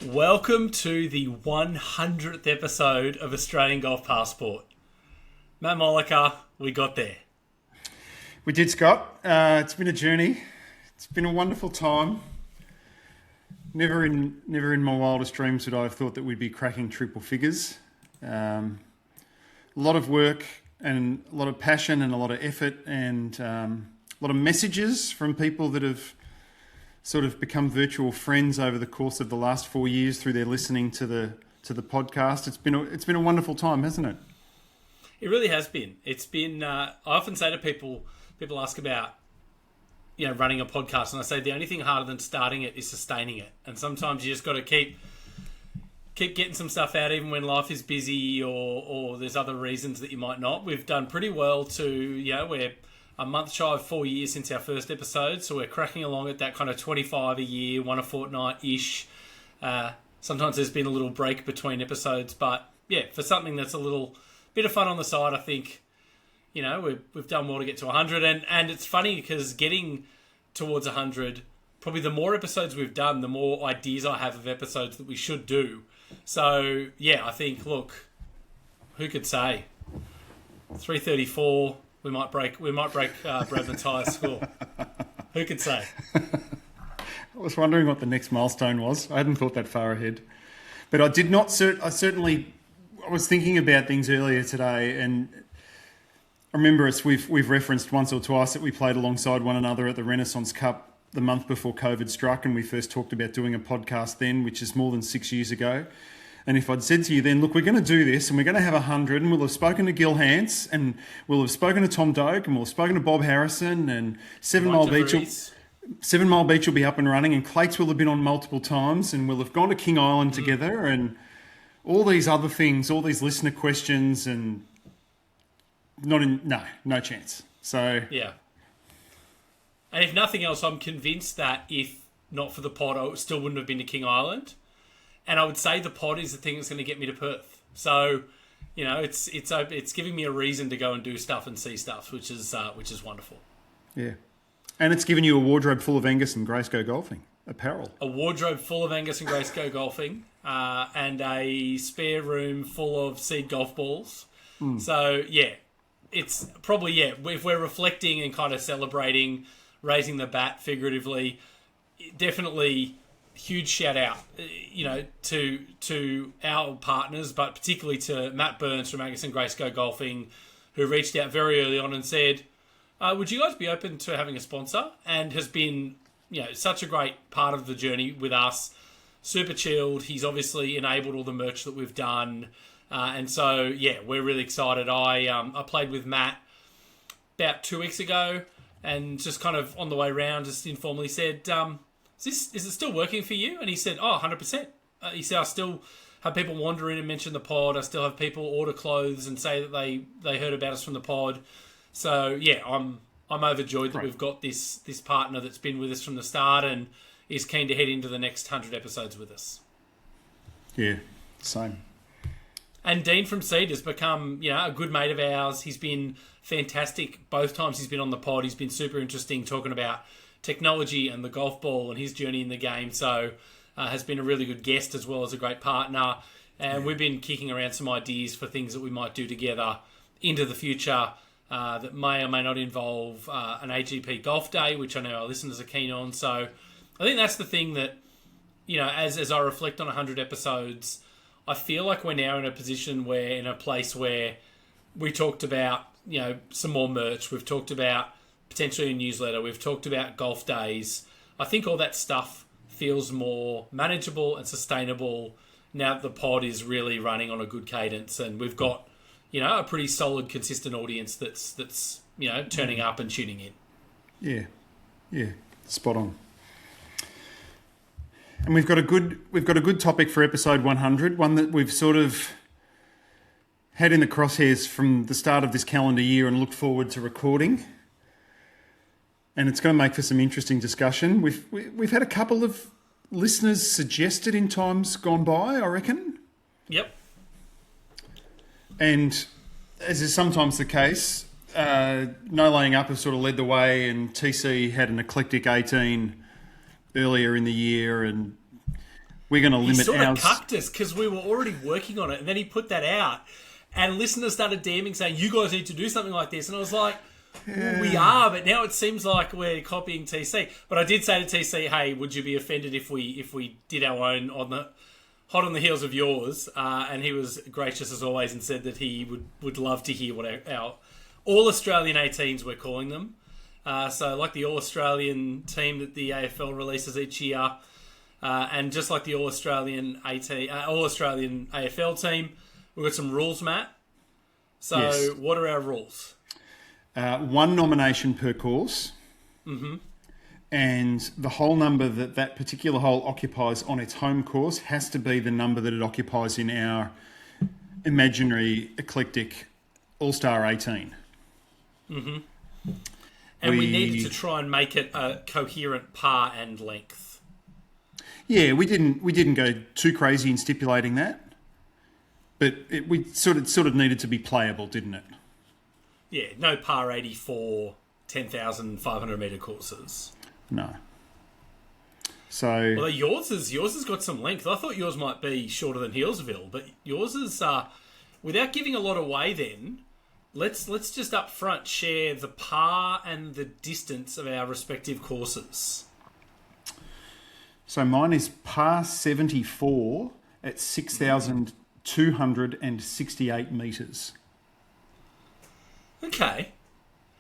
Welcome to the 100th episode of Australian Golf Passport. Matt Molliker, we got there. We did, Scott. It's been a journey. It's been a wonderful time. Never in my wildest dreams would I have thought that we'd be cracking triple figures. A lot of work and a lot of passion and a lot of effort and a lot of messages from people that have sort of become virtual friends over the course of the last 4 years through their listening to the podcast. It's been a wonderful time, hasn't it? It really has been. It's been. I often say to people ask about, running a podcast, and I say the only thing harder than starting it is sustaining it. And sometimes you just got to keep getting some stuff out, even when life is busy or there's other reasons that you might not. We've done pretty well we're a month shy of 4 years since our first episode, so we're cracking along at that kind of 25 a year, one a fortnight-ish. Sometimes there's been a little break between episodes, but yeah, for something that's a little bit of fun on the side, I think, we've done well to get to 100. And it's funny because getting towards 100, probably the more episodes we've done, the more ideas I have of episodes that we should do. So yeah, I think, look, who could say? 334... We might break Bradman's highest score. Who could say? I was wondering what the next milestone was. I hadn't thought that far ahead. But I did not... I was thinking about things earlier today, and I remember we've referenced once or twice that we played alongside one another at the Renaissance Cup the month before COVID struck, and we first talked about doing a podcast then, which is more than 6 years ago. And if I'd said to you then, look, we're going to do this and we're going to have 100, and we'll have spoken to Gil Hance, and we'll have spoken to Tom Doak, and we'll have spoken to Bob Harrison, and 7 Mile Beach will be up and running, and Clates will have been on multiple times, and we'll have gone to King Island together, and all these other things, all these listener questions, and no chance. So yeah. And if nothing else, I'm convinced that if not for the pod, I still wouldn't have been to King Island. And I would say the pod is the thing that's going to get me to Perth. So, it's giving me a reason to go and do stuff and see stuff, which is wonderful. Yeah, and it's given you a wardrobe full of Angus and Grace Go Golfing apparel. A wardrobe full of Angus and Grace Go Golfing, and a spare room full of seed golf balls. So yeah, it's probably if we're reflecting and kind of celebrating, raising the bat figuratively, definitely. Huge shout out, to our partners, but particularly to Matt Burns from Angus and Grace Go Golfing, who reached out very early on and said, would you guys be open to having a sponsor? And has been, such a great part of the journey with us. Super chilled. He's obviously enabled all the merch that we've done. And so, yeah, we're really excited. I played with Matt about 2 weeks ago, and just kind of on the way around, just informally said, is it still working for you? And he said, 100%. He said, I still have people wander in and mention the pod. I still have people order clothes and say that they heard about us from the pod. So, yeah, I'm overjoyed that we've got this partner that's been with us from the start and is keen to head into the next 100 episodes with us. Yeah, same. And Dean from Seed has become, a good mate of ours. He's been fantastic both times he's been on the pod. He's been super interesting talking about technology and the golf ball and his journey in the game. So has been a really good guest as well as a great partner. And we've been kicking around some ideas for things that we might do together into the future that may or may not involve an AGP golf day, which I know our listeners are keen on. So I think that's the thing that, as I reflect on 100 episodes, I feel like we're now in a place where we talked about, some more merch. We've talked about potentially a newsletter. We've talked about golf days. I think all that stuff feels more manageable and sustainable now that the pod is really running on a good cadence, and we've got, a pretty solid, consistent audience that's turning up and tuning in. Yeah, spot on. And we've got a good topic for episode 100, one that we've sort of had in the crosshairs from the start of this calendar year and looked forward to recording. And it's going to make for some interesting discussion. We've had a couple of listeners suggested in times gone by, I reckon. Yep. And as is sometimes the case, No Laying Up have sort of led the way, and TC had an eclectic 18 earlier in the year, and we're going to He limit sort of ours. cucked us because we were already working on it, and then he put that out, and listeners started DMing saying, "You guys need to do something like this," and I was like, well, we are, but now it seems like we're copying TC. But I did say to TC, "Hey, would you be offended if we did our own on the hot on the heels of yours?" And he was gracious as always and said that he would love to hear what our All-Australian 18s we're calling them. So like the All-Australian team that the AFL releases each year, and just like the All-Australian All-Australian AFL team, we've got some rules, Matt. So Yes. what are our rules? One nomination per course. Mm-hmm. And the hole number that particular hole occupies on its home course has to be the number that it occupies in our imaginary eclectic All-Star 18. Mm-hmm. And we needed to try and make it a coherent par and length. Yeah, we didn't go too crazy in stipulating that, but we sort of needed to be playable, didn't it? Yeah, no par 84, 10,500 metre courses. No. So Although yours has got some length. I thought yours might be shorter than Healesville, but yours is, without giving a lot away then, let's just up front share the par and the distance of our respective courses. So mine is par 74 at 6,268 metres. Okay.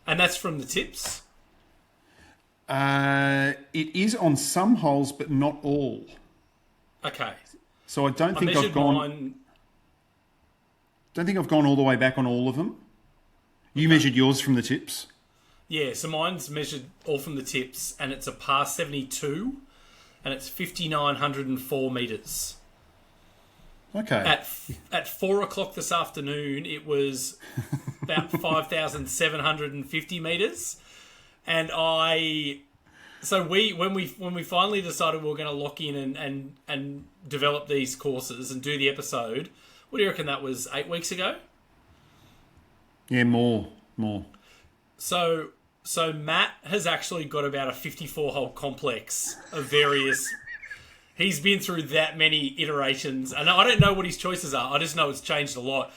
And that's from the tips? It is on some holes, but not all. Okay. So I don't think measured I've gone. mine. Don't think I've gone all the way back on all of them. You measured yours from the tips. Yeah, so mine's measured all from the tips, and it's a par 72, and it's 5,904 metres. Okay. At 4 o'clock this afternoon, it was about 5,750 metres, and when we finally decided we were going to lock in and develop these courses and do the episode, what do you reckon that was 8 weeks ago? Yeah, more. So Matt has actually got about a 54-hole complex of various. He's been through that many iterations, and I don't know what his choices are. I just know it's changed a lot.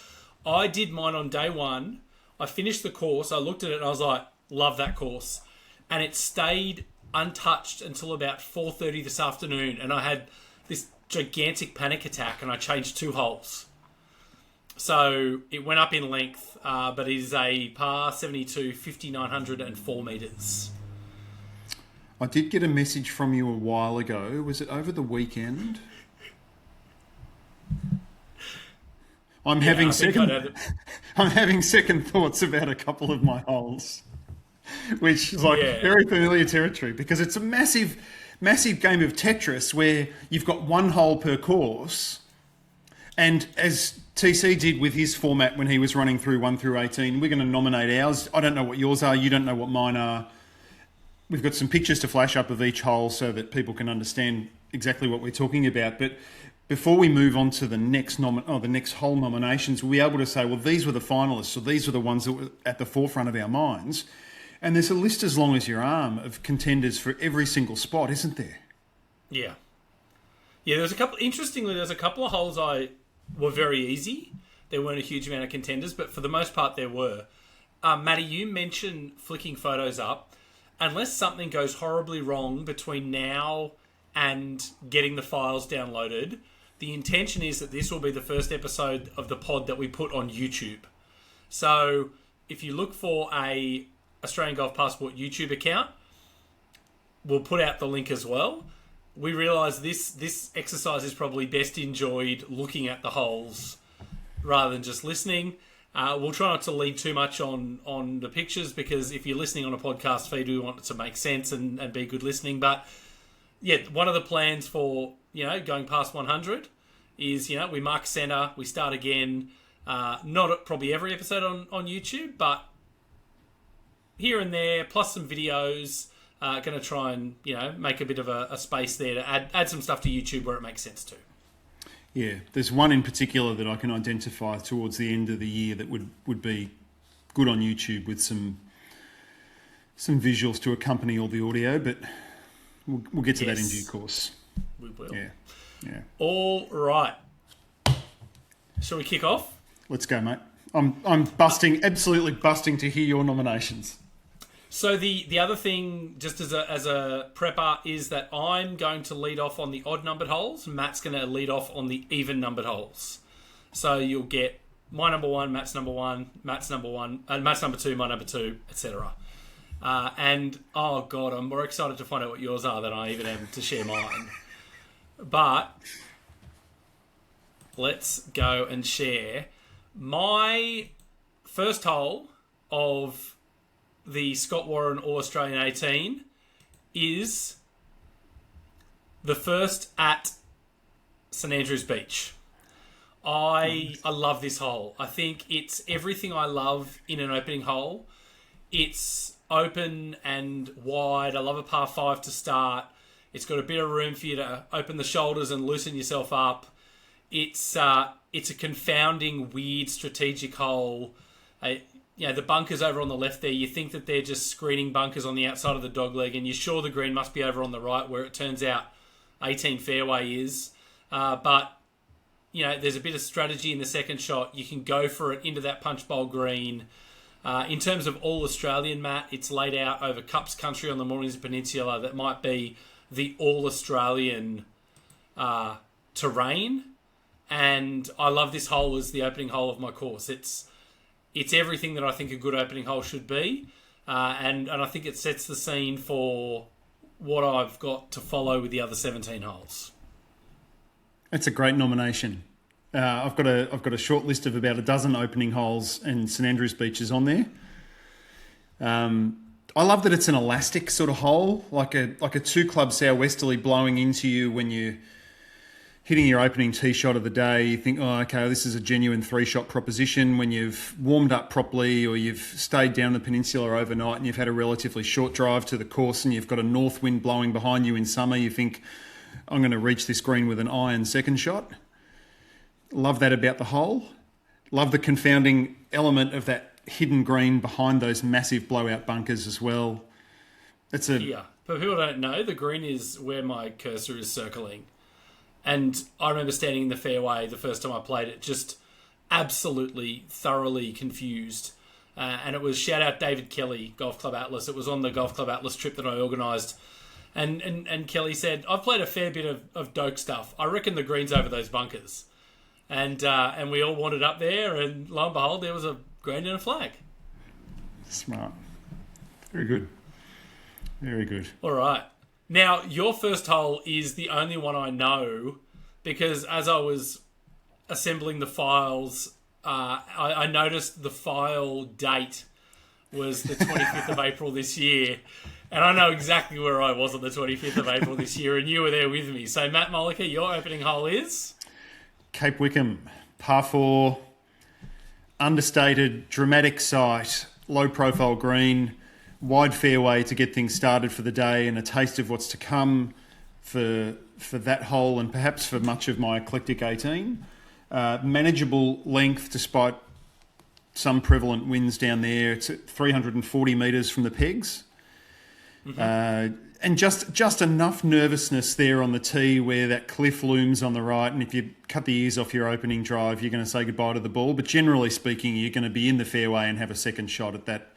I did mine on day one. I finished the course. I looked at it and I was like, love that course. And it stayed untouched until about 4:30 this afternoon. And I had this gigantic panic attack and I changed 2 holes. So it went up in length, but it is a par 72, 5,904 metres. I did get a message from you a while ago. Was it over the weekend? I'm having second thoughts about a couple of my holes, which is like very familiar territory because it's a massive game of Tetris where you've got one hole per course, and as TC did with his format when he was running through 1 through 18, we're going to nominate ours. I don't know what yours are. You don't know what mine are. We've got some pictures to flash up of each hole so that people can understand exactly what we're talking about. But before we move on to the next hole nominations, we'll be able to say, well, these were the finalists, or these were the ones that were at the forefront of our minds. And there's a list as long as your arm of contenders for every single spot, isn't there? Yeah. Yeah, there's a couple of holes were very easy. There weren't a huge amount of contenders, but for the most part there were. Matty, you mentioned flicking photos up. Unless something goes horribly wrong between now and getting the files downloaded, the intention is that this will be the first episode of the pod that we put on YouTube. So if you look for a Australian Golf Passport YouTube account, we'll put out the link as well. We realise this exercise is probably best enjoyed looking at the holes rather than just listening. We'll try not to lead too much on the pictures because if you're listening on a podcast feed, we want it to make sense and be good listening. But yeah, one of the plans for going past 100 is we mark centre, we start again. Not at probably every episode on YouTube, but here and there, plus some videos. Going to try and make a bit of a space there to add some stuff to YouTube where it makes sense too. Yeah, there's one in particular that I can identify towards the end of the year that would be good on YouTube with some visuals to accompany all the audio, but we'll get to that in due course. We will. Yeah. Yeah. All right. Shall we kick off? Let's go, mate. I'm absolutely busting to hear your nominations. So the other thing, just as a prepper, is that I'm going to lead off on the odd numbered holes. Matt's going to lead off on the even numbered holes. So you'll get my number one, Matt's number one, Matt's number one, and Matt's number two, my number two, etc. And oh god, I'm more excited to find out what yours are than I even am to share mine. But let's go and share my first hole of the Scott Warren All-Australian 18 is the first at St Andrews Beach. I love this hole. I think it's everything I love in an opening hole. It's open and wide. I love a par 5 to start. It's got a bit of room for you to open the shoulders and loosen yourself up. It's a confounding, weird, strategic hole. The bunkers over on the left there, you think that they're just screening bunkers on the outside of the dogleg, and you're sure the green must be over on the right, where it turns out 18 fairway is. But there's a bit of strategy in the second shot. You can go for it into that punch bowl green. In terms of All-Australian, Matt, it's laid out over Cups Country on the Mornington Peninsula. That might be the All-Australian terrain. And I love this hole as the opening hole of my course. It's everything that I think a good opening hole should be. And I think it sets the scene for what I've got to follow with the other 17 holes. It's a great nomination. I've got a short list of about a dozen opening holes, and St Andrews Beach is on there. I love that it's an elastic sort of hole, like a 2-club southwesterly blowing into you when you're hitting your opening tee shot of the day. You think, oh, okay, this is a genuine 3-shot proposition. When you've warmed up properly, or you've stayed down the peninsula overnight and you've had a relatively short drive to the course and you've got a north wind blowing behind you in summer, you think, I'm going to reach this green with an iron second shot. Love that about the hole. Love the confounding element of that hidden green behind those massive blowout bunkers as well. Yeah, but people don't know, the green is where my cursor is circling. And I remember standing in the fairway the first time I played it, just absolutely, thoroughly confused. And it was, shout out David Kelly, Golf Club Atlas. It was on the Golf Club Atlas trip that I organised. And Kelly said, I've played a fair bit of doke stuff. I reckon the green's over those bunkers. And we all wandered up there, and lo and behold, there was a green and a flag. Smart. Very good. Very good. All right. Now, your first hole is the only one I know, because as I was assembling the files, I noticed the file date was the 25th of April this year. And I know exactly where I was on the 25th of April this year, and you were there with me. So, Matt Molliker, your opening hole is? Cape Wickham, par 4, understated, dramatic site, low-profile green, wide fairway to get things started for the day, and a taste of what's to come for that hole and perhaps for much of my eclectic 18. Manageable length despite some prevalent winds down there. It's at 340 metres from the pegs. Mm-hmm. And just enough nervousness there on the tee where that cliff looms on the right, and if you cut the ears off your opening drive, you're going to say goodbye to the ball. But generally speaking, you're going to be in the fairway and have a second shot at that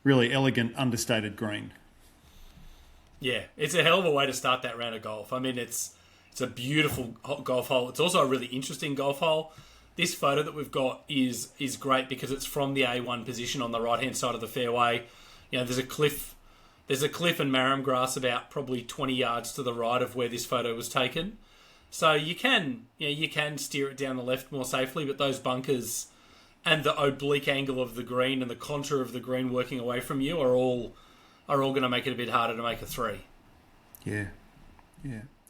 really elegant, understated green. Yeah, it's a hell of a way to start that round of golf. I mean, it's a beautiful golf hole. It's also a really interesting golf hole. This photo that we've got is great because it's from the A1 position on the right-hand side of the fairway. There's a cliff and marram grass about probably 20 yards to the right of where this photo was taken. So you can steer it down the left more safely, but those bunkers and the oblique angle of the green and the contour of the green working away from you are all going to make it a bit harder to make a 3. Yeah.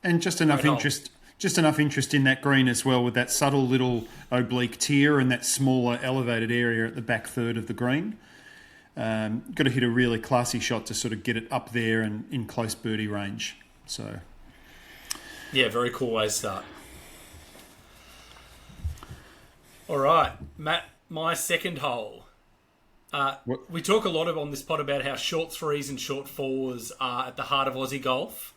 And just enough interest in that green as well, with that subtle little oblique tier and that smaller elevated area at the back third of the green. Got to hit a really classy shot to sort of get it up there and in close birdie range. So, yeah, very cool way to start. All right, Matt, my second hole. We talk a lot on this pod about how short 3s and short 4s are at the heart of Aussie golf.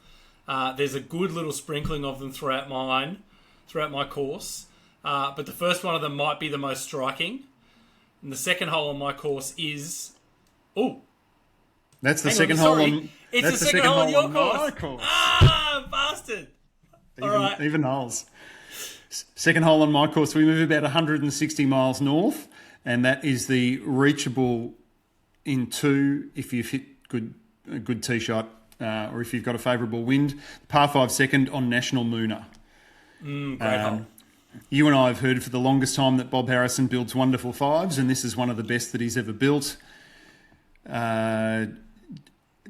There's a good little sprinkling of them throughout my course. But the first one of them might be the most striking. And the second hole on my course is... Oh, that's the second hole on... It's that's the second hole on your course. My course. Ah, bastard. All right. Even holes. Second hole on my course, we move about 160 miles north, and that is the reachable in 2 if you've hit a good tee shot, or if you've got a favourable wind. Par 5 second on National Mooner. Great hole. You and I have heard for the longest time that Bob Harrison builds wonderful fives, and this is one of the best that he's ever built.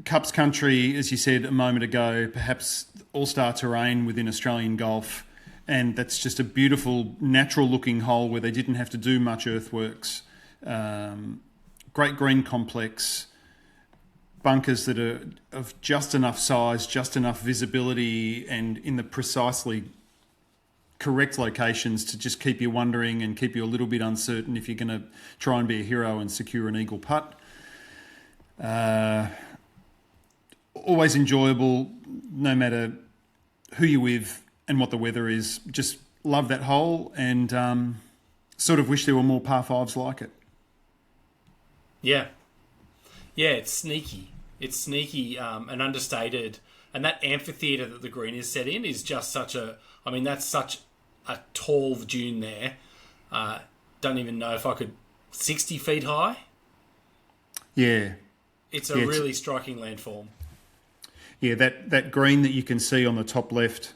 Cups country, as you said a moment ago, perhaps all-star terrain within Australian golf, and that's just a beautiful, natural-looking hole where they didn't have to do much earthworks. Great green complex, bunkers that are of just enough size, just enough visibility, and in the precisely correct locations to just keep you wondering and keep you a little bit uncertain if you're going to try and be a hero and secure an eagle putt. Always enjoyable, no matter who you're with and what the weather is. Just love that hole, and sort of wish there were more par 5s like it. Yeah, it's sneaky. It's sneaky and understated. And that amphitheatre that the green is set in is just such a... I mean, that's such a tall dune there. Don't even know if I could... 60 feet high? Yeah. It's a really striking landform. Yeah, that green that you can see on the top left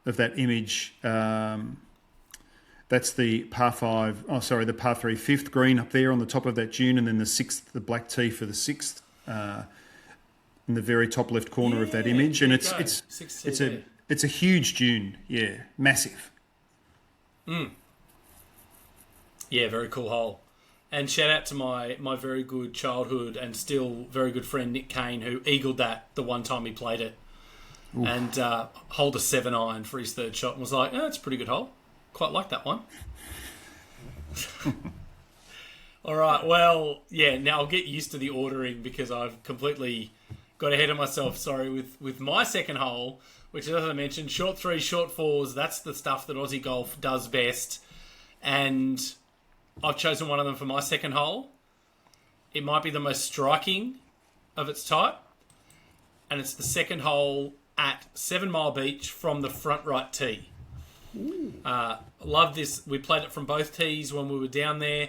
of that image, that's the par 3 fifth green up there on the top of that dune, and then the sixth, the black tee for the sixth, in the very top left corner of that image. And it's a huge dune, massive. Yeah, very cool hole. And shout out to my very good childhood and still very good friend Nick Kane, who eagled that the one time he played it. Oof. And holed a 7-iron for his third shot and was like, it's a pretty good hole. Quite like that one. All right, well, now I'll get used to the ordering because I've completely got ahead of myself, with my second hole, which, as I mentioned, short 3, short 4s, that's the stuff that Aussie golf does best. And I've chosen one of them for my second hole. It might be the most striking of its type. And it's the second hole at 7 Mile Beach from the front right tee. Love this. We played it from both tees when we were down there.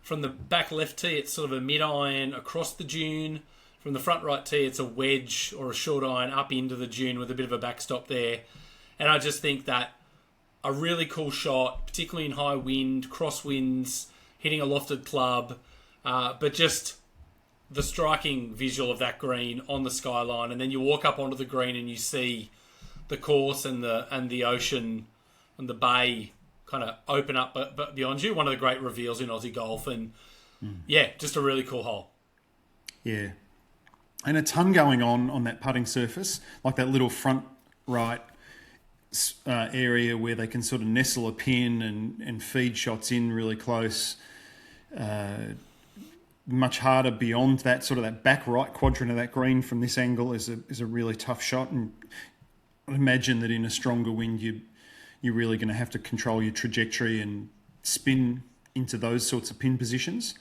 From the back left tee, it's sort of a mid-iron across the dune. From the front right tee, it's a wedge or a short iron up into the dune with a bit of a backstop there. And I just think that a really cool shot, particularly in high wind, crosswinds, hitting a lofted club, but just the striking visual of that green on the skyline, and then you walk up onto the green and you see the course and the ocean and the bay kind of open up but beyond you. One of the great reveals in Aussie golf, and just a really cool hole. Yeah, and a ton going on that putting surface, like that little front right area where they can sort of nestle a pin and feed shots in really close. Much harder beyond that, sort of that back right quadrant of that green from this angle is a really tough shot. And I imagine that in a stronger wind, you're really going to have to control your trajectory and spin into those sorts of pin positions.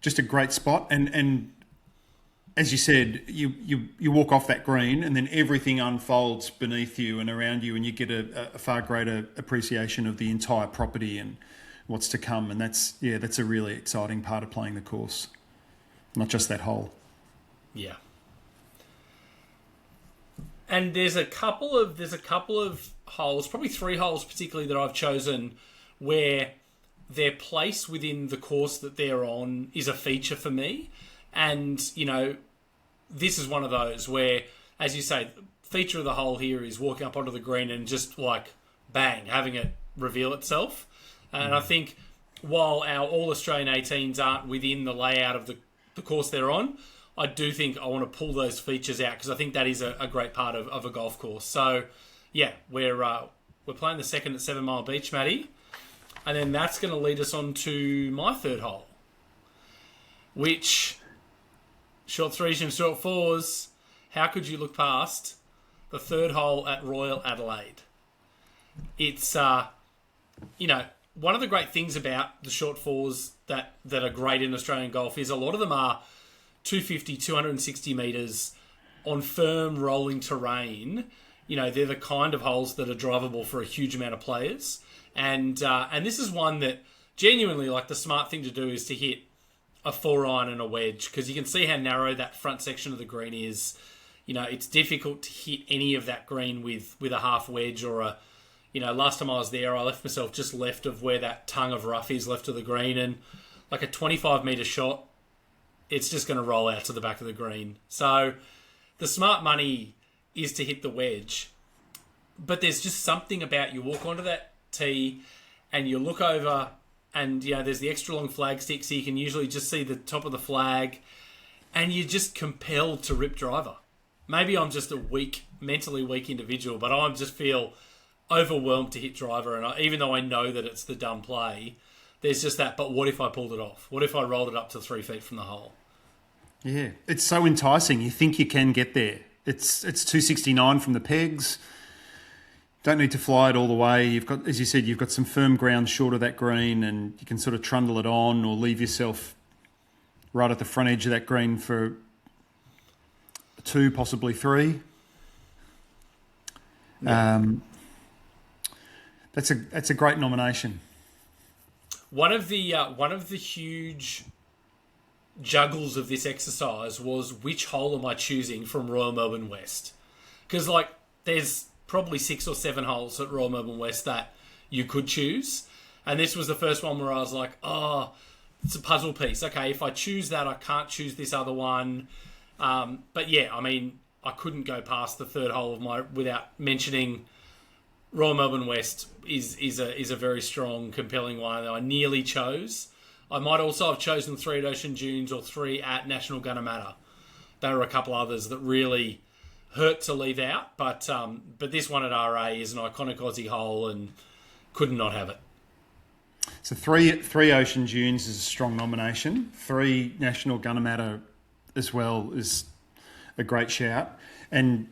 Just a great spot. And as you said, you walk off that green and then everything unfolds beneath you and around you, and you get a far greater appreciation of the entire property and what's to come. And that's a really exciting part of playing the course, not just that hole. Yeah. And there's a couple of holes, probably 3 holes particularly, that I've chosen where their place within the course that they're on is a feature for me. And, this is one of those where, as you say, feature of the hole here is walking up onto the green and just like, bang, having it reveal itself. And I think while our All-Australian 18s aren't within the layout of the course they're on, I do think I want to pull those features out because I think that is a great part of a golf course. So, we're playing the second at 7 Mile Beach, Matty. And then that's going to lead us on to my third hole, which, short 3s and short 4s, how could you look past the third hole at Royal Adelaide. It's, one of the great things about the short fours that are great in Australian golf is a lot of them are 250, 260 metres on firm rolling terrain. They're the kind of holes that are drivable for a huge amount of players. And this is one that genuinely, like, the smart thing to do is to hit a 4-iron and a wedge, because you can see how narrow that front section of the green is. It's difficult to hit any of that green with a half wedge or a, last time I was there, I left myself just left of where that tongue of rough is left of the green, and like a 25-metre shot, it's just going to roll out to the back of the green. So the smart money is to hit the wedge. But there's just something about you walk onto that tee and you look over and, there's the extra long flag stick, so you can usually just see the top of the flag, and you're just compelled to rip driver. Maybe I'm just a mentally weak individual, but I just feel overwhelmed to hit driver. And even though I know that it's the dumb play, there's just that, but what if I pulled it off? What if I rolled it up to 3 feet from the hole? Yeah, it's so enticing. You think you can get there. It's 269 from the pegs. Don't need to fly it all the way. You've got, as you said, you've got some firm ground short of that green, and you can sort of trundle it on or leave yourself right at the front edge of that green for 2, possibly 3. Yeah. That's a great nomination. One of the huge juggles of this exercise was, which hole am I choosing from Royal Melbourne West? Because there's probably 6 or 7 holes at Royal Melbourne West that you could choose, and this was the first one where I was like, oh, it's a puzzle piece. Okay, if I choose that, I can't choose this other one. But yeah, I couldn't go past the third hole without mentioning Royal Melbourne West is a very strong, compelling one that I nearly chose. I might also have chosen 3 at Ocean Dunes or 3 at National Gunnersmata. There were a couple others that really hurt to leave out, but this one at RA is an iconic Aussie hole and could not have it. So 3 Ocean Dunes is a strong nomination. 3 National Gunnersmata as well is a great shout. And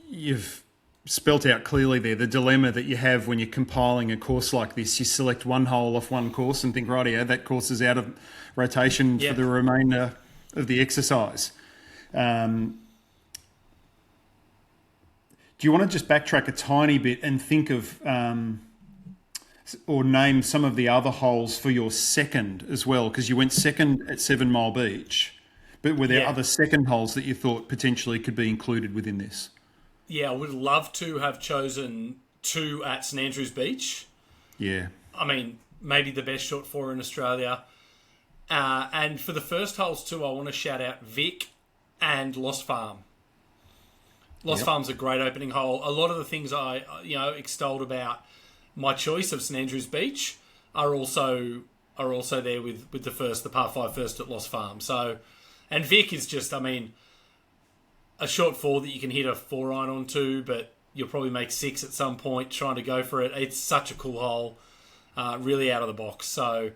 you've spelt out clearly there the dilemma that you have when you're compiling a course like this. You select one hole off one course and think, rightio, that course is out of rotation for the remainder of the exercise. Do you want to just backtrack a tiny bit and think of or name some of the other holes for your second as well? Because you went second at 7 Mile Beach, but were there other second holes that you thought potentially could be included within this? Yeah, I would love to have chosen 2 at St Andrews Beach. Yeah. Maybe the best short 4 in Australia. And for the first holes too, I want to shout out Vic and Lost Farm. Lost Farm's a great opening hole. A lot of the things I extolled about my choice of St Andrews Beach are also there with the par 5 first at Lost Farm. So, and Vic is just, a short 4 that you can hit a 4-iron onto, but you'll probably make 6 at some point trying to go for it. It's such a cool hole, really out of the box. So,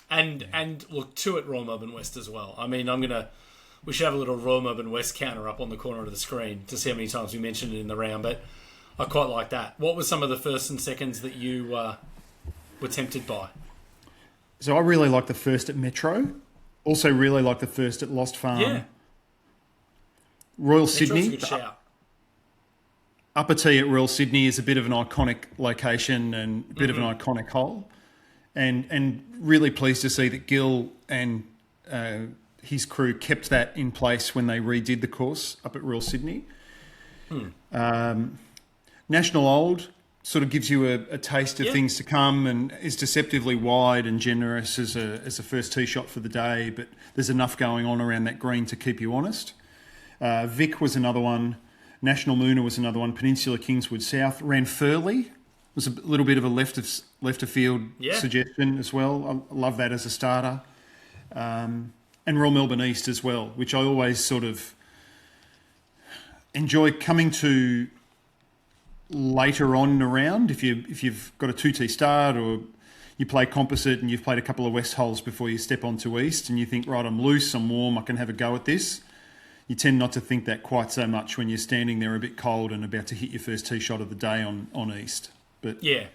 and look, 2 at Royal Melbourne West as well. We should have a little Royal Melbourne West counter up on the corner of the screen to see how many times we mentioned it in the round, but I quite like that. What were some of the firsts and seconds that you were tempted by? So I really like the first at Metro. Also really like the first at Lost Farm. Yeah. Royal Metro's Sydney. a good shout. Upper Tee at Royal Sydney is a bit of an iconic location and a bit of an iconic hole. And really pleased to see that Gil and his crew kept that in place when they redid the course up at Royal Sydney. National Old sort of gives you a taste of things to come and is deceptively wide and generous as a first tee shot for the day, but there's enough going on around that green to keep you honest. Vic was another one. National Moona was another one. Peninsula Kingswood South. Ranfurly was a little bit of a left of field suggestion as well. I love that as a starter. And Royal Melbourne East as well, which I always sort of enjoy coming to later on in a round. If you've got a 2T start or you play composite and you've played a couple of West holes before you step onto East and you think, right, I'm loose, I'm warm, I can have a go at this. you tend not to think that quite so much when you're standing there a bit cold and about to hit your first tee shot of the day on East. But yeah,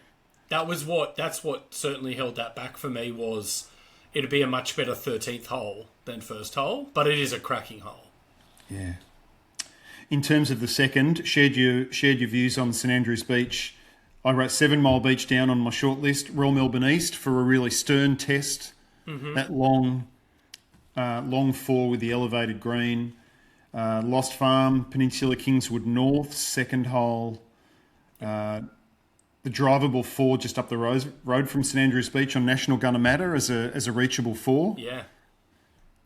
that's what certainly held that back for me. Was it'd be a much better 13th hole than first hole, but it is a cracking hole. Yeah. In terms of the second, shared your views on St Andrews Beach. I wrote 7 Mile Beach down on my short list. Royal Melbourne East for a really stern test. Mm-hmm. That long four with the elevated green. Lost Farm, Peninsula Kingswood North, second hole. The drivable four just up the road from St Andrews Beach on National Gunnamatta as a reachable four. Yeah.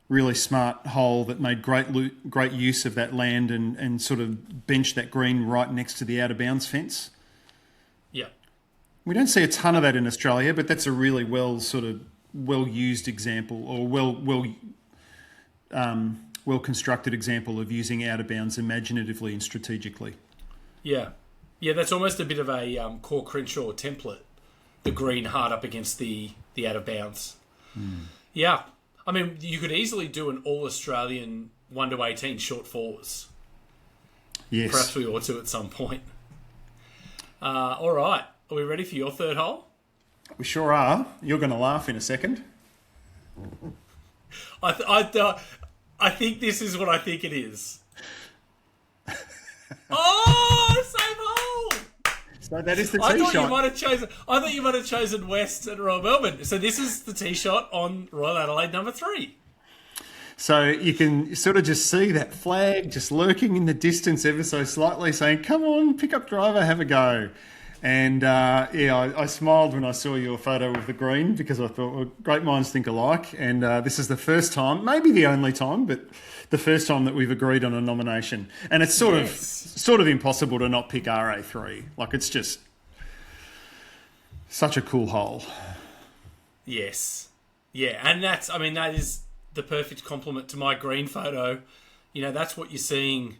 Really smart hole that made great use of that land and sort of benched that green right next to the out of bounds fence. Yeah. We don't see a ton of that in Australia, but that's a really well used example, or well constructed example of using out of bounds imaginatively and strategically. Yeah. Yeah, that's almost a bit of a Core Crenshaw template. The green hard up against the out of bounds. Mm. Yeah. I mean, you could easily do an All-Australian 1 to 18 short fours. Yes. Perhaps we ought to at some point. All right. Are we ready for your third hole? We sure are. You're going to laugh in a second. I think this is what I think it is. Oh, same hole! So that is the tee shot. I thought you might have chosen West at Royal Melbourne. So this is the tee shot on Royal Adelaide number 3. So you can sort of just see that flag just lurking in the distance ever so slightly, saying, "Come on, pick up driver, have a go." And I smiled when I saw your photo of the green, because I thought, well, great minds think alike. And this is the first time, maybe the only time, but the first time that we've agreed on a nomination. And it's sort of impossible to not pick RA3. Like, it's just such a cool hole. Yes. Yeah, and that is the perfect complement to my green photo. You know, that's what you're seeing.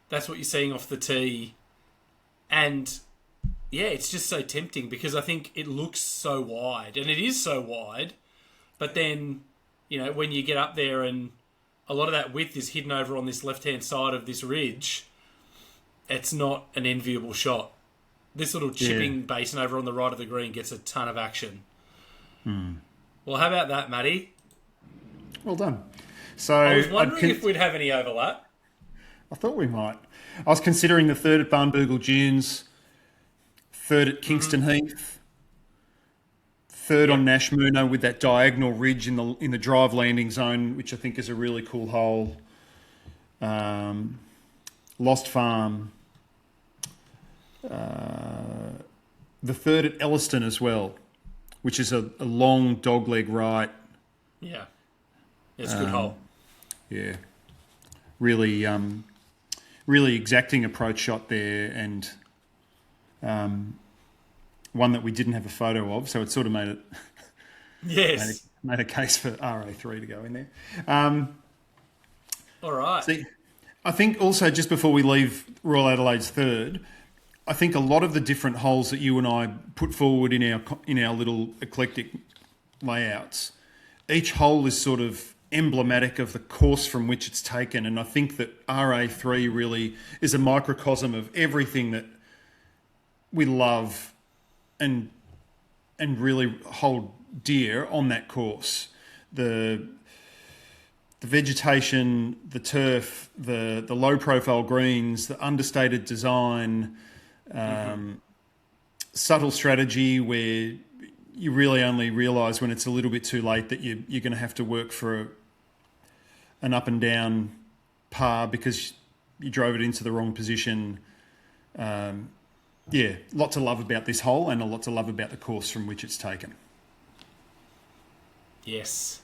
That's what you're seeing off the tee. And yeah, it's just so tempting because I think it looks so wide, and it is so wide. But then, you know, when you get up there and a lot of that width is hidden over on this left-hand side of this ridge, it's not an enviable shot. This little chipping basin over on the right of the green gets a ton of action. Hmm. Well, how about that, Matty? Well done. So I was wondering if we'd have any overlap. I thought we might. I was considering the third at Barnbougle Dunes, third at Kingston Heath, third on Nashmoona with that diagonal ridge in the drive landing zone, which I think is a really cool hole. Lost Farm. The third at Elliston as well, which is a long dogleg right. Yeah. It's a good hole. Yeah. Really, really exacting approach shot there, and one that we didn't have a photo of, so it sort of made it made a case for RA3 to go in there. All right. See, I think also, just before we leave Royal Adelaide's third, I think a lot of the different holes that you and I put forward in our little eclectic layouts, each hole is sort of emblematic of the course from which it's taken, and I think that RA3 really is a microcosm of everything that we love and really hold dear on that course. The vegetation, the turf, the low profile greens, the understated design, subtle strategy where you really only realise when it's a little bit too late that you're going to have to work for an up and down par because you drove it into the wrong position. Yeah, lot to love about this hole, and a lot to love about the course from which it's taken. Yes.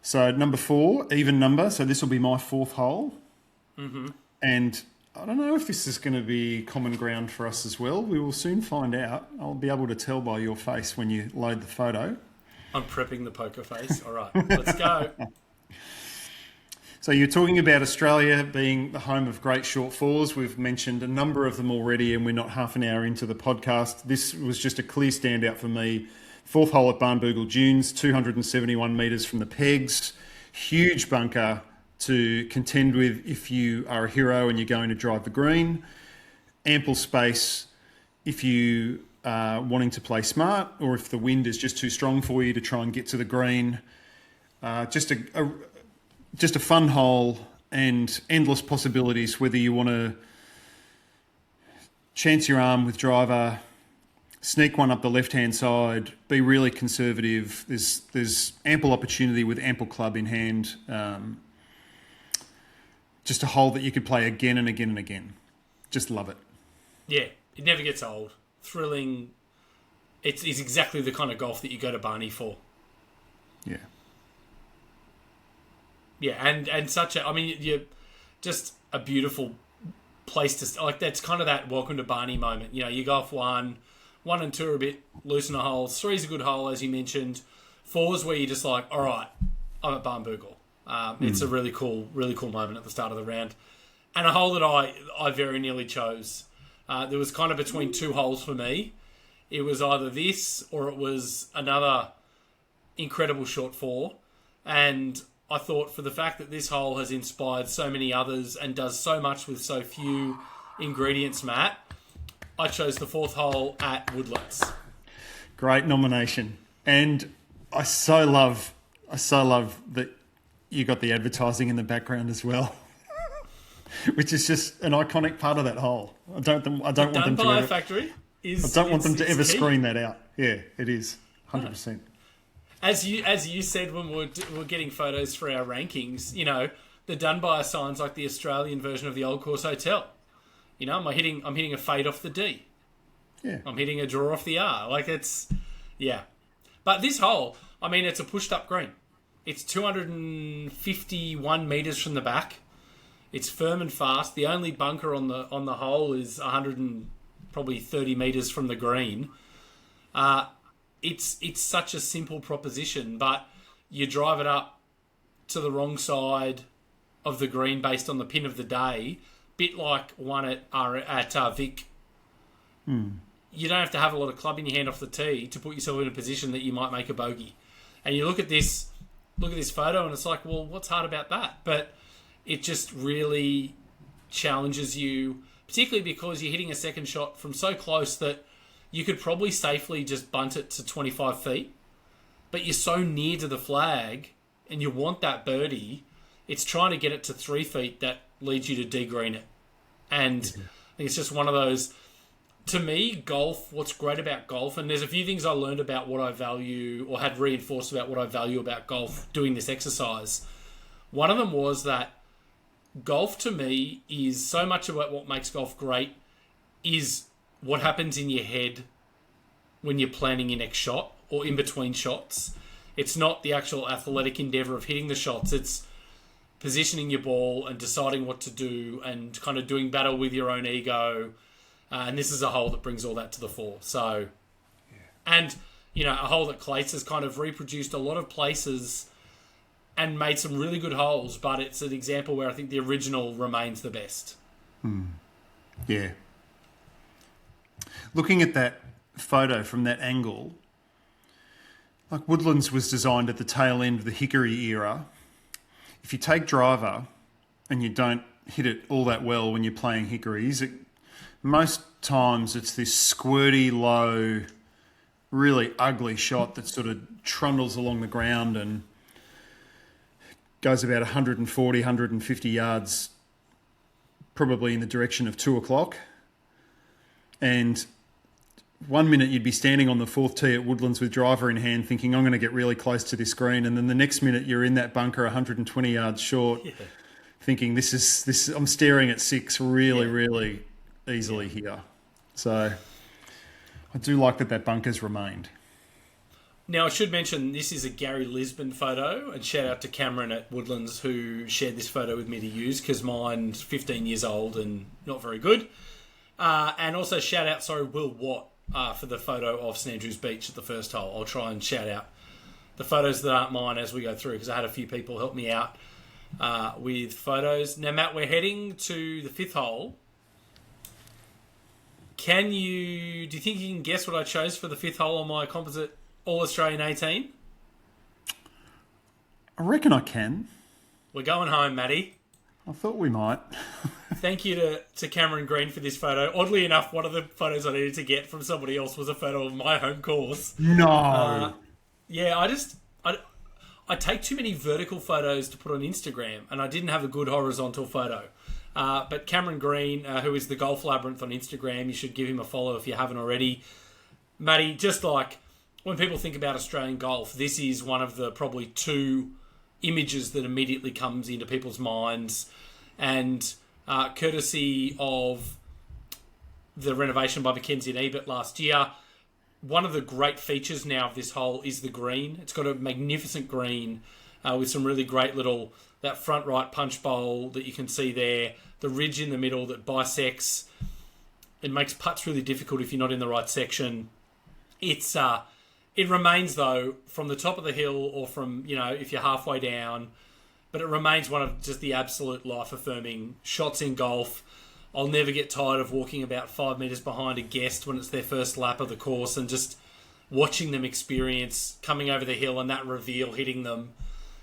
So number 4, even number. So this will be my 4th hole. Mm-hmm. And I don't know if this is going to be common ground for us as well. We will soon find out. I'll be able to tell by your face when you load the photo. I'm prepping the poker face. All right, let's go. So you're talking about Australia being the home of great short fours. We've mentioned a number of them already, and we're not half an hour into the podcast. This was just a clear standout for me. 4th hole at Barnbougle Dunes, 271 metres from the pegs. Huge bunker, to contend with if you are a hero and you're going to drive the green. Ample space if you are wanting to play smart, or if the wind is just too strong for you to try and get to the green. Just a fun hole and endless possibilities, whether you want to chance your arm with driver, sneak one up the left-hand side, be really conservative. There's ample opportunity with ample club in hand. Just a hole that you could play again and again and again. Just love it. Yeah, it never gets old. Thrilling. It's exactly the kind of golf that you go to Barney for. Yeah. Yeah, and such a... I mean, you're just a beautiful place to... Like, that's kind of that welcome to Barney moment. You know, you go off 1 and 2 are a bit loosener holes. 3's a good hole, as you mentioned. 4's where you're just like, all right, I'm at Barnbougle. It's a really cool moment at the start of the round. And a hole that I very nearly chose. There was kind of between 2 holes for me. It was either this or it was another incredible short 4. And I thought, for the fact that this hole has inspired so many others and does so much with so few ingredients, Matt, I chose the 4th hole at Woodlands. Great nomination. And I so love that you got the advertising in the background as well, which is just an iconic part of that hole. I don't want them to ever screen that out. Yeah, it is 100%. As you said when we're getting photos for our rankings, you know, the Dunbar sign's like the Australian version of the Old Course Hotel. You know, I'm hitting a fade off the D. Yeah. I'm hitting a draw off the R. Like, it's... Yeah. But this hole, I mean, it's a pushed-up green. It's 251 metres from the back. It's firm and fast. The only bunker on the hole is 130 metres from the green. It's such a simple proposition, but you drive it up to the wrong side of the green based on the pin of the day, bit like one at Vic. You don't have to have a lot of club in your hand off the tee to put yourself in a position that you might make a bogey. And you look at this photo and it's like, well, what's hard about that? But it just really challenges you, particularly because you're hitting a second shot from so close that you could probably safely just bunt it to 25 feet, but you're so near to the flag and you want that birdie, it's trying to get it to 3 feet that leads you to de-green it. And I think it's just one of those... To me, golf, what's great about golf, and there's a few things I learned about what I value, or had reinforced about what I value about golf doing this exercise. One of them was that golf, to me, is so much about what makes golf great is what happens in your head when you're planning your next shot or in between shots. It's not the actual athletic endeavour of hitting the shots. It's positioning your ball and deciding what to do and kind of doing battle with your own ego. And this is a hole that brings all that to the fore. So, and, you know, a hole that Clates has kind of reproduced a lot of places and made some really good holes, but it's an example where I think the original remains the best. Yeah. Looking at that photo from that angle, like Woodlands was designed at the tail end of the Hickory era. If you take driver and you don't hit it all that well when you're playing Hickories, most times it's this squirty, low, really ugly shot that sort of trundles along the ground and goes about 140, 150 yards, probably in the direction of 2 o'clock. And 1 minute you'd be standing on the 4th tee at Woodlands with driver in hand thinking, I'm going to get really close to this green. And then the next minute you're in that bunker 120 yards short thinking, this I'm staring at 6 really easily here. So I do like that bunker's remained. Now, I should mention this is a Gary Lisbon photo, and shout out to Cameron at Woodlands who shared this photo with me to use because mine's 15 years old and not very good. And also shout out, Will Watt for the photo of St Andrews Beach at the first hole. I'll try and shout out the photos that aren't mine as we go through because I had a few people help me out with photos. Now, Matt, we're heading to the 5th hole. Do you think you can guess what I chose for the 5th hole on my composite All-Australian 18? I reckon I can. We're going home, Matty. I thought we might. Thank you to Cameron Green for this photo. Oddly enough, one of the photos I needed to get from somebody else was a photo of my home course. No. Yeah, I take too many vertical photos to put on Instagram, and I didn't have a good horizontal photo. But Cameron Green, who is the Golf Labyrinth on Instagram, you should give him a follow if you haven't already. Matty, just like when people think about Australian golf, this is one of the probably two images that immediately comes into people's minds. And courtesy of the renovation by Mackenzie and Ebert last year, one of the great features now of this hole is the green. It's got a magnificent green with some really great little, that front right punch bowl that you can see there, the ridge in the middle that bisects. It makes putts really difficult if you're not in the right section. It remains, though, from the top of the hill or from, if you're halfway down, but it remains one of just the absolute life-affirming shots in golf. I'll never get tired of walking about 5 metres behind a guest when it's their first lap of the course and just watching them experience coming over the hill and that reveal hitting them.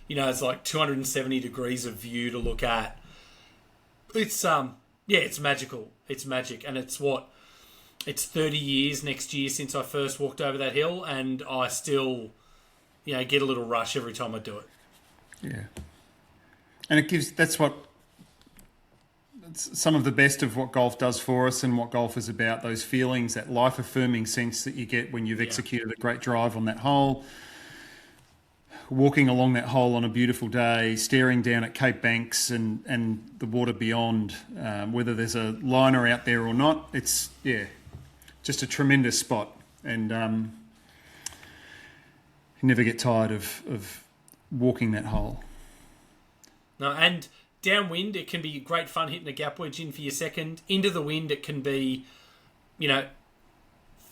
It's like 270 degrees of view to look at. It's it's magical. It's magic. And it's 30 years next year since I first walked over that hill, and I still, get a little rush every time I do it. Yeah. And that's some of the best of what golf does for us and what golf is about, those feelings, that life-affirming sense that you get when you've executed a great drive on that hole, walking along that hole on a beautiful day, staring down at Cape Banks and the water beyond, whether there's a liner out there or not. It's, just a tremendous spot. And you never get tired of walking that hole. No, and downwind, it can be great fun hitting a gap wedge in for your second. Into the wind, it can be,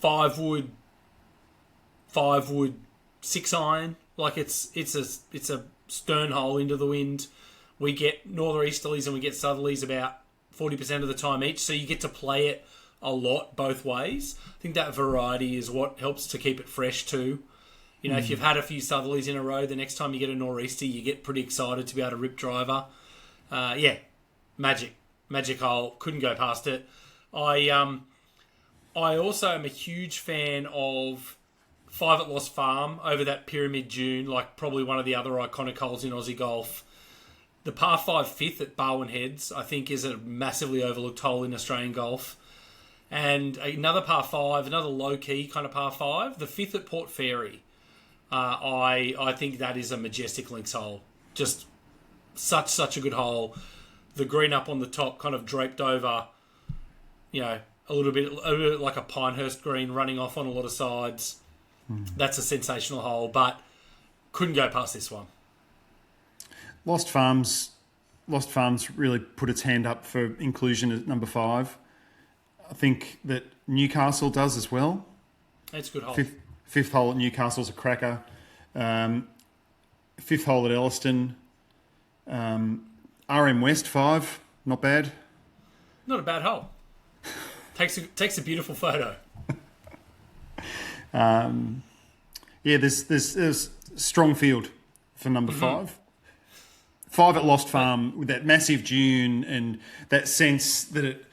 5 wood, 6 iron. Like it's a stern hole into the wind. We get northeasterlies and we get southerlies about 40% of the time each, so you get to play it a lot both ways. I think that variety is what helps to keep it fresh too. If you've had a few southerlies in a row, the next time you get a nor'easter, you get pretty excited to be able to rip driver. Magic hole. Couldn't go past it. I also am a huge fan of 5 at Lost Farm over that Pyramid Dune, like probably one of the other iconic holes in Aussie golf. The par 5 fifth at Barwon Heads, I think, is a massively overlooked hole in Australian golf. And another par 5, another low-key kind of par 5, the 5th at Port Fairy. I think that is a majestic links hole. Just such a good hole. The green up on the top kind of draped over, a little bit like a Pinehurst green running off on a lot of sides. That's a sensational hole, but couldn't go past this one. Lost Farms really put its hand up for inclusion at number 5. I think that Newcastle does as well. It's a good hole. Fifth hole at Newcastle's a cracker. 5th hole at Elliston. RM West 5, not bad. Not a bad hole. Takes a beautiful photo. There's strong field for number 5. 5 at Lost Farm with that massive dune and that sense that it,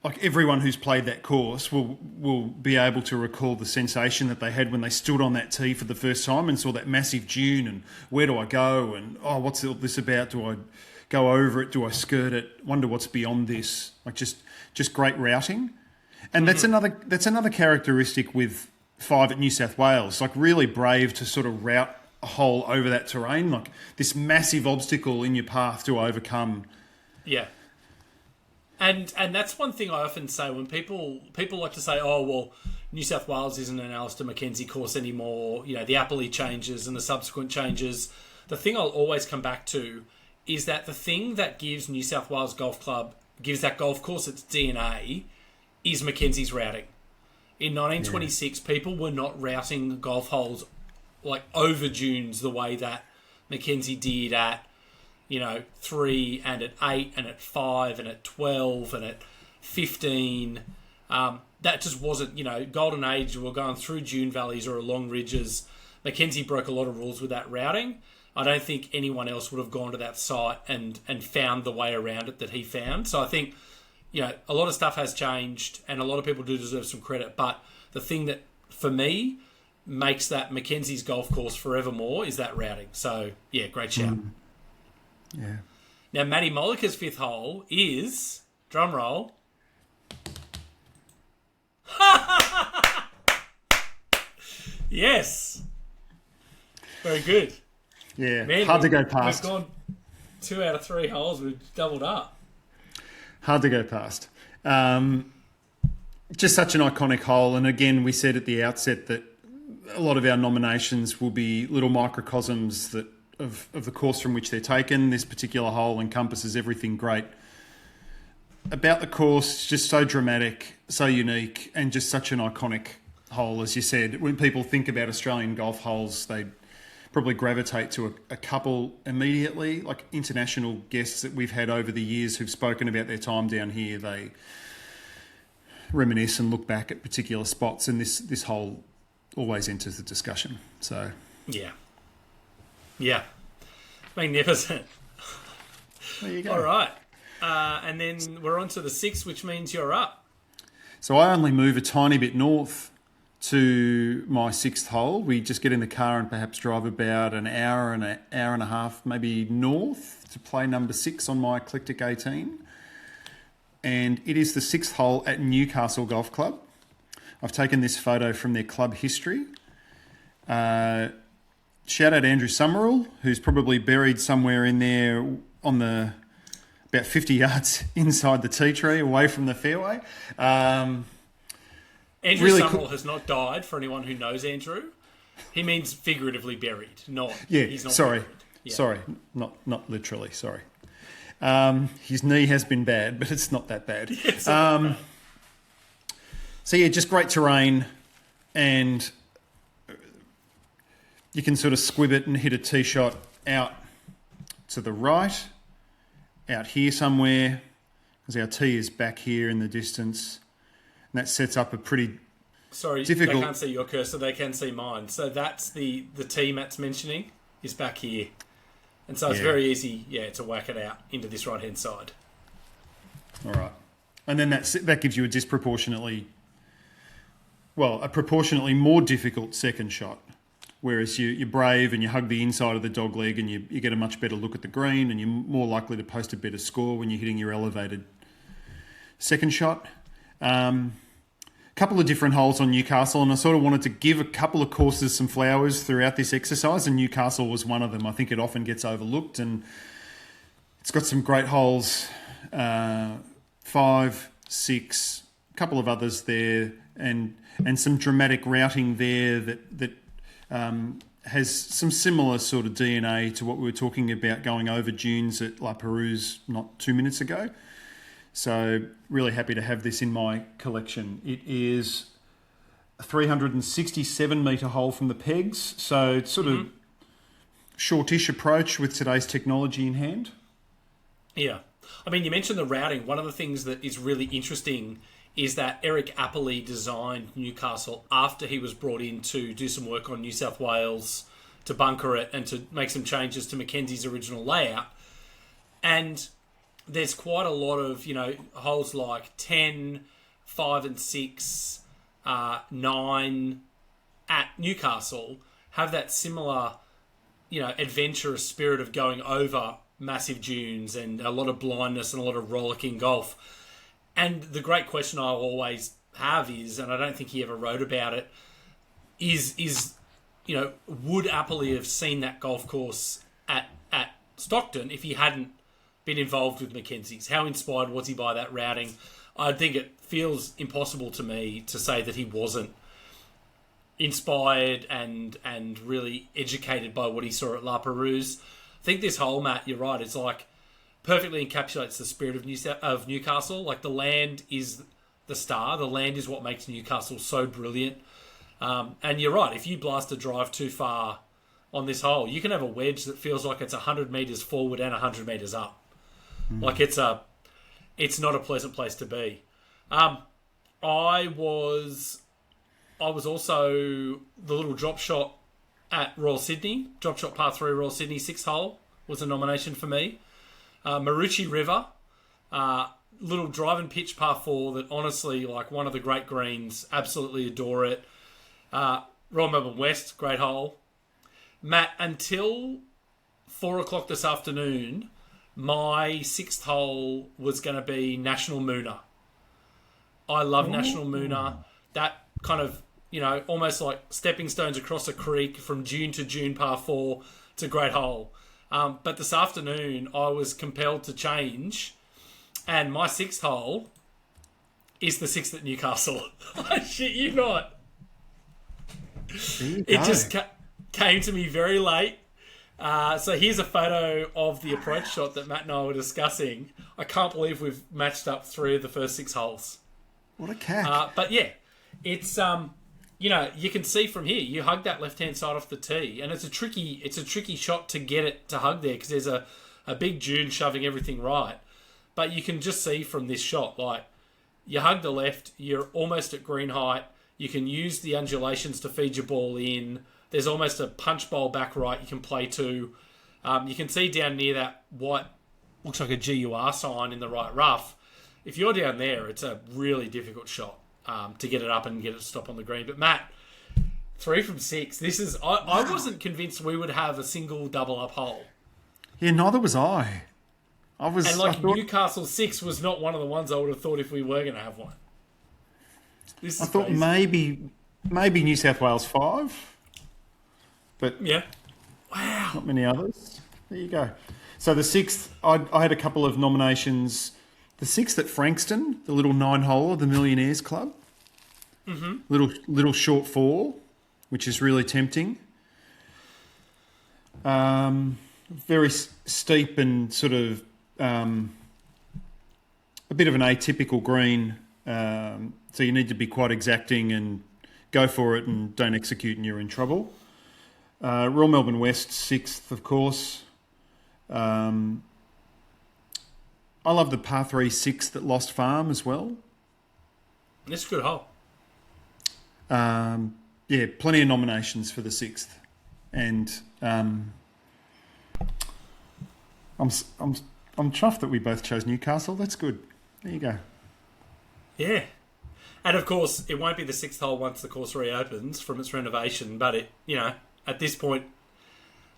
like everyone who's played that course will be able to recall the sensation that they had when they stood on that tee for the first time and saw that massive dune and where do I go and what's this about? Do I go over it? Do I skirt it? Wonder what's beyond this? Like just great routing. And that's another characteristic with 5 at New South Wales, like really brave to sort of route a hole over that terrain, like this massive obstacle in your path to overcome. Yeah. And that's one thing I often say when people like to say, oh, well, New South Wales isn't an Alistair Mackenzie course anymore, the Appley changes and the subsequent changes. The thing I'll always come back to is that the thing that gives New South Wales Golf Club, gives that golf course its DNA, is Mackenzie's routing. In 1926, people were not routing golf holes like over dunes the way that Mackenzie did at 3 and at 8 and at 5 and at 12 and at 15. That just wasn't, golden age. We were going through dune valleys or along ridges. Mackenzie broke a lot of rules with that routing. I don't think anyone else would have gone to that site and found the way around it that he found. So I think, a lot of stuff has changed and a lot of people do deserve some credit. But the thing that, for me, makes that Mackenzie's golf course forevermore is that routing. So, yeah, great shout. Yeah. Now, Matty Mollica's fifth hole is, drum roll, yes. Very good. Yeah, Man, hard to go past. We've gone 2 out of 3 holes. We've doubled up. Hard to go past. Just such an iconic hole. And again, we said at the outset that a lot of our nominations will be little microcosms of the course from which they're taken. This particular hole encompasses everything great about the course. It's just so dramatic, so unique, and just such an iconic hole. As you said, when people think about Australian golf holes, they probably gravitate to a couple immediately. Like international guests that we've had over the years who've spoken about their time down here, they reminisce and look back at particular spots, and this hole always enters the discussion. So yeah, magnificent. There you go. All right, and then we're on to the 6th, which means you're up. So I only move a tiny bit north to my 6th hole. We just get in the car and perhaps drive about an hour and a half, maybe north, to play number 6 on my eclectic 18. And it is the 6th hole at Newcastle Golf Club. I've taken this photo from their club history. Shout out Andrew Summerall, who's probably buried somewhere in there on the about 50 yards inside the tea tree, away from the fairway. Andrew really Summerall has not died, for anyone who knows Andrew. He means figuratively buried, not... Yeah, he's not sorry. buried. Yeah. Sorry, not literally, sorry. His knee has been bad, but it's not that bad. So yeah, just great terrain, and you can sort of squib it and hit a tee shot out to the right, out here somewhere, because our tee is back here in the distance. And that sets up a pretty difficult... They can't see your cursor, they can see mine. So that's the tee Matt's mentioning is back here. And so it's very easy, to whack it out into this right-hand side. All right. And then that gives you a proportionately more difficult second shot. Whereas you're brave and you hug the inside of the dog leg and you get a much better look at the green, and you're more likely to post a better score when you're hitting your elevated second shot. Couple of different holes on Newcastle, and I sort of wanted to give a couple of courses some flowers throughout this exercise, and Newcastle was one of them. I think it often gets overlooked, and it's got some great holes, 5, 6, a couple of others there, and some dramatic routing there that has some similar sort of DNA to what we were talking about going over dunes at La Perouse not 2 minutes ago. So really happy to have this in my collection. It is a 367 metre hole from the pegs, so it's sort of shortish approach with today's technology in hand. Yeah. I mean, you mentioned the routing. One of the things that is really interesting is that Eric Appley designed Newcastle after he was brought in to do some work on New South Wales, to bunker it and to make some changes to Mackenzie's original layout. And there's quite a lot of, holes like 10, 5 and 6, 9 at Newcastle have that similar, adventurous spirit of going over massive dunes and a lot of blindness and a lot of rollicking golf. And the great question I'll always have is, and I don't think he ever wrote about it, is would Appley have seen that golf course at Stockton if he hadn't been involved with Mackenzie's? How inspired was he by that routing? I think it feels impossible to me to say that he wasn't inspired and really educated by what he saw at La Perouse. I think this hole, Matt, you're right, it's like perfectly encapsulates the spirit of Newcastle. Like, the land is the star. The land is what makes Newcastle so brilliant. And you're right, if you blast a drive too far on this hole, you can have a wedge that feels like it's 100 metres forward and 100 metres up. Like, it's not a pleasant place to be. I was also the little drop shot at Royal Sydney. Drop shot par 3 Royal Sydney 6th hole was a nomination for me. Marucci River, little drive and pitch par 4 that honestly, like one of the great greens, absolutely adore it. Royal Melbourne West, great hole. Matt, until 4 o'clock this afternoon, my 6th hole was going to be National Mooner. I love National Mooner. That kind of, almost like stepping stones across a creek from June to June par 4. It's a great hole. But this afternoon, I was compelled to change, and my 6th hole is the 6th at Newcastle. I shit you not. It just came to me very late. So here's a photo of the approach shot that Matt and I were discussing. I can't believe we've matched up 3 of the first 6 holes. What a cack. But yeah, it's you can see from here. You hug that left hand side off the tee, and it's a tricky shot to get it to hug there because there's a big dune shoving everything right. But you can just see from this shot, like you hug the left, you're almost at green height. You can use the undulations to feed your ball in. There's almost a punch bowl back right you can play to. You can see down near that white, looks like a GUR sign in the right rough. If you're down there, it's a really difficult shot to get it up and get it to stop on the green. But Matt, 3 from 6. This is I wasn't convinced we would have a single double up hole. Yeah, neither was I. I thought Newcastle 6 was not one of the ones I would have thought if we were going to have one. This is I thought crazy. maybe New South Wales 5, but yeah, wow, not many others. There you go. So the 6th, I had a couple of nominations. The 6th at Frankston, the little 9-hole of the Millionaires Club. Mm-hmm. Little short 4, which is really tempting. Very steep and sort of a bit of an atypical green. So you need to be quite exacting and go for it and don't execute and you're in trouble. Royal Melbourne West, 6th, of course. I love the par 3 6th at Lost Farm as well. It's a good hole. Yeah, plenty of nominations for the 6th. And I'm chuffed that we both chose Newcastle. That's good. There you go. Yeah. And of course, it won't be the 6th hole once the course reopens from its renovation, but at this point,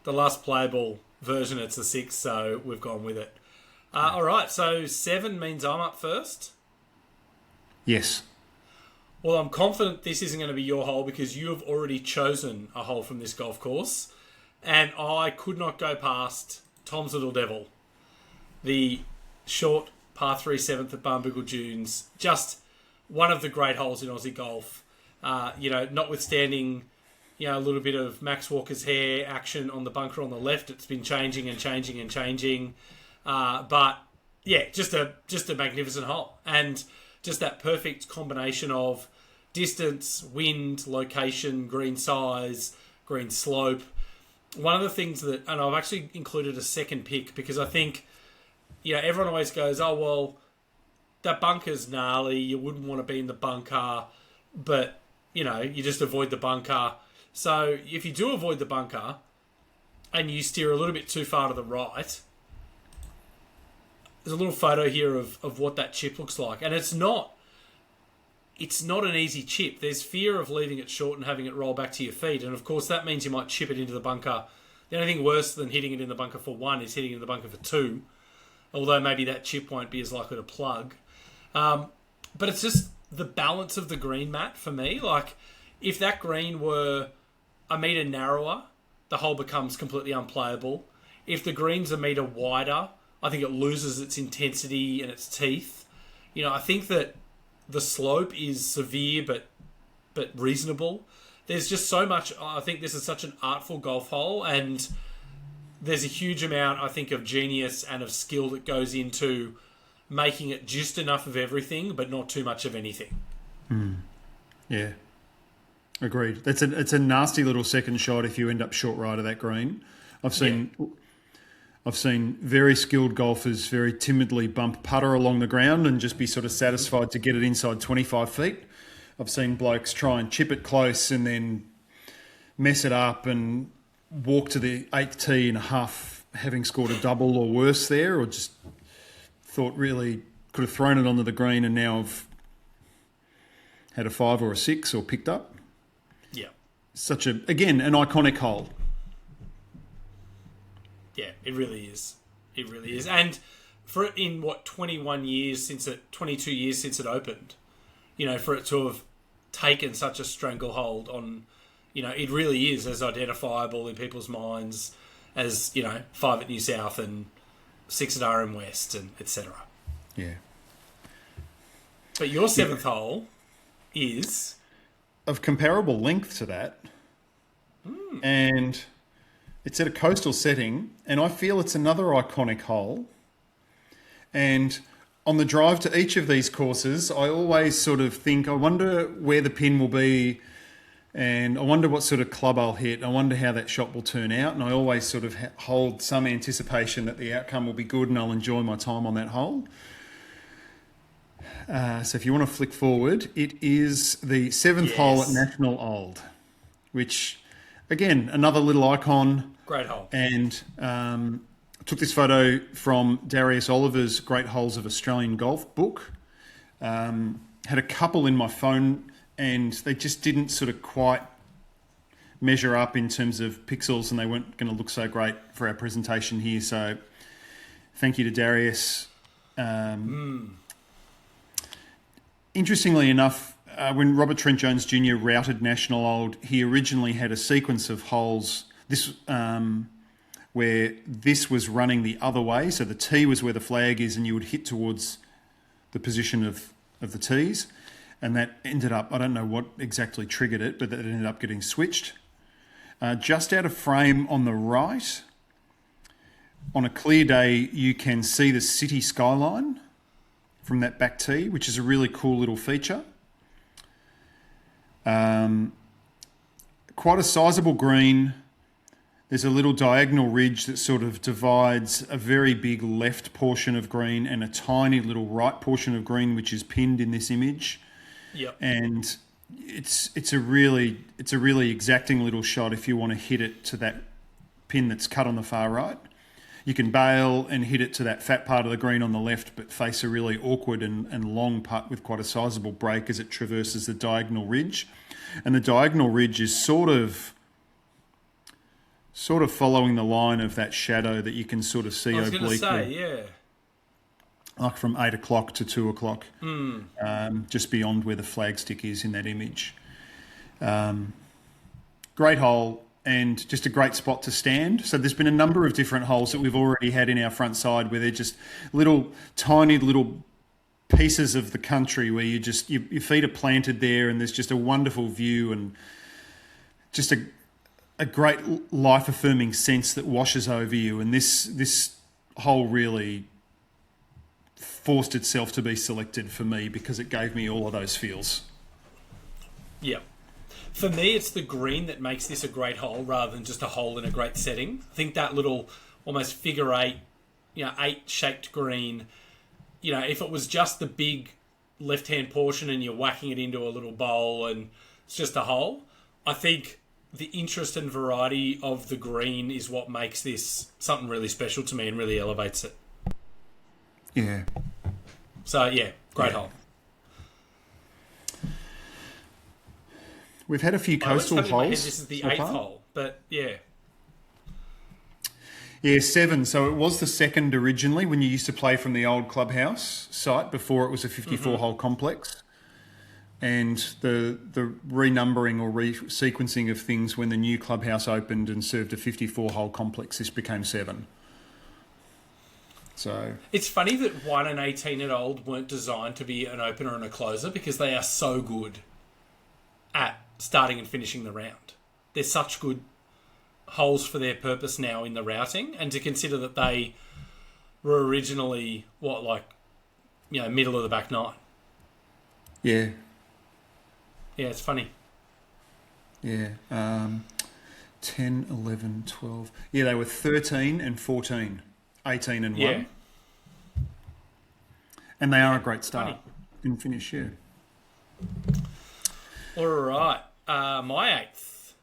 the last playable version, it's the 6th, so we've gone with it. All right, so 7 means I'm up first. Yes. Well, I'm confident this isn't going to be your hole because you have already chosen a hole from this golf course, and I could not go past Tom's Little Devil, the short par 3 7th at Barnbougle Dunes. Just one of the great holes in Aussie golf. Notwithstanding, a little bit of Max Walker's hair action on the bunker on the left. It's been changing and changing and changing. But yeah, just a magnificent hole. And just that perfect combination of distance, wind, location, green size, green slope. One of the things that, and I've actually included a second pick because I think, everyone always goes, oh, well, that bunker's gnarly. You wouldn't want to be in the bunker, but, you just avoid the bunker. So if you do avoid the bunker and you steer a little bit too far to the right, there's a little photo here of what that chip looks like. And it's not an easy chip. There's fear of leaving it short and having it roll back to your feet. And, of course, that means you might chip it into the bunker. The only thing worse than hitting it in the bunker for 1 is hitting it in the bunker for 2, although maybe that chip won't be as likely to plug. But it's just the balance of the green, Matt, for me. Like, if that green were a metre narrower, the hole becomes completely unplayable. If the green's a metre wider, I think it loses its intensity and its teeth. I think that the slope is severe but reasonable. There's just so much. I think this is such an artful golf hole, and there's a huge amount, I think, of genius and of skill that goes into making it just enough of everything, but not too much of anything. Yeah, agreed. It's a nasty little second shot if you end up short right of that green. I've seen very skilled golfers very timidly bump putter along the ground and just be sort of satisfied to get it inside 25 feet. I've seen blokes try and chip it close and then mess it up and walk to the 8th tee in a huff, having scored a double or worse there, or just thought really could have thrown it onto the green and now have had a 5 or a 6 or picked up. Yeah. Such an iconic hole. Yeah, it really is. It really is. And for it in 22 years since it opened, for it to have taken such a stranglehold on, it really is as identifiable in people's minds as, 5 at New South and 6 at RM West and etc. Yeah. But your 7th hole is of comparable length to that. And it's at a coastal setting, and I feel it's another iconic hole. And on the drive to each of these courses, I always sort of think, I wonder where the pin will be, and I wonder what sort of club I'll hit. I wonder how that shot will turn out. And I always sort of hold some anticipation that the outcome will be good and I'll enjoy my time on that hole. So if you want to flick forward, it is the 7th hole at National Old, which, again, another little icon. Great hole. And I took this photo from Darius Oliver's Great Holes of Australian Golf book. Had a couple in my phone, and they just didn't sort of quite measure up in terms of pixels, and they weren't going to look so great for our presentation here. So thank you to Darius. Interestingly enough, when Robert Trent Jones Jr. routed National Old, he originally had a sequence of holes where this was running the other way. So the tee was where the flag is, and you would hit towards the position of the tees. And that ended up, I don't know what exactly triggered it, but that ended up getting switched. Just out of frame on the right, on a clear day, you can see the city skyline from that back tee, which is a really cool little feature. Quite a sizable green. There's a little diagonal ridge that sort of divides a very big left portion of green and a tiny little right portion of green, which is pinned in this image. Yep. And it's a really exacting little shot if you want to hit it to that pin that's cut on the far right. You can bail and hit it to that fat part of the green on the left, but face a really awkward and long putt with quite a sizable break as it traverses the diagonal ridge. And the diagonal ridge is sort of following the line of that shadow that you can sort of see obliquely. I was going to say, like from 8 o'clock to 2 o'clock, just beyond where the flagstick is in that image. Great hole. And just a great spot to stand. So there's been a number of different holes that we've already had in our front side where they're just tiny little pieces of the country where your feet are planted there, and there's just a wonderful view and just a great life-affirming sense that washes over you. And this hole really forced itself to be selected for me because it gave me all of those feels. Yeah. For me, it's the green that makes this a great hole rather than just a hole in a great setting. I think that little almost figure eight, 8-shaped green, if it was just the big left-hand portion and you're whacking it into a little bowl and it's just a hole, I think the interest and variety of the green is what makes this something really special to me and really elevates it. Yeah. So, great hole. We've had a few coastal holes. This is the 8th hole, but yeah. Yeah, 7. So it was the 2nd originally when you used to play from the old clubhouse site before it was a 54-hole complex. And the renumbering or resequencing of things when the new clubhouse opened and served a 54-hole complex, this became 7. So it's funny that 1 and 18 at Old weren't designed to be an opener and a closer because they are so good at starting and finishing the round. They're such good holes for their purpose now in the routing, and to consider that they were originally middle of the back 9. Yeah. Yeah, it's funny. Yeah. 10, 11, 12. Yeah, they were 13 and 14. 18 and 1. Yeah. And they are a great start in finish, All right. My 8th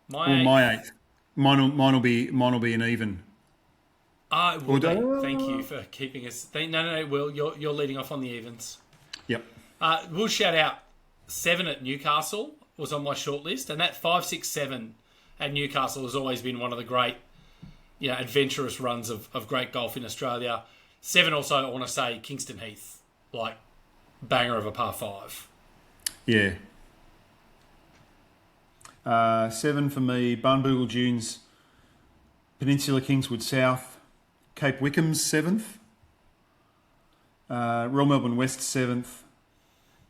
My Or eighth. my eighth. Mine will be an even. Well, thank you for keeping us. No, Will, you're leading off on the evens. Yep. We'll shout out 7 at Newcastle was on my short list, and that 5, 6, 7 at Newcastle has always been one of the great, adventurous runs of great golf in Australia. 7 also, I want to say Kingston Heath, like banger of a par 5. Yeah. 7 for me, Barnbougle Dunes, Peninsula Kingswood South, Cape Wickham's 7th, Royal Melbourne West 7th,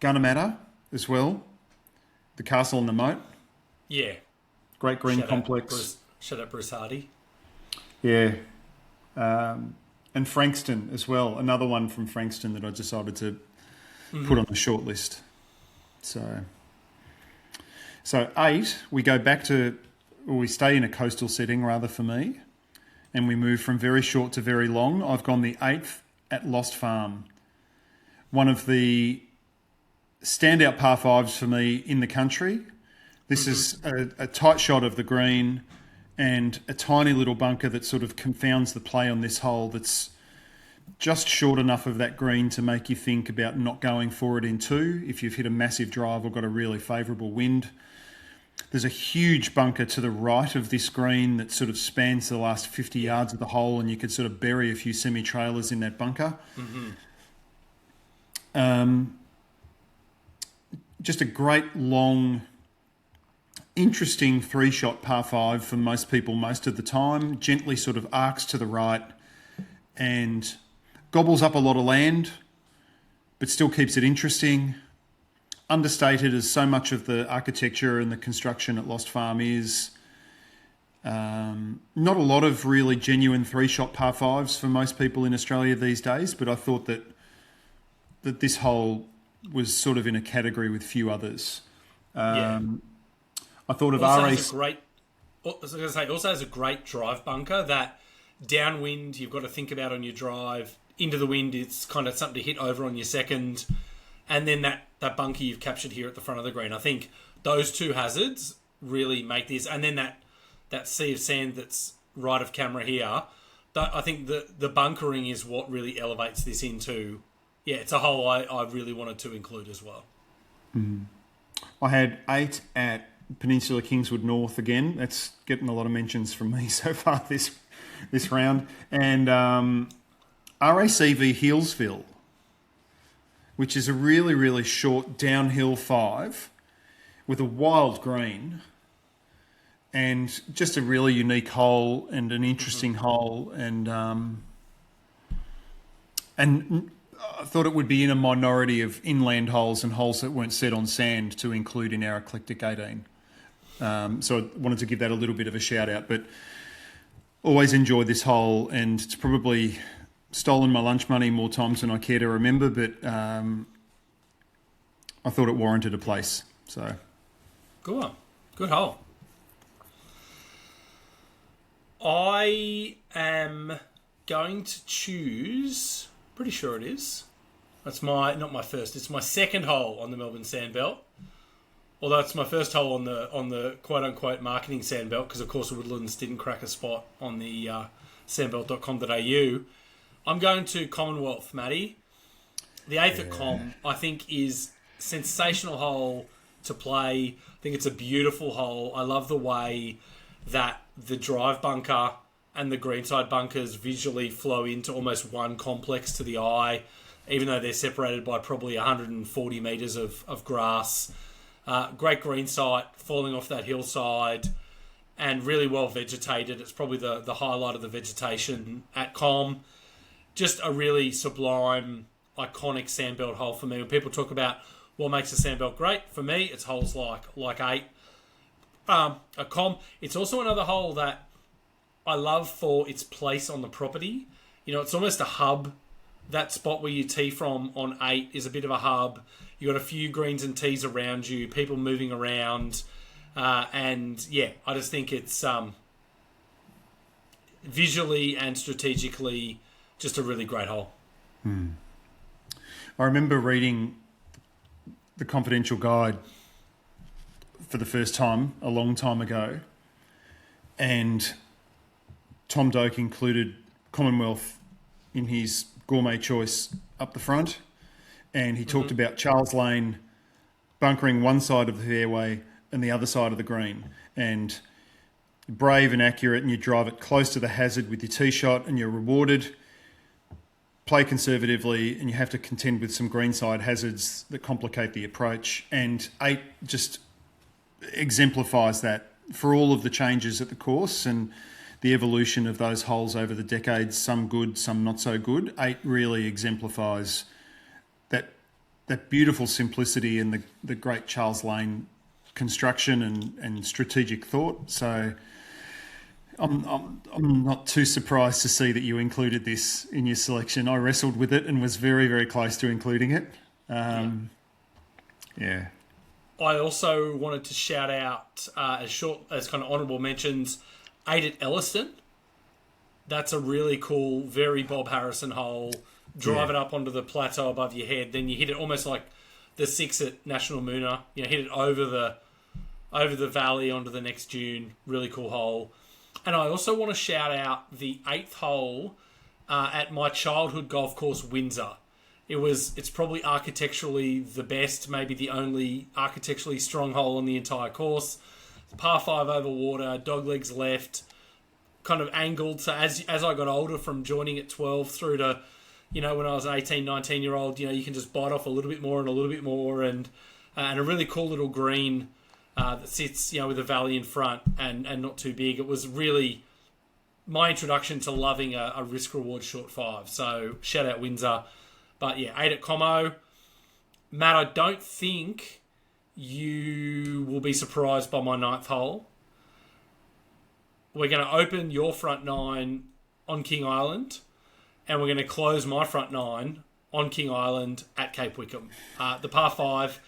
Gunnamatta as well, the Castle and the Moat. Yeah. Great green complex. Shout out Bruce Hardy. Yeah. And Frankston as well, another one from Frankston that I decided to put on the short list. So 8, we go back to, or we stay in a coastal setting rather for me, and we move from very short to very long. I've gone the 8th at Lost Farm. One of the standout par 5s for me in the country. This is a tight shot of the green and a tiny little bunker that sort of confounds the play on this hole, that's just short enough of that green to make you think about not going for it in 2 if you've hit a massive drive or got a really favourable wind. There's a huge bunker to the right of this green that sort of spans the last 50 yards of the hole, and you could sort of bury a few semi-trailers in that bunker. Just a great, long, interesting 3-shot par 5 for most people most of the time. Gently sort of arcs to the right and gobbles up a lot of land, but still keeps it interesting. Understated as so much of the architecture and the construction at Lost Farm is. Not a lot of really genuine 3-shot par 5s for most people in Australia these days, but I thought that this hole was sort of in a category with few others. I thought of also also has a great drive bunker that downwind you've got to think about on your drive. Into the wind, it's kind of something to hit over on your second. And then that bunker you've captured here at the front of the green. I think those 2 hazards really make this. And then that sea of sand that's right of camera here, I think the bunkering is what really elevates this into... Yeah, it's a hole I really wanted to include as well. I had 8 at Peninsula Kingswood North again. That's getting a lot of mentions from me so far this round. And RACV Healesville, which is a really, really short downhill 5 with a wild green and just a really unique hole and an interesting hole. And I thought it would be in a minority of inland holes and holes that weren't set on sand to include in our eclectic 18. So I wanted to give that a little bit of a shout out, but always enjoyed this hole, and it's probably stolen my lunch money more times than I care to remember, but I thought it warranted a place. So good one. Good hole. I am going to choose... Pretty sure it is. That's not my first. It's my second hole on the Melbourne Sandbelt. Although it's my first hole on the quote unquote marketing Sandbelt, because of course Woodlands didn't crack a spot on the sandbelt.com.au. I'm going to Commonwealth, Matty. The 8th at Com, I think, is sensational hole to play. I think it's a beautiful hole. I love the way that the drive bunker and the greenside bunkers visually flow into almost one complex to the eye, even though they're separated by probably 140 metres of grass. Great green site, falling off that hillside, and really well vegetated. It's probably the highlight of the vegetation at Com. Just a really sublime, iconic Sandbelt hole for me. When people talk about what makes a Sandbelt great, for me, it's holes like 8. At Com, it's also another hole that I love for its place on the property. It's almost a hub. That spot where you tee from on 8 is a bit of a hub. You got a few greens and tees around you, people moving around, and yeah, I just think it's visually and strategically just a really great hole. I remember reading the Confidential Guide for the first time a long time ago, and Tom Doak included Commonwealth in his gourmet choice up the front, and he talked about Charles Lane bunkering one side of the fairway and the other side of the green, and brave and accurate, and you drive it close to the hazard with your tee shot, and you're rewarded. Play conservatively, and you have to contend with some greenside hazards that complicate the approach. And 8 just exemplifies that for all of the changes at the course and the evolution of those holes over the decades, some good, some not so good. 8 really exemplifies that beautiful simplicity and the great Charles Lane construction and strategic thought. So I'm not too surprised to see that you included this in your selection. I wrestled with it and was very, very close to including it. Yeah. I also wanted to shout out as kind of honourable mentions, 8 at Elliston. That's a really cool, very Bob Harrison hole. Drive it up onto the plateau above your head, then you hit it almost like the 6 at National Moona. You know, hit it over the valley onto the next dune. Really cool hole. And I also want to shout out the 8th hole at my childhood golf course, Windsor. It's probably architecturally the best, maybe the only architecturally strong hole on the entire course. Par 5 over water, doglegs left, kind of angled. So as I got older, from joining at 12 through to, you know, when I was an 18, 19-year-old, you know, you can just bite off a little bit more and a little bit more, and a really cool little green that sits, you know, with a valley in front and not too big. It was really my introduction to loving a risk-reward short 5. So shout out Windsor. But yeah, 8 at Como. Matt, I don't think you will be surprised by my 9th hole. We're going to open your front 9 on King Island, and we're going to close my front 9 on King Island at Cape Wickham. The par 5.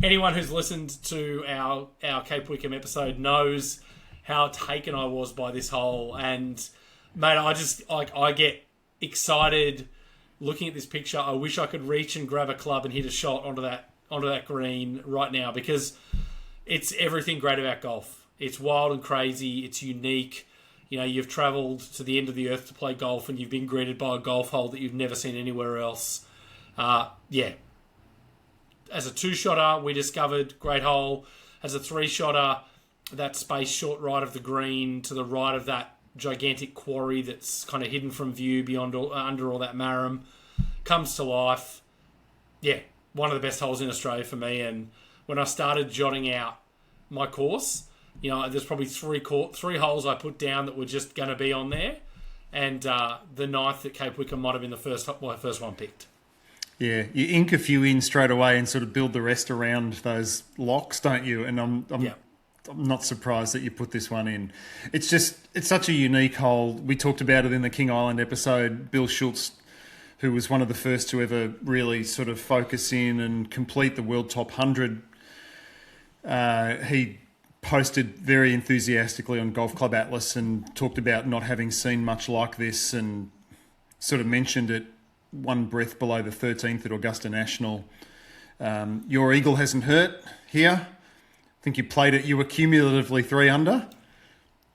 Anyone who's listened to our Cape Wickham episode knows how taken I was by this hole. And mate, I get excited looking at this picture. I wish I could reach and grab a club and hit a shot onto that green right now, because it's everything great about golf. It's wild and crazy. It's unique. You know, you've travelled to the end of the earth to play golf, and you've been greeted by a golf hole that you've never seen anywhere else. As a 2-shotter, we discovered great hole. As a 3-shotter, that space short right of the green to the right of that gigantic quarry that's kind of hidden from view under all that marram comes to life. Yeah, one of the best holes in Australia for me. And when I started jotting out my course, you know, there's probably three holes I put down that were just going to be on there, and the 9th at Cape Wickham might have been the first one picked. Yeah, you ink a few in straight away and sort of build the rest around those locks, don't you? And I'm not surprised that you put this one in. It's such a unique hole. We talked about it in the King Island episode. Bill Schultz, who was one of the first to ever really sort of focus in and complete the World Top 100, he posted very enthusiastically on Golf Club Atlas and talked about not having seen much like this, and sort of mentioned it one breath below the 13th at Augusta National. Your eagle hasn't hurt here. I think you played it. You were cumulatively 3 under,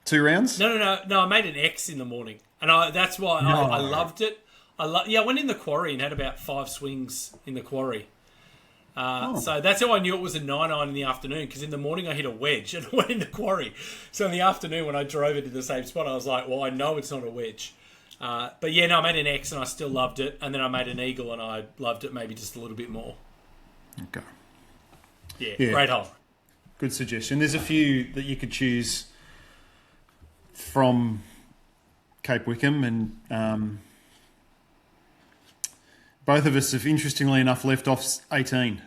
2 rounds. No. I made an X in the morning, and that's why I loved it. I went in the quarry and had about 5 swings in the quarry. So that's how I knew it was a 9-iron in the afternoon, because in the morning I hit a wedge and went in the quarry. So in the afternoon when I drove it to the same spot, I was like, well, I know it's not a wedge. But yeah, no, I made an X and I still loved it. And then I made an eagle and I loved it maybe just a little bit more. Okay. Yeah. Great hole. Good suggestion. There's a few that you could choose from Cape Wickham, and both of us have, interestingly enough, left off 18,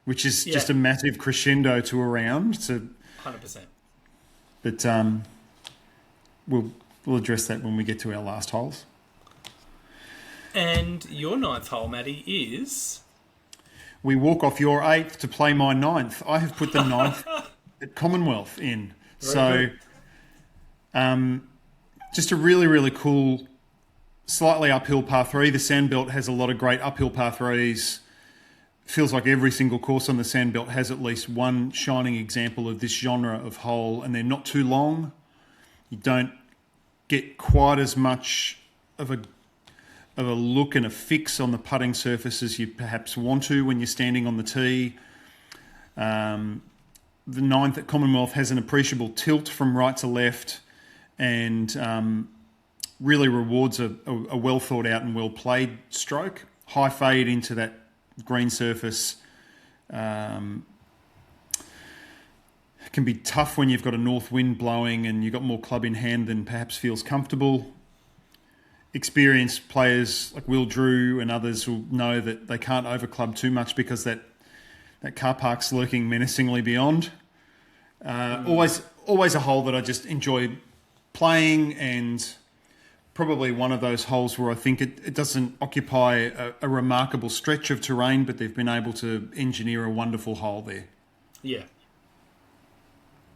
which is just a massive crescendo to a round. So 100%. But we'll address that when we get to our last holes. And your 9th hole, Matty, is... We walk off your 8th to play my 9th. I have put the 9th at Commonwealth in. Very good. Just a really, really cool, slightly uphill par 3. The Sandbelt has a lot of great uphill par 3s. Feels like every single course on the Sandbelt has at least one shining example of this genre of hole, and they're not too long. You don't get quite as much of a look and a fix on the putting surface as you perhaps want to when you're standing on the tee. The 9th at Commonwealth has an appreciable tilt from right to left, and really rewards a well thought out and well played stroke. High fade into that green surface. Can be tough when you've got a north wind blowing and you've got more club in hand than perhaps feels comfortable. Experienced players like Will Drew and others will know that they can't overclub too much because that car park's lurking menacingly beyond. Always a hole that I just enjoy playing, and probably one of those holes where I think it doesn't occupy a remarkable stretch of terrain, but they've been able to engineer a wonderful hole there. Yeah.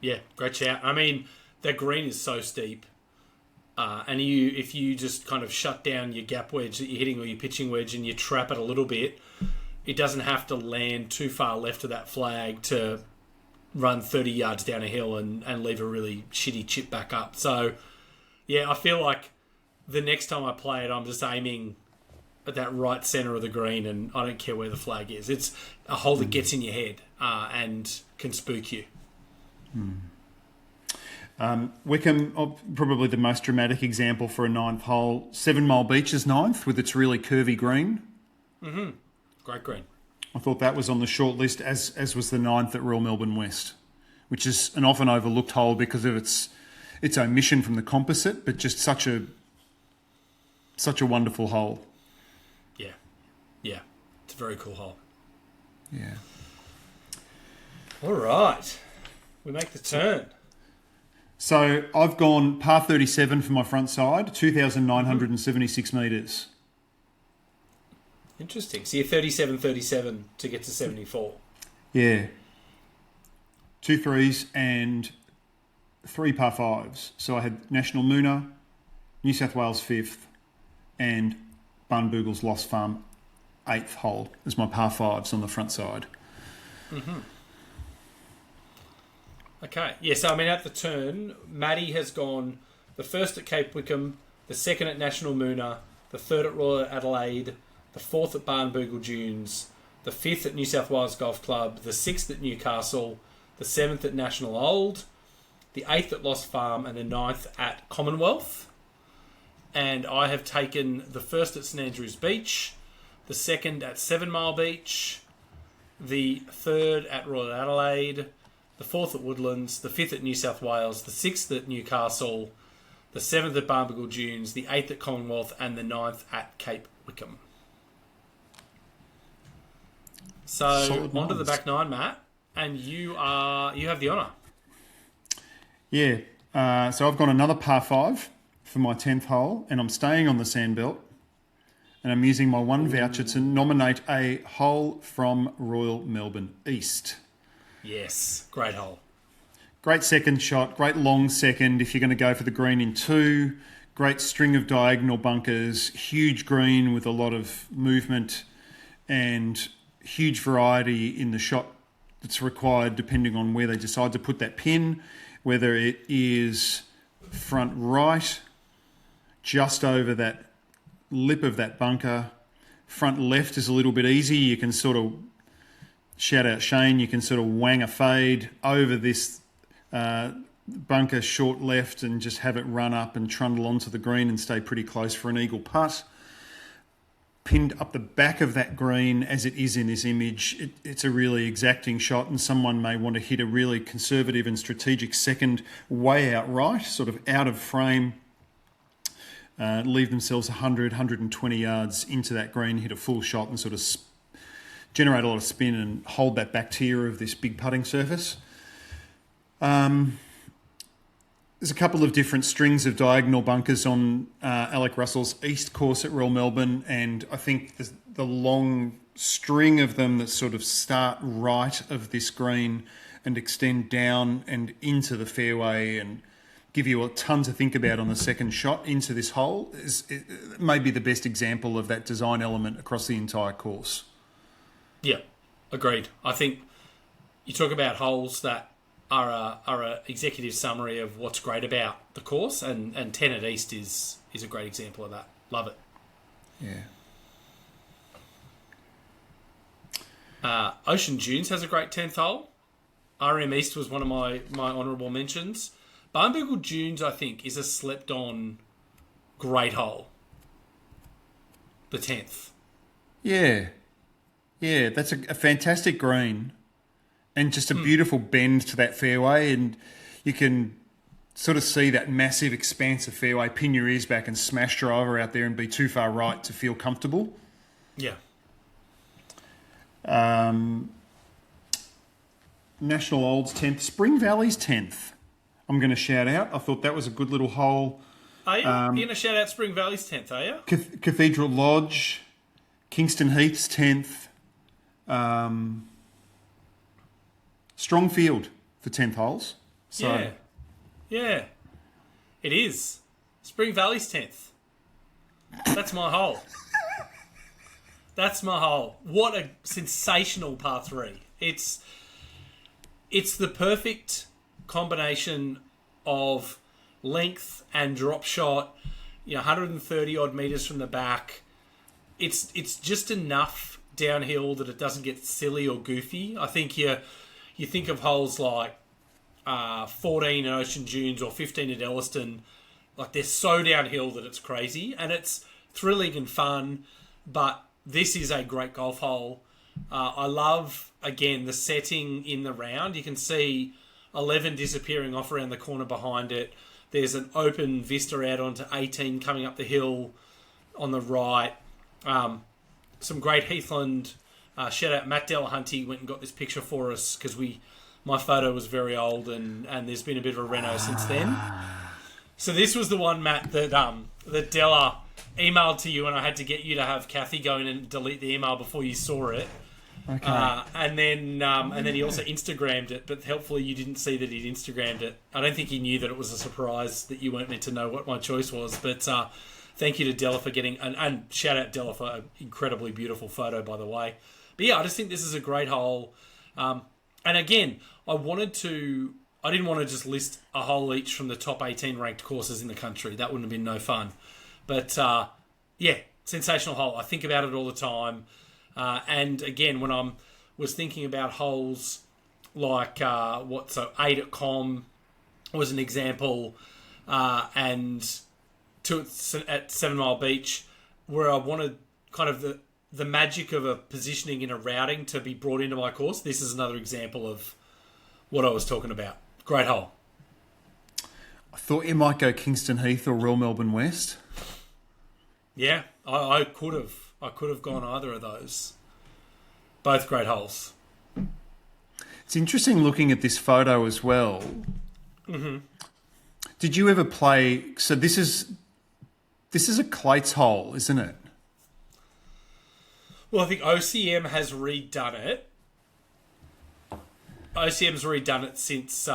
Yeah, great shout. I mean, that green is so steep. And if you just kind of shut down your gap wedge that you're hitting or your pitching wedge and you trap it a little bit, it doesn't have to land too far left of that flag to run 30 yards down a hill and leave a really shitty chip back up. So, yeah, I feel like the next time I play it, I'm just aiming at that right centre of the green, and I don't care where the flag is. It's a hole that gets in your head and can spook you. Wickham, probably the most dramatic example for a 9th hole. 7 Mile Beach is 9th with its really curvy green. Mm-hmm. Great green. I thought that was on the short list, as was the 9th at Royal Melbourne West, which is an often overlooked hole because of its omission from the composite, but just such a wonderful hole. Yeah. It's a very cool hole. Yeah. All right. We make the turn. So I've gone par 37 for my front side, 2,976 metres. Interesting. So you're 37 to get to 74. Yeah. 2 threes and 3 par 5s. So I had National Moona, New South Wales 5th, and Barnboogle's Lost Farm 8th hole as my par 5s on the front side. Mm-hmm. Okay. Yeah, so I mean, at the turn, Maddie has gone the 1st at Cape Wickham, the 2nd at National Moona, the 3rd at Royal Adelaide, the 4th at Barnboogle Dunes, the 5th at New South Wales Golf Club, the 6th at Newcastle, the 7th at National Old, the 8th at Lost Farm, and the 9th at Commonwealth. And I have taken the 1st at St Andrews Beach, the 2nd at 7 Mile Beach, the 3rd at Royal Adelaide, the 4th at Woodlands, the 5th at New South Wales, the 6th at Newcastle, the 7th at Barnboogle Dunes, the 8th at Commonwealth, and the 9th at Cape Wickham. So, on to the back 9, Matt, and you have the honour. Yeah, so I've got another par 5 for my 10th hole, and I'm staying on the sandbelt, and I'm using my one voucher to nominate a hole from Royal Melbourne East. Yes, great hole. Great second shot, great long second if you're going to go for the green in 2. Great string of diagonal bunkers, huge green with a lot of movement, and huge variety in the shot that's required depending on where they decide to put that pin, whether it is front right, just over that lip of that bunker. Front left is a little bit easy. You can sort of, shout out Shane, you can sort of wang a fade over this bunker short left and just have it run up and trundle onto the green and stay pretty close for an eagle putt. Pinned up the back of that green as it is in this image, it's a really exacting shot, and someone may want to hit a really conservative and strategic second way out right, sort of out of frame, leave themselves 100, 120 yards into that green, hit a full shot and sort of generate a lot of spin and hold that back tier of this big putting surface. There's a couple of different strings of diagonal bunkers on Alec Russell's East course at Royal Melbourne, and I think the long string of them that sort of start right of this green and extend down and into the fairway and give you a ton to think about on the second shot into this hole is maybe the best example of that design element across the entire course. Yeah, agreed. I think you talk about holes that are a executive summary of what's great about the course, and 10 at East is a great example of that. Love it. Yeah. Ocean Dunes has a great 10th hole. RM East was one of my honourable mentions. Barnbougle Dunes, I think, is a slept-on great hole. The 10th. Yeah. Yeah, that's a fantastic green. And just a beautiful bend to that fairway, and you can sort of see that massive expanse of fairway, pin your ears back and smash driver out there and be too far right to feel comfortable. Yeah. National Olds 10th, Spring Valley's 10th. I'm going to shout out. I thought that was a good little hole. Are you? You're going to shout out Spring Valley's 10th, are you? Cathedral Lodge, Kingston Heath's 10th. Strong field for 10th holes. So. Yeah. It is. Spring Valley's 10th. That's my hole. That's my hole. What a sensational par 3. It's the perfect combination of length and drop shot, 130 odd metres from the back. It's just enough downhill that it doesn't get silly or goofy. I think you think of holes like 14 at Ocean Dunes or 15 at Elliston, like they're so downhill that it's crazy, and it's thrilling and fun, but this is a great golf hole. I love, again, the setting in the round. You can see 11 disappearing off around the corner behind it. There's an open vista out onto 18 coming up the hill on the right. Some great Heathland. Shout out Matt Delahunty went and got this picture for us because my photo was very old and there's been a bit of a reno since then. So this was the one, Matt, that Della emailed to you, and I had to get you to have Kathy go in and delete the email before you saw it. Okay. And then he also Instagrammed it, but helpfully you didn't see that he'd Instagrammed it. I don't think he knew that it was a surprise that you weren't meant to know what my choice was. But thank you to Della for getting, and shout out Della for an incredibly beautiful photo, by the way. But yeah, I just think this is a great hole. And again, I didn't want to just list a hole each from the top 18 ranked courses in the country. That wouldn't have been no fun. But yeah, sensational hole. I think about it all the time. And again, when I was thinking about holes like 8 at Com was an example, and 2 at 7 Mile Beach, where I wanted kind of the magic of a positioning in a routing to be brought into my course. This is another example of what I was talking about. Great hole. I thought you might go Kingston Heath or Royal Melbourne West. Yeah, I could have. I could have gone either of those. Both great holes. It's interesting looking at this photo as well. Mm-hmm. Did you ever play... So this is a Clates hole, isn't it? Well, I think OCM has redone it. OCM's redone it since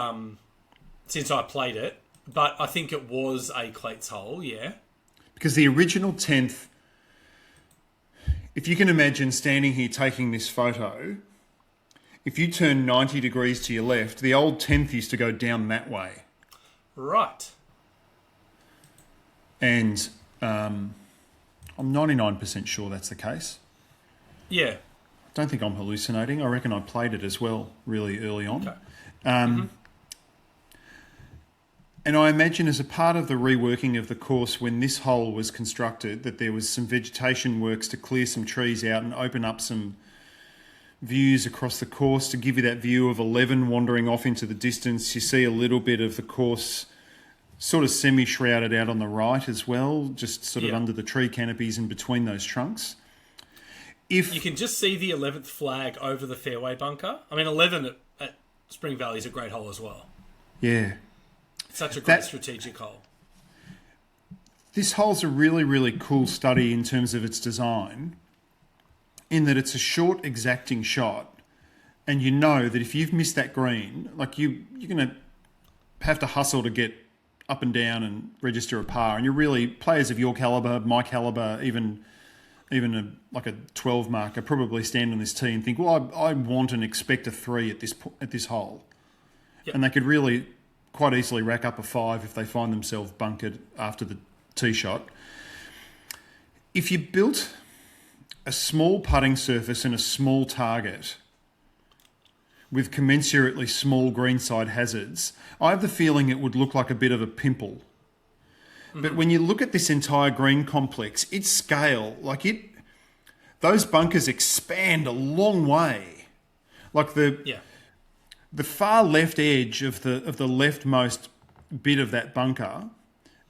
I played it. But I think it was a Clates hole, yeah. Because the original 10th... If you can imagine standing here taking this photo, if you turn 90 degrees to your left, the old 10th used to go down that way. Right. And I'm 99% sure that's the case. Yeah. I don't think I'm hallucinating. I reckon I played it as well really early on. Okay. And I imagine as a part of the reworking of the course when this hole was constructed that there was some vegetation works to clear some trees out and open up some views across the course to give you that view of 11 wandering off into the distance. You see a little bit of the course sort of semi-shrouded out on the right as well, just sort of under the tree canopies and between those trunks. If you can just see the 11th flag over the fairway bunker. I mean, 11 at Spring Valley is a great hole as well. Yeah. Such a great strategic hole. This hole's a really, really cool study in terms of its design, in that it's a short, exacting shot, and you know that if you've missed that green, like you're going to have to hustle to get up and down and register a par, and you're really, players of your calibre, my calibre, even a 12 marker probably stand on this tee and think, well, I want and expect a 3 at this hole. and they could really quite easily rack up a 5 if they find themselves bunkered after the tee shot. If you built a small putting surface and a small target with commensurately small greenside hazards, I have the feeling it would look like a bit of a pimple. But when you look at this entire green complex, its scale, those bunkers expand a long way. Like the far left edge of the leftmost bit of that bunker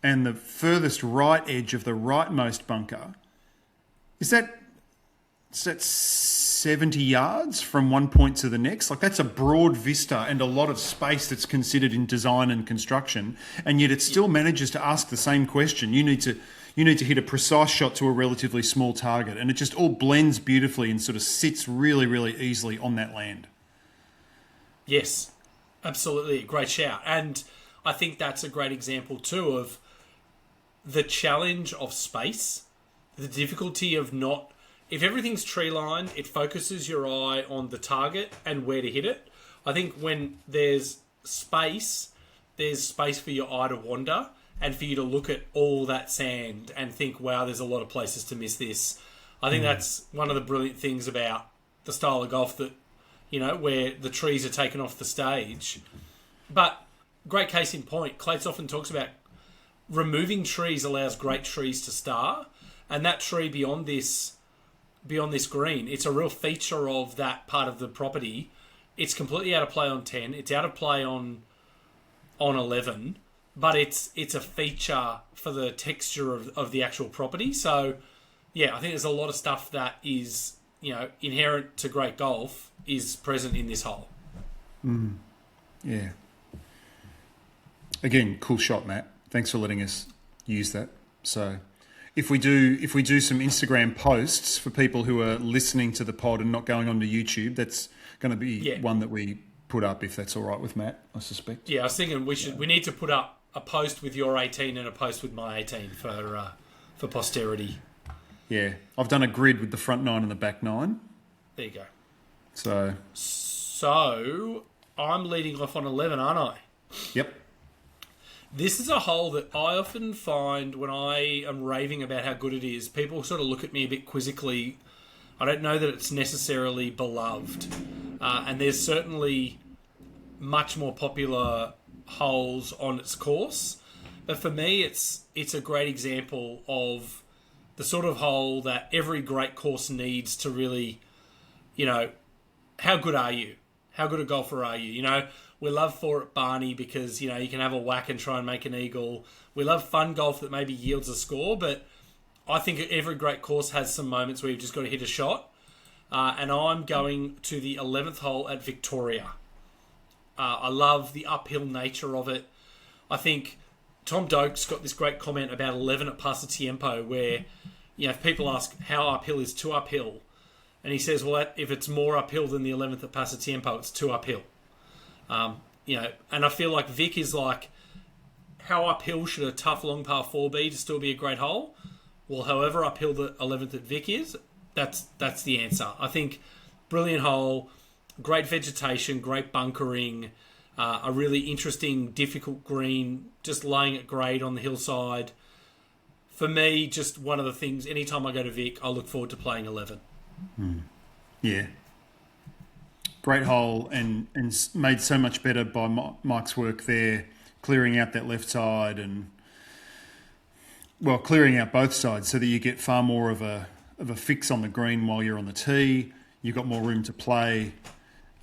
and the furthest right edge of the rightmost bunker, is that 70 yards from one point to the next? Like, that's a broad vista and a lot of space that's considered in design and construction, and yet it still manages to ask the same question. You need to hit a precise shot to a relatively small target, and it just all blends beautifully and sort of sits really, really easily on that land. Yes, absolutely. Great shout. And I think that's a great example too of the challenge of space, the difficulty of not... If everything's tree-lined, it focuses your eye on the target and where to hit it. I think when there's space for your eye to wander and for you to look at all that sand and think, wow, there's a lot of places to miss this. I think that's one of the brilliant things about the style of golf that, where the trees are taken off the stage. But great case in point, Clates often talks about removing trees allows great trees to star, and that tree beyond this green, it's a real feature of that part of the property. It's completely out of play on 10. It's out of play on 11, but it's a feature for the texture of the actual property. So, yeah, I think there's a lot of stuff that is, inherent to great golf is present in this hole. Yeah. Again, cool shot, Matt. Thanks for letting us use that. So... If we do some Instagram posts for people who are listening to the pod and not going onto YouTube, that's going to be one that we put up, if that's all right with Matt, I suspect. Yeah, I was thinking we need to put up a post with your 18 and a post with my 18 for posterity. Yeah, I've done a grid with the front 9 and the back 9. There you go. So I'm leading off on 11, aren't I? Yep. This is a hole that I often find when I am raving about how good it is, people sort of look at me a bit quizzically. I don't know that it's necessarily beloved. And there's certainly much more popular holes on its course. But for me, it's a great example of the sort of hole that every great course needs to really, how good are you? How good a golfer are you? We love 4 at Barney because, you can have a whack and try and make an eagle. We love fun golf that maybe yields a score, but I think every great course has some moments where you've just got to hit a shot. And I'm going to the 11th hole at Victoria. I love the uphill nature of it. I think Tom Doak's got this great comment about 11 at Pasatiempo where, if people ask how uphill is too uphill, and he says, well, if it's more uphill than the 11th at Pasatiempo, it's too uphill. And I feel like Vic is like, how uphill should a tough long par 4 be to still be a great hole? Well, however uphill the 11th at Vic is, that's the answer. I think brilliant hole, great vegetation, great bunkering, a really interesting, difficult green, just laying it grade on the hillside. For me, just one of the things, anytime I go to Vic, I look forward to playing 11. Yeah. Great hole and made so much better by Mike's work there, clearing out that left side and, clearing out both sides so that you get far more of a fix on the green while you're on the tee. You've got more room to play.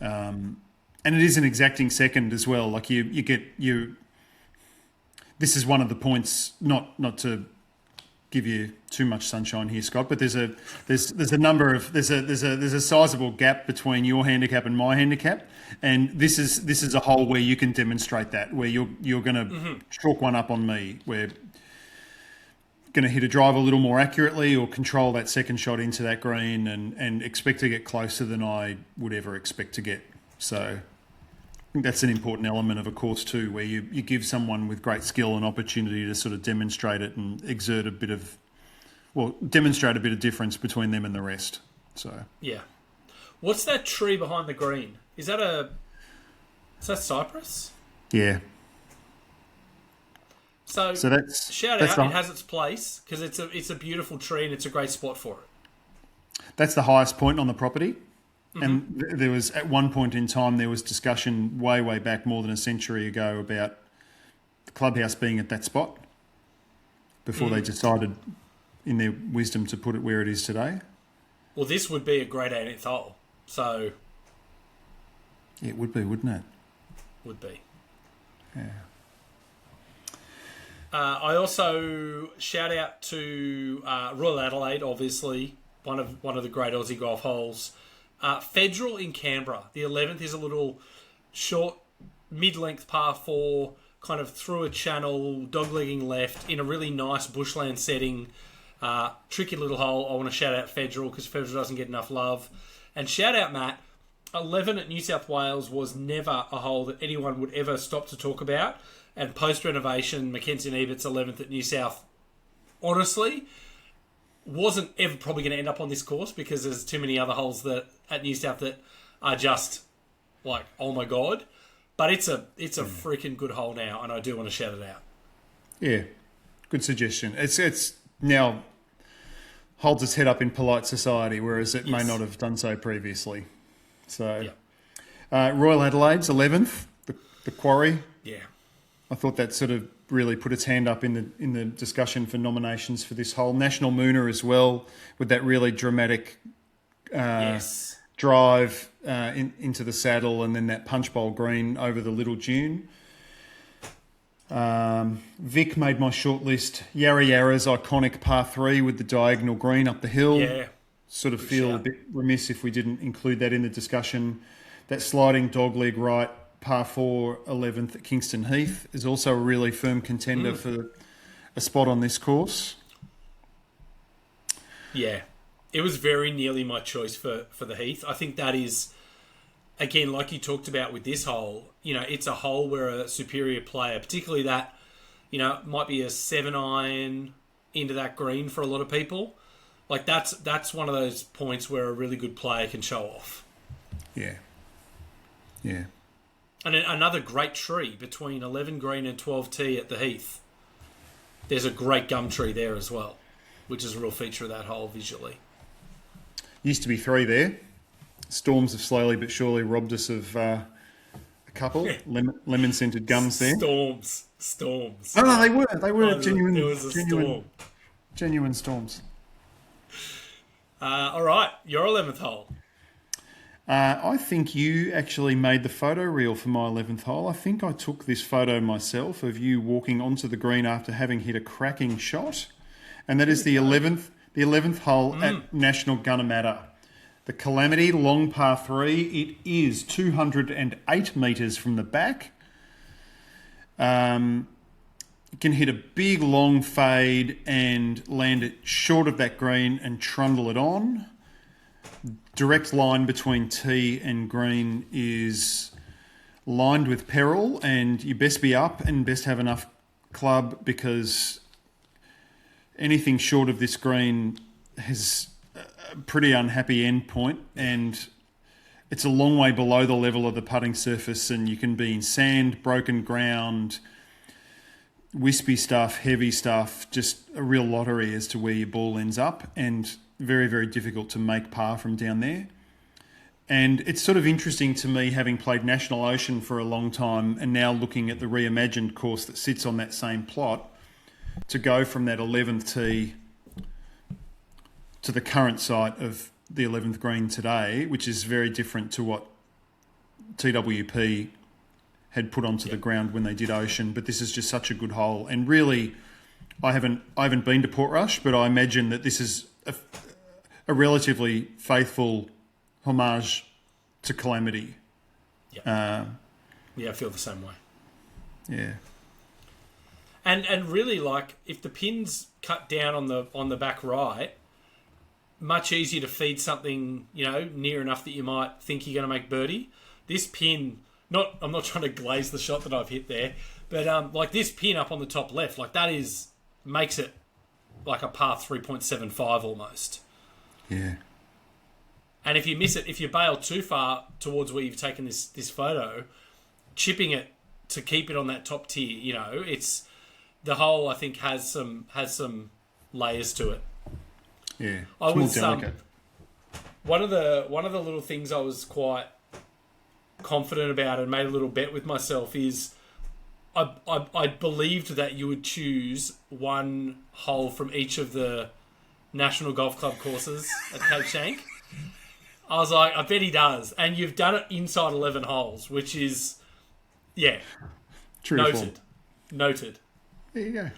And it is an exacting second as well. Like this is one of the points, not to give you too much sunshine here, Scott, but there's a sizable gap between your handicap and my handicap, and this is a hole where you can demonstrate that, where you're going to chalk one up on me. We're going to hit a drive a little more accurately or control that second shot into that green and expect to get closer than I would ever expect to get. So I think that's an important element of a course too, where you give someone with great skill an opportunity to sort of demonstrate it and demonstrate a bit of difference between them and the rest. So yeah, what's that tree behind the green? Is that Is that Cyprus? Yeah. So that's shout that's out. the, It has its place because it's a beautiful tree and it's a great spot for it. that's the highest point on the property. And there was, at one point in time, there was discussion way back, more than a century ago, about the clubhouse being at that spot before they decided, in their wisdom, to put it where it is today. Well, this would be a great 18th hole, so It would be, wouldn't it? would be. Yeah. I also shout out to Royal Adelaide, obviously one of the great Aussie golf holes. Federal in Canberra, the 11th is a little short, mid-length par 4, kind of through a channel, doglegging left in a really nice bushland setting. Tricky little hole. I want to shout out Federal because Federal doesn't get enough love. And shout out Matt. 11 at New South Wales was never a hole that anyone would ever stop to talk about. And post-renovation, Mackenzie and Ebert's 11th at New South, honestly, wasn't ever probably going to end up on this course because there's too many other holes that at New South that are just like, oh my God. But it's a freaking good hole now, and I do want to shout it out. Yeah, good suggestion. It's now holds its head up in polite society, whereas it may not have done so previously. So, Royal Adelaide's 11th, the Quarry. Yeah. I thought that sort of really put its hand up in the discussion for nominations for this hole. National Mooner as well, with that really dramatic drive into the saddle, and then that punch bowl green over the Little Dune. Vic made my shortlist. Yarra Yarra's iconic par 3 with the diagonal green up the hill. Yeah. Sort of feel a bit remiss if we didn't include that in the discussion. That sliding dogleg right par 4 11th at Kingston Heath is also a really firm contender for a spot on this course. Yeah. It was very nearly my choice for the Heath. I think that is, again, like you talked about with this hole, it's a hole where a superior player, particularly that, might be a 7-iron into that green for a lot of people. Like, that's one of those points where a really good player can show off. Yeah. Yeah. And another great tree between 11 green and 12T at the Heath. There's a great gum tree there as well, which is a real feature of that hole visually. Used to be 3 there. Storms have slowly but surely robbed us of a couple. Lemon-scented gums there. Storms. No, they were. They were genuine. It was a storm. Genuine storms. All right, your 11th hole. I think you actually made the photo reel for my 11th hole. I think I took this photo myself of you walking onto the green after having hit a cracking shot. And that is the 11th hole at National Gunnamatta. The Calamity, long par 3. It is 208 metres from the back. It can hit a big long fade and land it short of that green and trundle it on. Direct line between tee and green is lined with peril, and you best be up and best have enough club, because anything short of this green has a pretty unhappy end point, and it's a long way below the level of the putting surface, and you can be in sand, broken ground, wispy stuff, heavy stuff, just a real lottery as to where your ball ends up, and very, very difficult to make par from down there. And it's sort of interesting to me, having played National Ocean for a long time and now looking at the reimagined course that sits on that same plot, to go from that 11th tee to the current site of the 11th green today, which is very different to what TWP had put onto the ground when they did Ocean. But this is just such a good hole. And really, I haven't been to Portrush, but I imagine that this is a relatively faithful homage to Calamity. Yeah, I feel the same way. Yeah. And really, like, if the pin's cut down on the back right, much easier to feed something, near enough that you might think you're going to make birdie. This pin, I'm not trying to glaze the shot that I've hit there, but like this pin up on the top left, like that makes it like a par 3.75 almost. Yeah. And if you miss it, if you bail too far towards where you've taken this photo, chipping it to keep it on that top tier. You know, it's the hole. I think has some layers to it. Yeah, I was more delicate. one of the little things I was quite confident about and made a little bet with myself is I believed that you would choose one hole from each of the National Golf Club courses at Cape Shank. I was like, I bet he does. And you've done it inside 11 holes, which is, yeah, Truthful. Noted. There you go.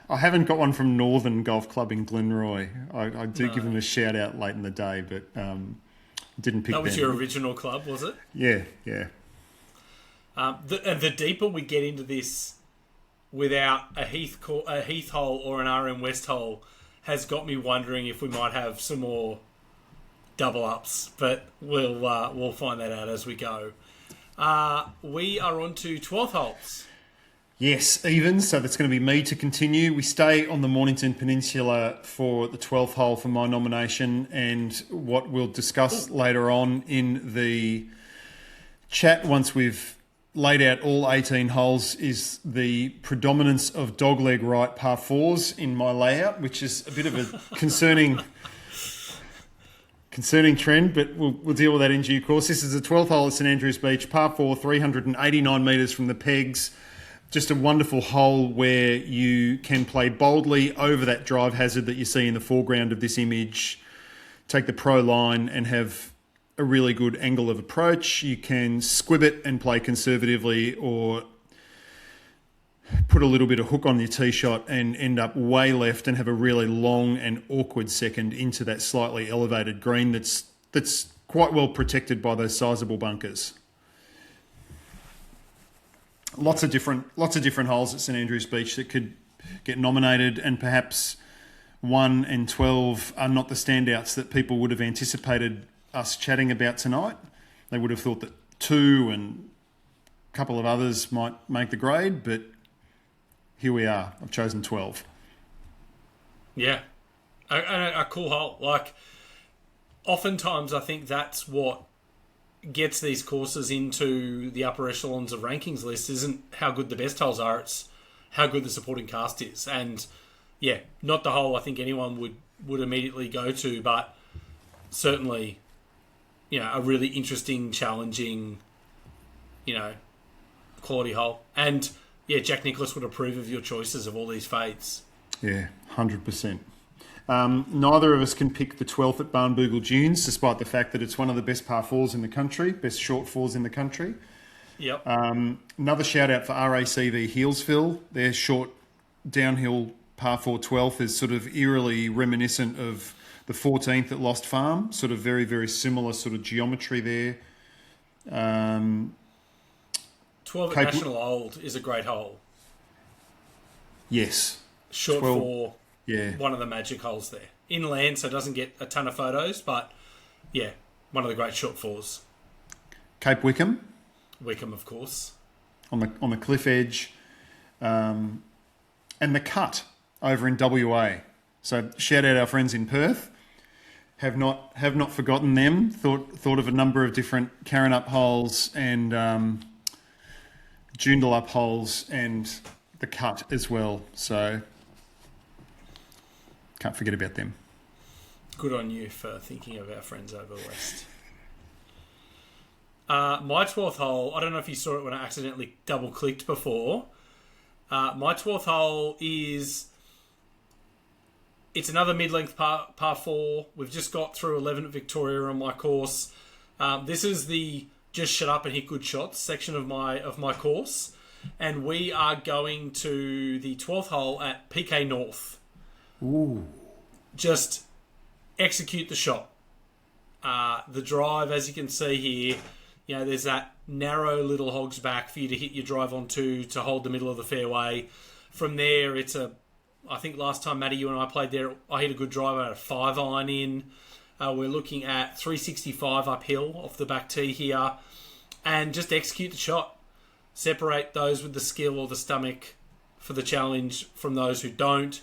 I haven't got one from Northern Golf Club in Glenroy. I do give them a shout out late in the day, but didn't pick them. That was your original club, was it? Yeah. And the deeper we get into this without a Heath hole or an RM West hole has got me wondering if we might have some more double ups, but we'll find that out as we go. We are on to 12th holes. Yes, even. So that's going to be me to continue. We stay on the Mornington Peninsula for the 12th hole for my nomination, and what we'll discuss later on in the chat once we've laid out all 18 holes is the predominance of dogleg right par fours in my layout, which is a bit of a concerning trend, but we'll deal with that in due course. This is the 12th hole at St Andrews Beach, par 4, 389 metres from the pegs. Just a wonderful hole where you can play boldly over that drive hazard that you see in the foreground of this image, take the pro line and have a really good angle of approach. You can squib it and play conservatively, or put a little bit of hook on your tee shot and end up way left and have a really long and awkward second into that slightly elevated green that's quite well protected by those sizable bunkers. Lots of different holes at St Andrews Beach that could get nominated, and perhaps 1 and 12 are not the standouts that people would have anticipated us chatting about tonight. They would have thought that 2 and a couple of others might make the grade, but here we are. I've chosen 12. Yeah, a cool hole. Like, oftentimes I think that's what gets these courses into the upper echelons of rankings list isn't how good the best holes are, it's how good the supporting cast is. And yeah, not the hole I think anyone would immediately go to, but certainly, you know, a really interesting, challenging, you know, quality hole. And yeah, Jack Nicklaus would approve of your choices of all these fades. Yeah, 100%. Neither of us can pick the 12th at Barnbougle Dunes, despite the fact that it's one of the best par fours in the country, best short fours in the country. Yep. Another shout out for RACV Healesville. Their short downhill par 4 12th is sort of eerily reminiscent of the 14th at Lost Farm. Sort of very, very similar sort of geometry there. 12 at National Old is a great hole. Yes. Short 12, four. Yeah. One of the magic holes there. Inland, so it doesn't get a ton of photos, but yeah, one of the great short fours. Cape Wickham. Wickham, of course. On the cliff edge. And the Cut over in WA. So shout out our friends in Perth. Have not forgotten them. Thought of a number of different Carron-up holes and Joondalup holes and the Cut as well. So can't forget about them. Good on you for thinking of our friends over west. My 12th hole, I don't know if you saw it when I accidentally double-clicked before. My 12th hole it's another mid-length par 4. We've just got through 11 at Victoria on my course. This is the just shut up and hit good shots section of my course. And we are going to the 12th hole at PK North. Ooh. Just execute the shot. The drive, as you can see here, you know, there's that narrow little hog's back for you to hit your drive onto to hold the middle of the fairway. From there, I think last time, Matty, you and I played there, I hit a good drive. I had a 5-iron in. We're looking at 365 uphill off the back tee here. And just execute the shot. Separate those with the skill or the stomach for the challenge from those who don't.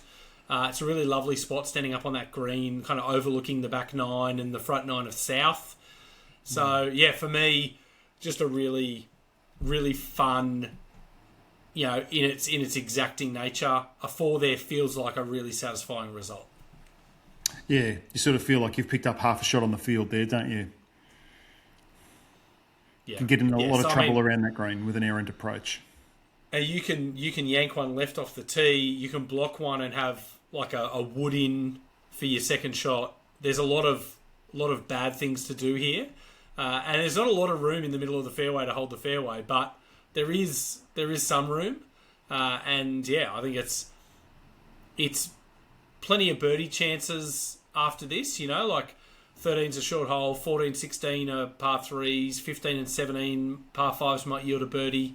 It's a really lovely spot standing up on that green, kind of overlooking the back 9 and the front 9 of South. So, yeah, for me, just a really, really fun, in its exacting nature. A 4 there feels like a really satisfying result. Yeah, you sort of feel like you've picked up half a shot on the field there, don't you? Yeah. You can get in a lot of trouble around that green with an errant approach. You can yank one left off the tee. You can block one and have like a wood in for your second shot. There's a lot of bad things to do here, and there's not a lot of room in the middle of the fairway to hold the fairway, but there is some room, and yeah, I think it's plenty of birdie chances after this. Like 13's a short hole, 14, 16 are par 3s, 15 and 17 par 5s might yield a birdie.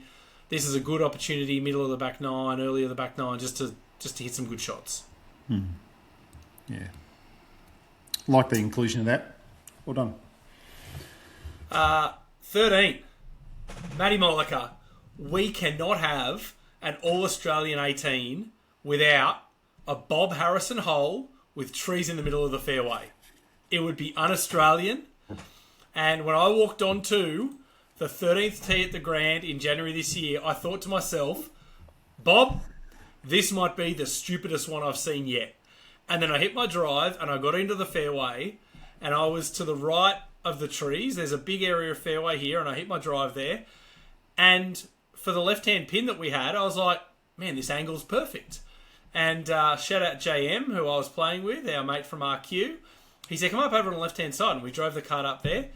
This is a good opportunity, middle of the back nine, early of the back nine, just to hit some good shots. Yeah. Like the inclusion of that. Well done. 13. Matty Molliker. We cannot have an All-Australian 18 without a Bob Harrison hole with trees in the middle of the fairway. It would be un-Australian. And when I walked onto the 13th tee at the Grand in January this year, I thought to myself, Bob, this might be the stupidest one I've seen yet. And then I hit my drive and I got into the fairway and I was to the right of the trees. There's a big area of fairway here and I hit my drive there. And for the left-hand pin that we had, I was like, man, this angle's perfect. And shout out JM, who I was playing with, our mate from RQ. He said, come up over on the left-hand side. And we drove the cart up there.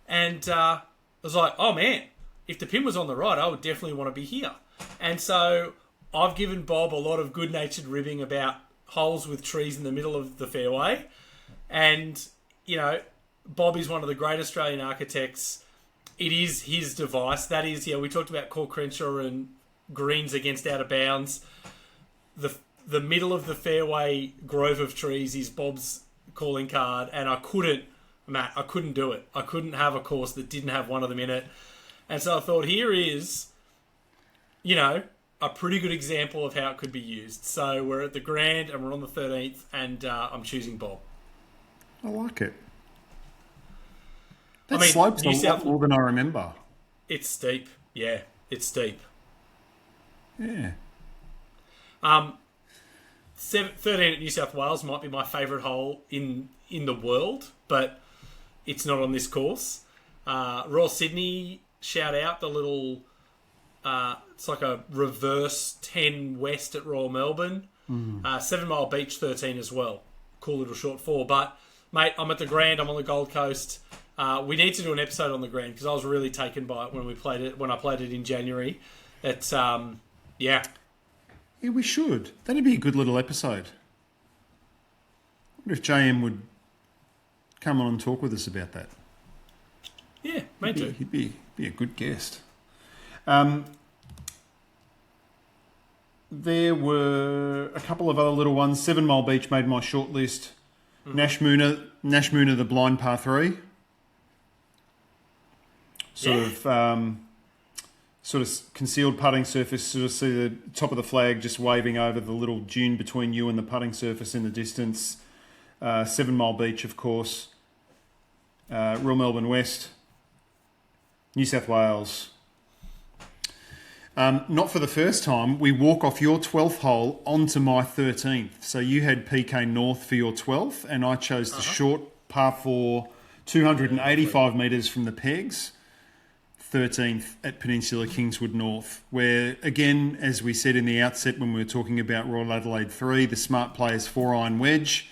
And I was like, oh, man, if the pin was on the right, I would definitely want to be here. And so I've given Bob a lot of good-natured ribbing about holes with trees in the middle of the fairway. And, Bob is one of the great Australian architects. It is his device. That is, we talked about Cor Crenshaw and greens against out of bounds. The middle of the fairway grove of trees is Bob's calling card, and I couldn't do it. I couldn't have a course that didn't have one of them in it. And so I thought, here is, a pretty good example of how it could be used. So we're at the Grand, and we're on the 13th, and I'm choosing Bob. I like it. That slope's a lot more than I remember. It's steep. Yeah, it's steep. Yeah. 13 at New South Wales might be my favourite hole in the world, but it's not on this course. Royal Sydney, shout out the little... it's like a reverse 10 west at Royal Melbourne. 7 Mile Beach 13 as well. Cool little short 4. But, mate, I'm at the Grand. I'm on the Gold Coast. We need to do an episode on the Grand because I was really taken by it when I played it in January. It's, yeah. Yeah, we should. That'd be a good little episode. I wonder if JM would come on and talk with us about that. Yeah, may do. He'd be a good guest. There were a couple of other little ones. 7 Mile Beach made my short list. Nash Mooner, the blind par 3. Sort of concealed putting surface. Sort of see the top of the flag just waving over the little dune between you and the putting surface in the distance. 7 Mile Beach, of course. Royal Melbourne West. New South Wales. Not for the first time, we walk off your 12th hole onto my 13th. So you had PK North for your 12th, and I chose the short par 4, 285 metres from the pegs, 13th at Peninsula Kingswood North, where, again, as we said in the outset when we were talking about Royal Adelaide 3, the smart player's 4-iron wedge.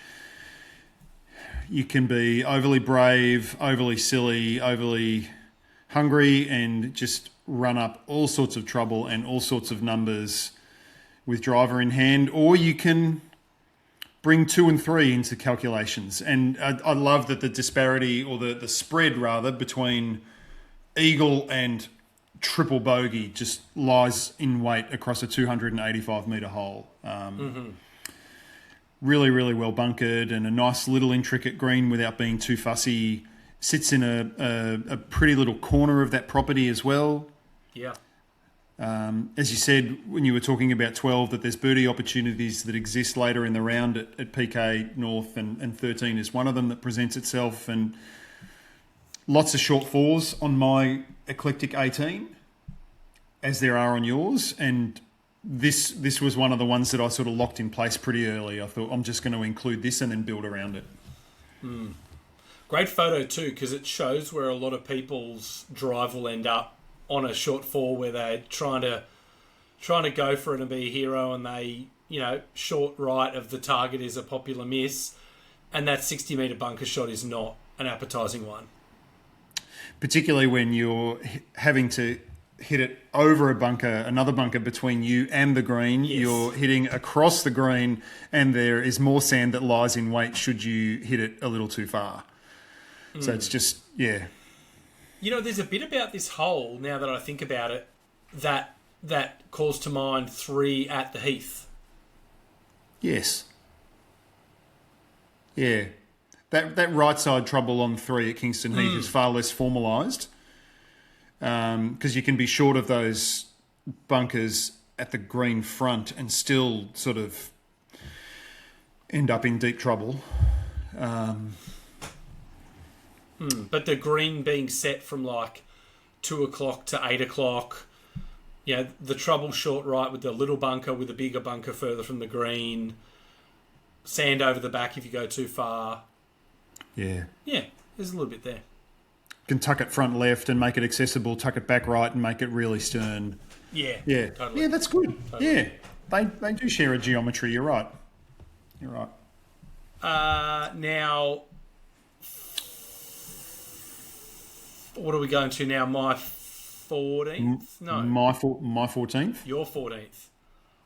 You can be overly brave, overly silly, overly hungry, and just run up all sorts of trouble and all sorts of numbers with driver in hand, or you can bring 2 and 3 into calculations. And I love that the disparity, or the spread rather, between eagle and triple bogey just lies in wait across a 285 metre hole. Really, really well bunkered, and a nice little intricate green without being too fussy. Sits in a pretty little corner of that property as well. Yeah. As you said, when you were talking about 12, that there's birdie opportunities that exist later in the round at PK North, and 13 is one of them that presents itself. And lots of short 4s on my eclectic 18 as there are on yours, and this was one of the ones that I sort of locked in place pretty early. I thought I'm just going to include this and then build around it. Great photo too, because it shows where a lot of people's drive will end up on a short four where they're trying to go for it and be a hero, and they, short right of the target is a popular miss, and that 60-metre bunker shot is not an appetising one. Particularly when you're having to hit it over another bunker between you and the green. Yes. You're hitting across the green, and there is more sand that lies in wait should you hit it a little too far. So it's just, yeah. There's a bit about this hole, now that I think about it, that calls to mind 3 at the Heath. Yes. Yeah. That right side trouble on 3 at Kingston Heath is far less formalised, because you can be short of those bunkers at the green front and still sort of end up in deep trouble. But the green being set from like 2 o'clock to 8 o'clock, the trouble short right with the little bunker, with the bigger bunker further from the green, sand over the back if you go too far. Yeah. Yeah, there's a little bit there. Can tuck it front left and make it accessible, tuck it back right and make it really stern. Yeah. Yeah. Totally. Yeah, that's good. Totally. Yeah. They do share a geometry, you're right. Now, what are we going to now? My 14th? No. My 14th? Your 14th.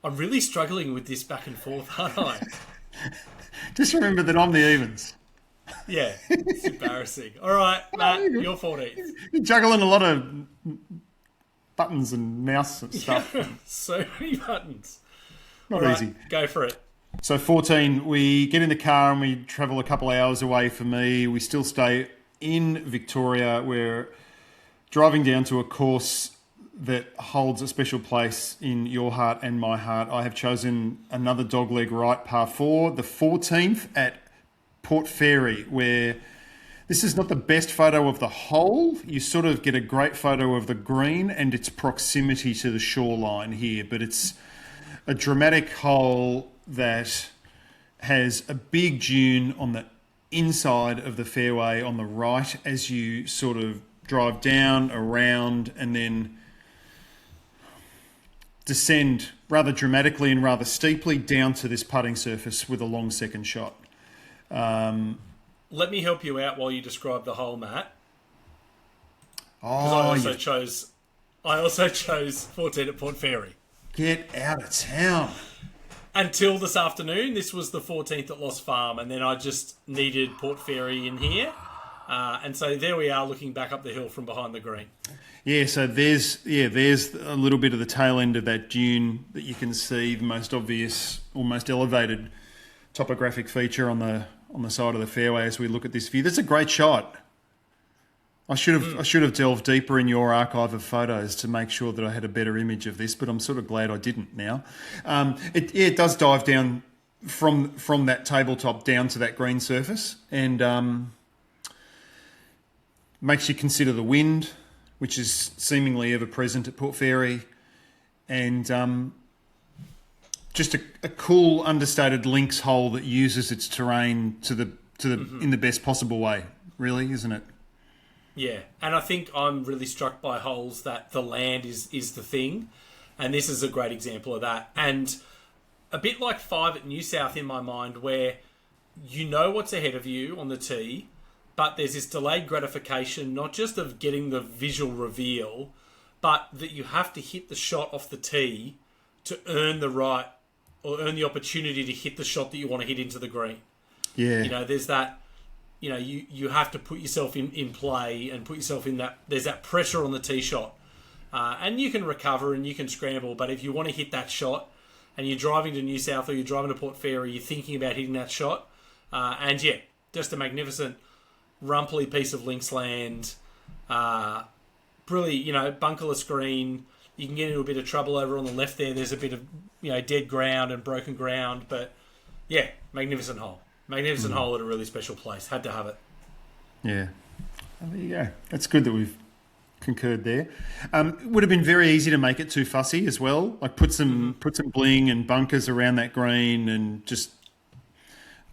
I'm really struggling with this back and forth, aren't I? Just remember that I'm the evens. Yeah, it's embarrassing. All right, Matt, your 14th. You're juggling a lot of buttons and mouse and stuff. Yeah, so many buttons. Not easy. Go for it. So 14, we get in the car and we travel a couple of hours away for me. We still stay in Victoria. We're driving down to a course that holds a special place in your heart and my heart. I have chosen another dogleg right par 4, the 14th at Port Fairy, where this is not the best photo of the hole. You sort of get a great photo of the green and its proximity to the shoreline here, but it's a dramatic hole that has a big dune on the inside of the fairway on the right as you sort of drive down, around, and then descend rather dramatically and rather steeply down to this putting surface with a long second shot. Let me help you out while you describe the hole, Matt. Oh, I also chose 14 at Port Fairy. Get out of town. Until this afternoon, this was the 14th at Lost Farm, and then I just needed Port Fairy in here. And so there we are, looking back up the hill from behind the green. Yeah, so there's a little bit of the tail end of that dune that you can see, the most obvious, almost elevated topographic feature on the side of the fairway as we look at this view. That's a great shot. I should have delved deeper in your archive of photos to make sure that I had a better image of this, but I'm sort of glad I didn't now. It does dive down from that tabletop down to that green surface, and makes you consider the wind, which is seemingly ever present at Port Fairy, and just a cool understated links hole that uses its terrain in the best possible way, really, isn't it? Yeah, and I think I'm really struck by holes that the land is the thing, and this is a great example of that. And a bit like 5 at New South in my mind, where you know what's ahead of you on the tee, but there's this delayed gratification, not just of getting the visual reveal, but that you have to hit the shot off the tee to earn the right or earn the opportunity to hit the shot that you want to hit into the green. Yeah. There's that, you have to put yourself in play and put yourself in that, there's that pressure on the tee shot. And you can recover and you can scramble, but if you want to hit that shot and you're driving to New South or you're driving to Port Fairy, you're thinking about hitting that shot. And yeah, just a magnificent rumply piece of links land. Really, bunkerless green. You can get into a bit of trouble over on the left there. There's a bit of, dead ground and broken ground. But, yeah, magnificent hole. Magnificent hole at a really special place. Had to have it. Yeah. Well, there you go. That's good that we've concurred there. It would have been very easy to make it too fussy as well. Like put some bling and bunkers around that green and just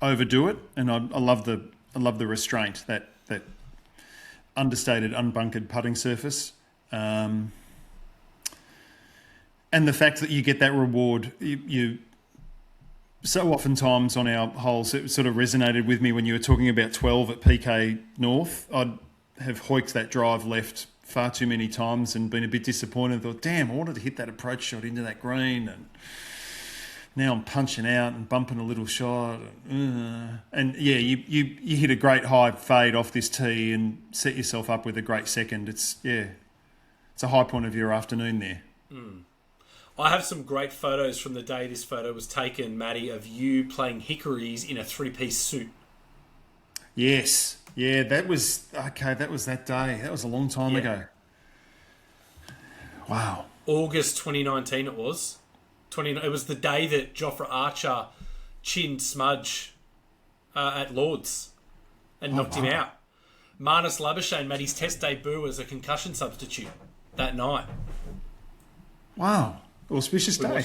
overdo it. And I love the restraint, that understated, unbunkered putting surface. And the fact that you get that reward, you so oftentimes on our holes, it sort of resonated with me when you were talking about 12 at PK North. I'd have hoiked that drive left far too many times and been a bit disappointed. Thought, damn, I wanted to hit that approach shot into that green, and now I'm punching out and bumping a little shot. And yeah, you hit a great high fade off this tee and set yourself up with a great second. It's a high point of your afternoon there. I have some great photos from the day this photo was taken, Matty, of you playing hickories in a three-piece suit. Yes. Yeah, that was that day. That was a long time ago. Wow. August 2019 it was. It was the day that Jofra Archer chinned Smudge at Lord's and knocked him out. Marnus Labuschagne made his test debut as a concussion substitute that night. Wow. Auspicious day.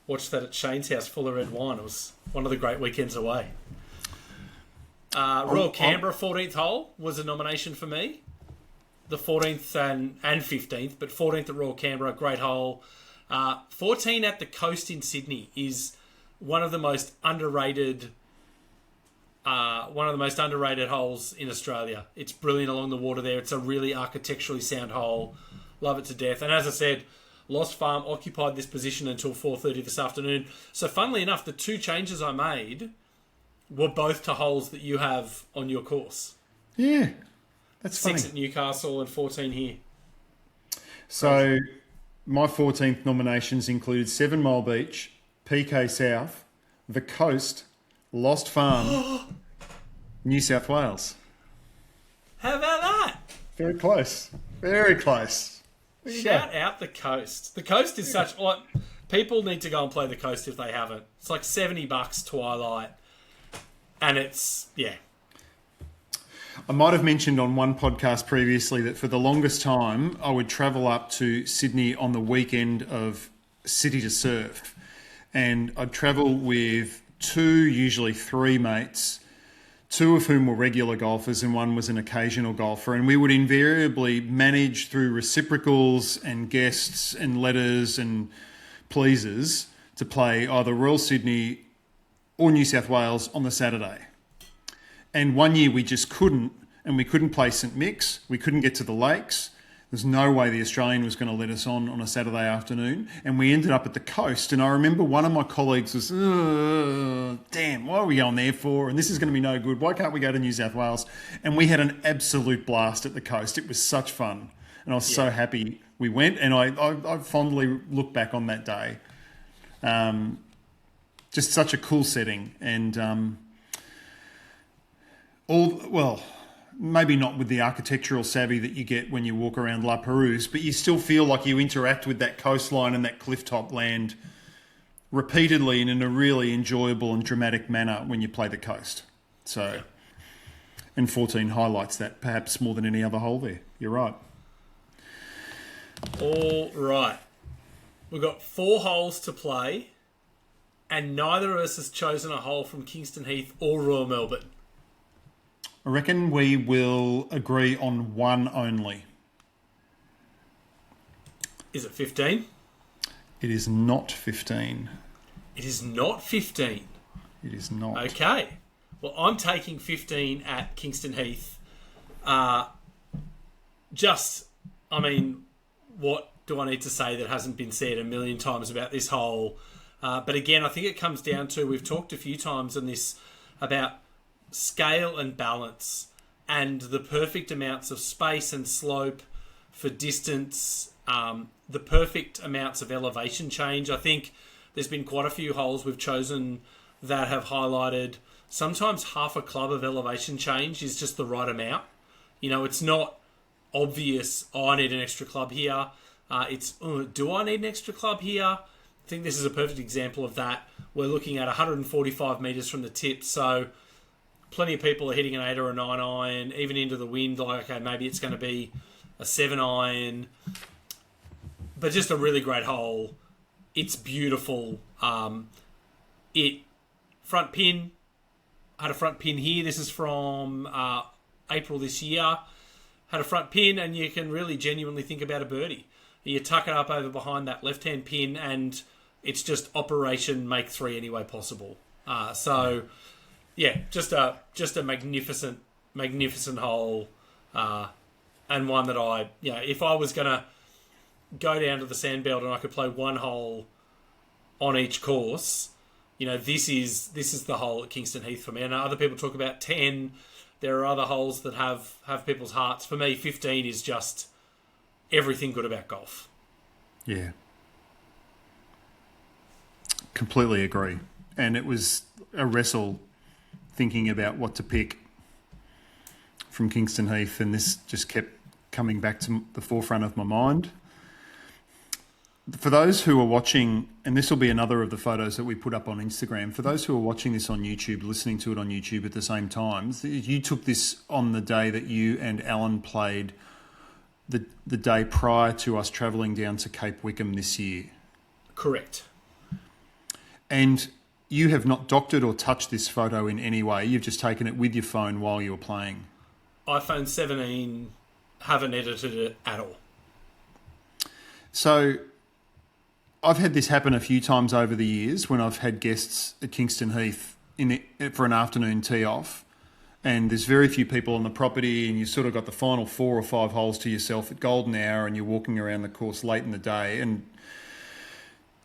Watched that at Shane's house full of red wine. It was one of the great weekends away. Royal Canberra 14th hole was a nomination for me. The 14th and 15th, but 14th at Royal Canberra, great hole. 14 at the Coast in Sydney is one of the most underrated holes in Australia. It's brilliant along the water there. It's a really architecturally sound hole. Love it to death. And as I said, Lost Farm occupied this position until 4:30 this afternoon. So funnily enough, the two changes I made were both to holes that you have on your course. Yeah, that's 6 funny. at Newcastle and 14 here. So my 14th nominations include 7 Mile Beach, PK South, the Coast, Lost Farm, New South Wales. How about that? Very close. Very close. Shout out the Coast. The Coast is such... Like, people need to go and play the Coast if they haven't. It's like $70 Twilight. And it's... Yeah. I might have mentioned on one podcast previously that for the longest time, I would travel up to Sydney on the weekend of City to Surf. And I'd travel with 2, usually 3 mates, 2 of whom were regular golfers and 1 was an occasional golfer. And we would invariably manage through reciprocals and guests and letters and pleasers to play either Royal Sydney or New South Wales on the Saturday. And one year we just couldn't, and we couldn't play St Mick's. We couldn't get to the lakes. There's no way the Australian was going to let us on a Saturday afternoon. And we ended up at the Coast. And I remember one of my colleagues was, damn, what are we going there for? And this is going to be no good. Why can't we go to New South Wales? And we had an absolute blast at the Coast. It was such fun. And I was so happy we went. And I fondly look back on that day. Just such a cool setting. And maybe not with the architectural savvy that you get when you walk around La Perouse, but you still feel like you interact with that coastline and that clifftop land repeatedly and in a really enjoyable and dramatic manner when you play the Coast. So, and 14 highlights that perhaps more than any other hole there. You're right. All right. We've got 4 holes to play, and neither of us has chosen a hole from Kingston Heath or Royal Melbourne. I reckon we will agree on one only. Is it 15? It is not 15. It is not 15. It is not. Okay. Well, I'm taking 15 at Kingston Heath. What do I need to say that hasn't been said a million times about this hole? But again, I think it comes down to, we've talked a few times on this about scale and balance and the perfect amounts of space and slope for distance, the perfect amounts of elevation change. I think there's been quite a few holes we've chosen that have highlighted sometimes half a club of elevation change is just the right amount. You know, it's not obvious, I need an extra club here. Do I need an extra club here? I think this is a perfect example of that. We're looking at 145 metres from the tip, so plenty of people are hitting an 8 or a 9 iron, even into the wind. Like, okay, maybe it's going to be a 7-iron, but just a really great hole. It's beautiful. It front pin, had a front pin here. This is from April this year. Had a front pin, and you can really genuinely think about a birdie. You tuck it up over behind that left-hand pin, and it's just operation make three any way possible. Just a magnificent hole, and one that if I was gonna go down to the Sandbelt and I could play one hole on each course, this is the hole at Kingston Heath for me. And other people talk about 10. There are other holes that have people's hearts. For me, 15 is just everything good about golf. Yeah. Completely agree. And it was a wrestle thinking about what to pick from Kingston Heath, and this just kept coming back to the forefront of my mind. For those who are watching, and this will be another of the photos that we put up on Instagram, for those who are watching this on YouTube, listening to it on YouTube at the same time, you took this on the day that you and Alan played the day prior to us travelling down to Cape Wickham this year. Correct. And you have not doctored or touched this photo in any way. You've just taken it with your phone while you were playing. iPhone 17, haven't edited it at all. So I've had this happen a few times over the years when I've had guests at Kingston Heath for an afternoon tee off, and there's very few people on the property, and you sort of got the final 4 or 5 holes to yourself at golden hour, and you're walking around the course late in the day, and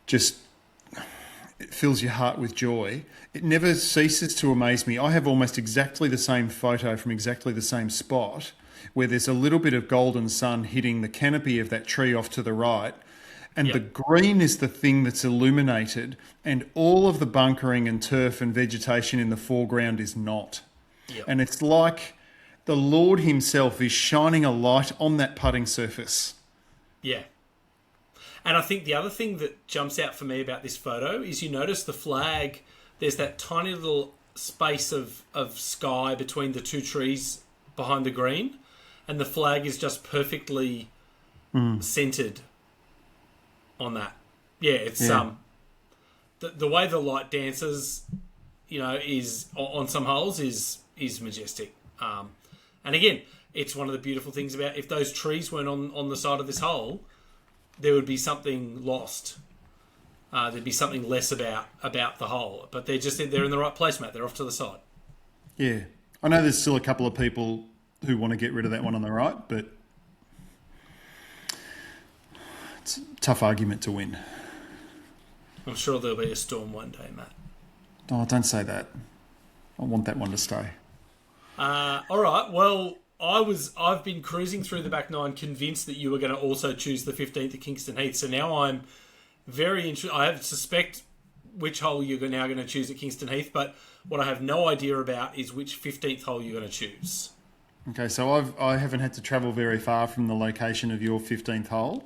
just it fills your heart with joy. It never ceases to amaze me. I have almost exactly the same photo from exactly the same spot, where there's a little bit of golden sun hitting the canopy of that tree off to the right, and the green is the thing that's illuminated, and all of the bunkering and turf and vegetation in the foreground is not. Yep. And it's like the Lord himself is shining a light on that putting surface. Yeah. And I think the other thing that jumps out for me about this photo is you notice the flag, there's that tiny little space of sky between the two trees behind the green, and the flag is just perfectly centered on that. Yeah, it's the way the light dances, is on some holes is majestic. And again, it's one of the beautiful things about if those trees weren't on the side of this hole, there would be something lost. There'd be something less about the hole. But they're in the right place, Matt. They're off to the side. Yeah. I know there's still a couple of people who want to get rid of that one on the right, but it's a tough argument to win. I'm sure there'll be a storm one day, Matt. Oh, don't say that. I want that one to stay. All right. Well, I've been cruising through the back nine, convinced that you were going to also choose the 15th at Kingston Heath. So now I'm very interested. I suspect which hole you're now going to choose at Kingston Heath, but what I have no idea about is which 15th hole you're going to choose. Okay, so I haven't had to travel very far from the location of your 15th hole.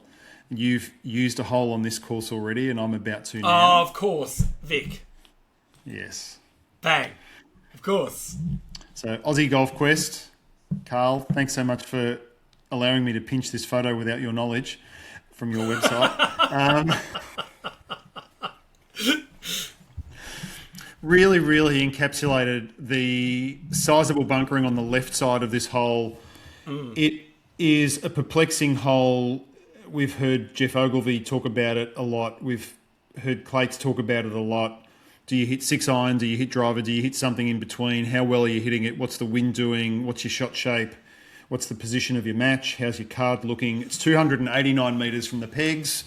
You've used a hole on this course already, and I'm about to now. Oh, of course, Vic. Yes. Bang. Of course. So, Aussie Golf Quest. Carl, thanks so much for allowing me to pinch this photo without your knowledge from your website. Really, really encapsulated the sizable bunkering on the left side of this hole. It is a perplexing hole. We've heard Jeff Ogilvy talk about it a lot. We've heard Clates talk about it a lot. Do you hit 6-iron? Do you hit driver? Do you hit something in between? How well are you hitting it? What's the wind doing? What's your shot shape? What's the position of your match? How's your card looking? It's 289 metres from the pegs.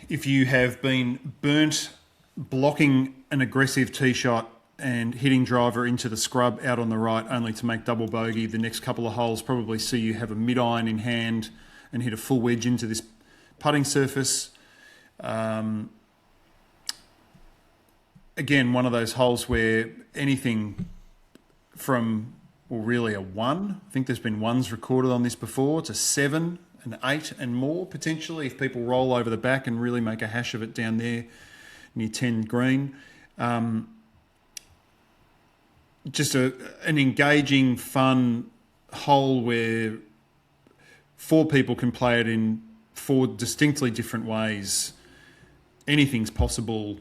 If you have been burnt blocking an aggressive tee shot and hitting driver into the scrub out on the right only to make double bogey, the next couple of holes probably see you have a mid-iron in hand and hit a full wedge into this putting surface. Again, one of those holes where anything from, well, really a 1. I think there's been 1s recorded on this before. It's a 7, an 8 and more, potentially, if people roll over the back and really make a hash of it down there near 10 green. Just an engaging, fun hole where 4 people can play it in 4 distinctly different ways. Anything's possible.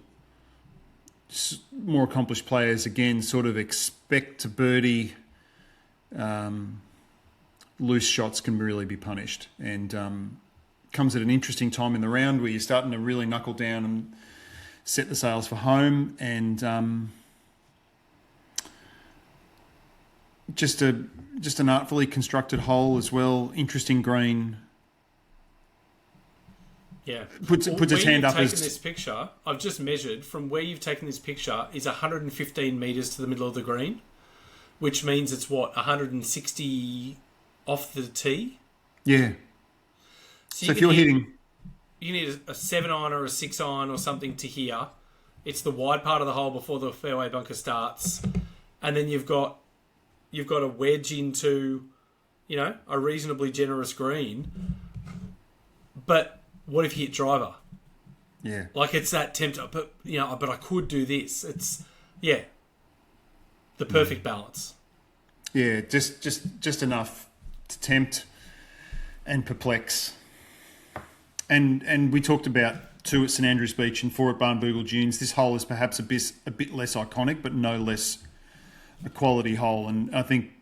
More accomplished players, again, sort of expect to birdie. Loose shots can really be punished. And comes at an interesting time in the round where you're starting to really knuckle down and set the sails for home. And just an artfully constructed hole as well. Interesting green. Yeah. Puts its hand up as... this picture, I've just measured from where you've taken this picture is 115 metres to the middle of the green, which means it's 160 off the tee? Yeah. So if you're hitting... You need a 7-iron or a 6-iron or something to here. It's the wide part of the hole before the fairway bunker starts. And then you've got a wedge into, a reasonably generous green. But... what if you hit driver? Yeah. Like, it's that tempter. But, but I could do this. It's, the perfect balance. Yeah, just enough to tempt and perplex. And we talked about 2 at St Andrews Beach and 4 at Barnbougle Dunes. This hole is perhaps a bit less iconic, but no less a quality hole. And I think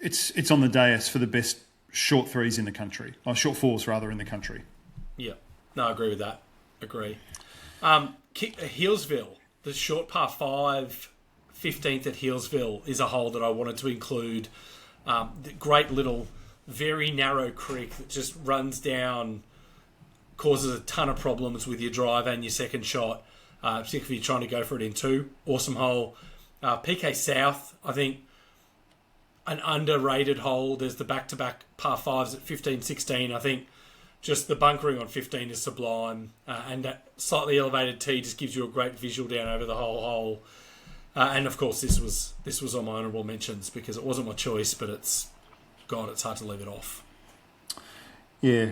it's on the dais for the best short threes in the country. Or short fours, rather, in the country. Yeah. No, I agree with that. Agree. Healesville, the short par 5, 15th at Healesville is a hole that I wanted to include. The great little, very narrow creek that just runs down, causes a ton of problems with your drive and your second shot, particularly if you're trying to go for it in 2. Awesome hole. PK South, I think, an underrated hole. There's the back-to-back par 5s at 15, 16. I think just the bunkering on 15 is sublime, and that slightly elevated tee just gives you a great visual down over the whole hole. And of course, this was on my honourable mentions because it wasn't my choice, but it's hard to leave it off. Yeah,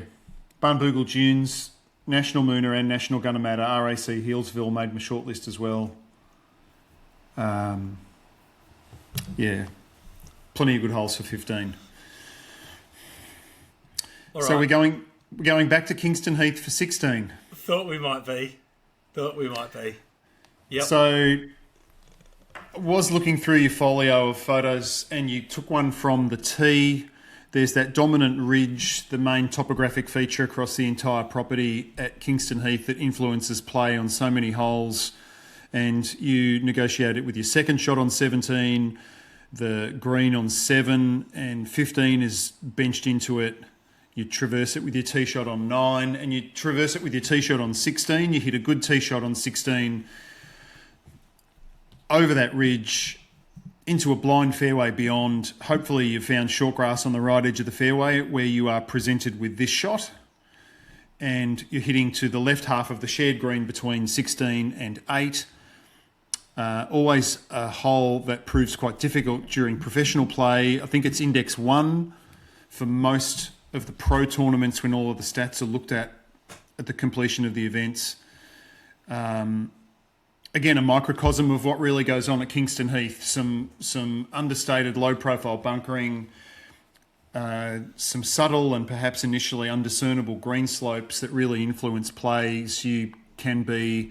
Barnbougle Dunes, National Mooner and National Gunnamatta, RAC Healesville made my shortlist as well. Yeah, plenty of good holes for 15. All so right. we're going back to Kingston Heath for 16. Thought we might be. Yep. So I was looking through your folio of photos and you took one from the tee. There's that dominant ridge, the main topographic feature across the entire property at Kingston Heath that influences play on so many holes. And you negotiate it with your second shot on 17, the green on 7, and 15 is benched into it. You traverse it with your tee shot on 9, and you traverse it with your tee shot on 16. You hit a good tee shot on 16 over that ridge into a blind fairway beyond. Hopefully you've found short grass on the right edge of the fairway where you are presented with this shot, and you're hitting to the left half of the shared green between 16 and 8. Always a hole that proves quite difficult during professional play. I think it's index 1 for most of the pro tournaments when all of the stats are looked at the completion of the events. Again, a microcosm of what really goes on at Kingston Heath. Some understated low-profile bunkering, some subtle and perhaps initially undiscernible green slopes that really influence plays. You can be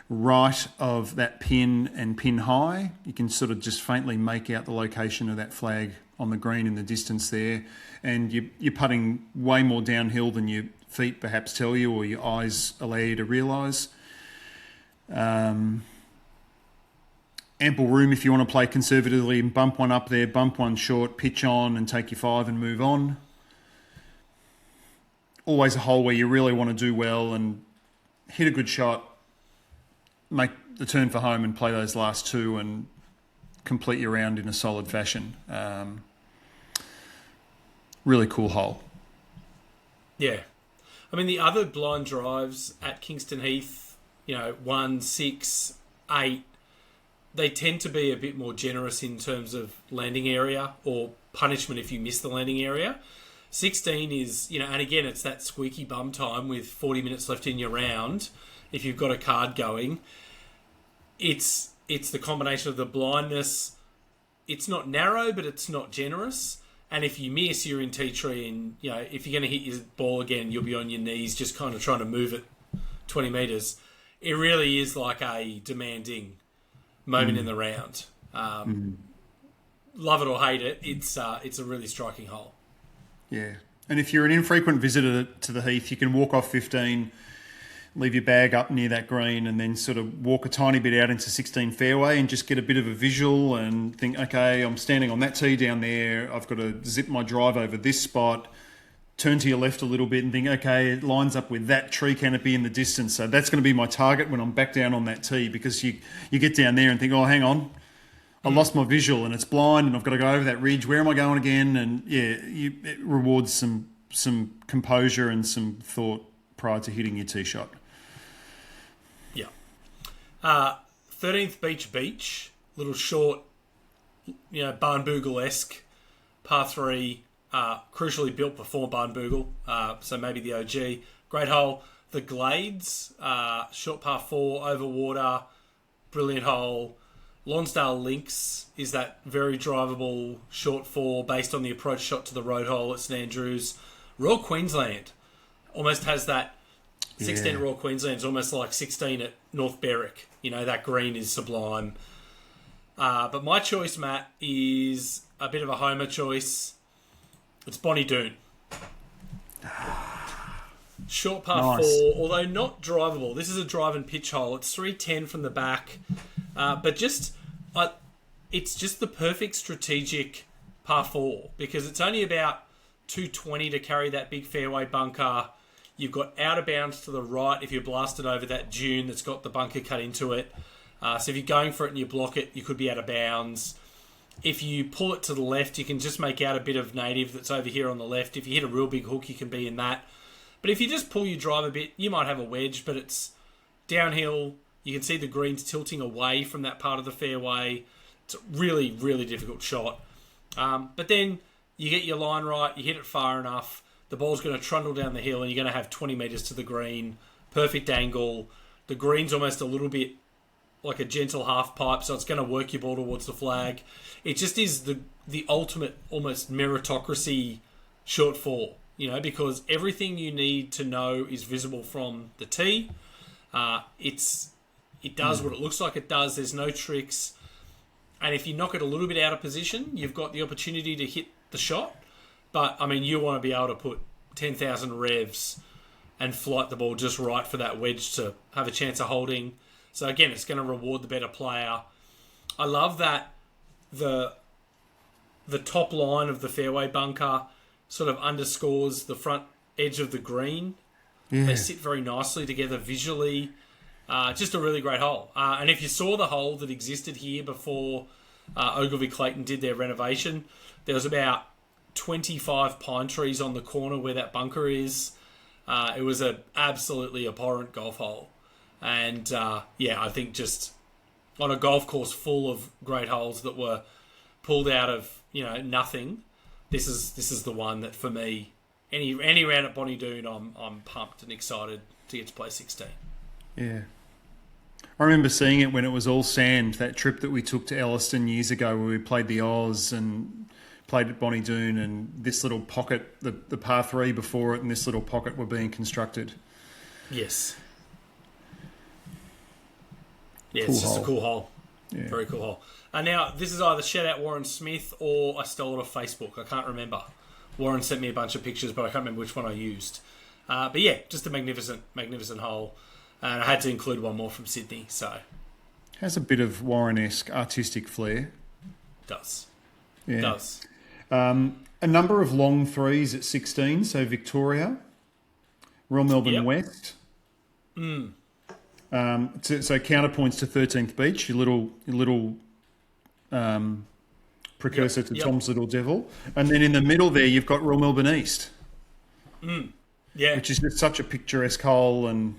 right of that pin and pin high. You can sort of just faintly make out the location of that flag on the green in the distance there. And you're putting way more downhill than your feet perhaps tell you or your eyes allow you to realise. Ample room if you want to play conservatively and bump one up there, bump one short, pitch on and take your 5 and move on. Always a hole where you really want to do well and hit a good shot, make the turn for home and play those last 2 and complete your round in a solid fashion. Really cool hole. Yeah. I mean, the other blind drives at Kingston Heath, 1, 6, 8, they tend to be a bit more generous in terms of landing area or punishment if you miss the landing area. 16 is, and again, it's that squeaky bum time with 40 minutes left in your round. If you've got a card going, it's the combination of the blindness. It's not narrow, but it's not generous. And if you miss, you're in tea tree, and if you're going to hit your ball again, you'll be on your knees, just kind of trying to move it 20 metres. It really is like a demanding moment in the round. Love it or hate it, it's a really striking hole. Yeah. And if you're an infrequent visitor to the Heath, you can walk off 15, leave your bag up near that green, and then sort of walk a tiny bit out into 16 fairway and just get a bit of a visual and think, okay, I'm standing on that tee down there. I've got to zip my drive over this spot, turn to your left a little bit and think, okay, it lines up with that tree canopy in the distance. So that's going to be my target when I'm back down on that tee, because you get down there and think, oh, hang on, I lost my visual and it's blind and I've got to go over that ridge. Where am I going again? And it rewards some composure and some thought prior to hitting your tee shot. Yeah. 13th Beach, little short, Barnbougle-esque par 3, crucially built before Barnbougle, so maybe the OG. Great hole. The Glades, short par 4 over water, brilliant hole. Lonsdale Links is that very drivable short 4 based on the approach shot to the road hole at St Andrews. Royal Queensland almost has that 16 at Royal Queensland is almost like 16 at North Berwick. That green is sublime. But my choice, Matt, is a bit of a homer choice. It's Bonnie Doon. Short par 4, although not drivable. This is a drive and pitch hole. It's 310 from the back. But it's just the perfect strategic par 4, because it's only about 220 to carry that big fairway bunker. You've got out of bounds to the right if you're blasted over that dune that's got the bunker cut into it. So if you're going for it and you block it, you could be out of bounds. If you pull it to the left, you can just make out a bit of native that's over here on the left. If you hit a real big hook, you can be in that. But if you just pull your drive a bit, you might have a wedge, but it's downhill. You can see the greens tilting away from that part of the fairway. It's a really, really difficult shot. But then you get your line right, you hit it far enough, the ball's going to trundle down the hill and you're going to have 20 metres to the green, perfect angle. The green's almost a little bit like a gentle half pipe, so it's going to work your ball towards the flag. It just is the ultimate, almost meritocracy short 4, because everything you need to know is visible from the tee. It does what it looks like it does. There's no tricks. And if you knock it a little bit out of position, you've got the opportunity to hit the shot. But, you want to be able to put 10,000 revs and flight the ball just right for that wedge to have a chance of holding. So, again, it's going to reward the better player. I love that the top line of the fairway bunker sort of underscores the front edge of the green. Yeah. They sit very nicely together visually. Just a really great hole. And if you saw the hole that existed here before Ogilvy Clayton did their renovation, there was about 25 pine trees on the corner where that bunker is. It was an absolutely abhorrent golf hole. And, I think just on a golf course full of great holes that were pulled out of, nothing, this is the one that, for me, any round at Bonnie Doon, I'm pumped and excited to get to play 16. Yeah. I remember seeing it when it was all sand, that trip that we took to Elliston years ago where we played the Oz and played at Bonnie Doon, and this little pocket, the par 3 before it and this little pocket were being constructed. Yes. Yeah, cool it's just hole. A cool hole. Yeah. Very cool hole. Now, this is either shout out Warren Smith or I stole it off Facebook. I can't remember. Warren sent me a bunch of pictures, but I can't remember which one I used. But yeah, just a magnificent, magnificent hole. And I had to include one more from Sydney, so. Has a bit of Warren-esque artistic flair. Does. Yeah. Does. A number of long threes at 16, so Victoria, Royal Melbourne West. So counterpoints to 13th Beach, your little precursor to Tom's Little Devil. And then in the middle there, you've got Royal Melbourne East. Yeah. Which is just such a picturesque hole, and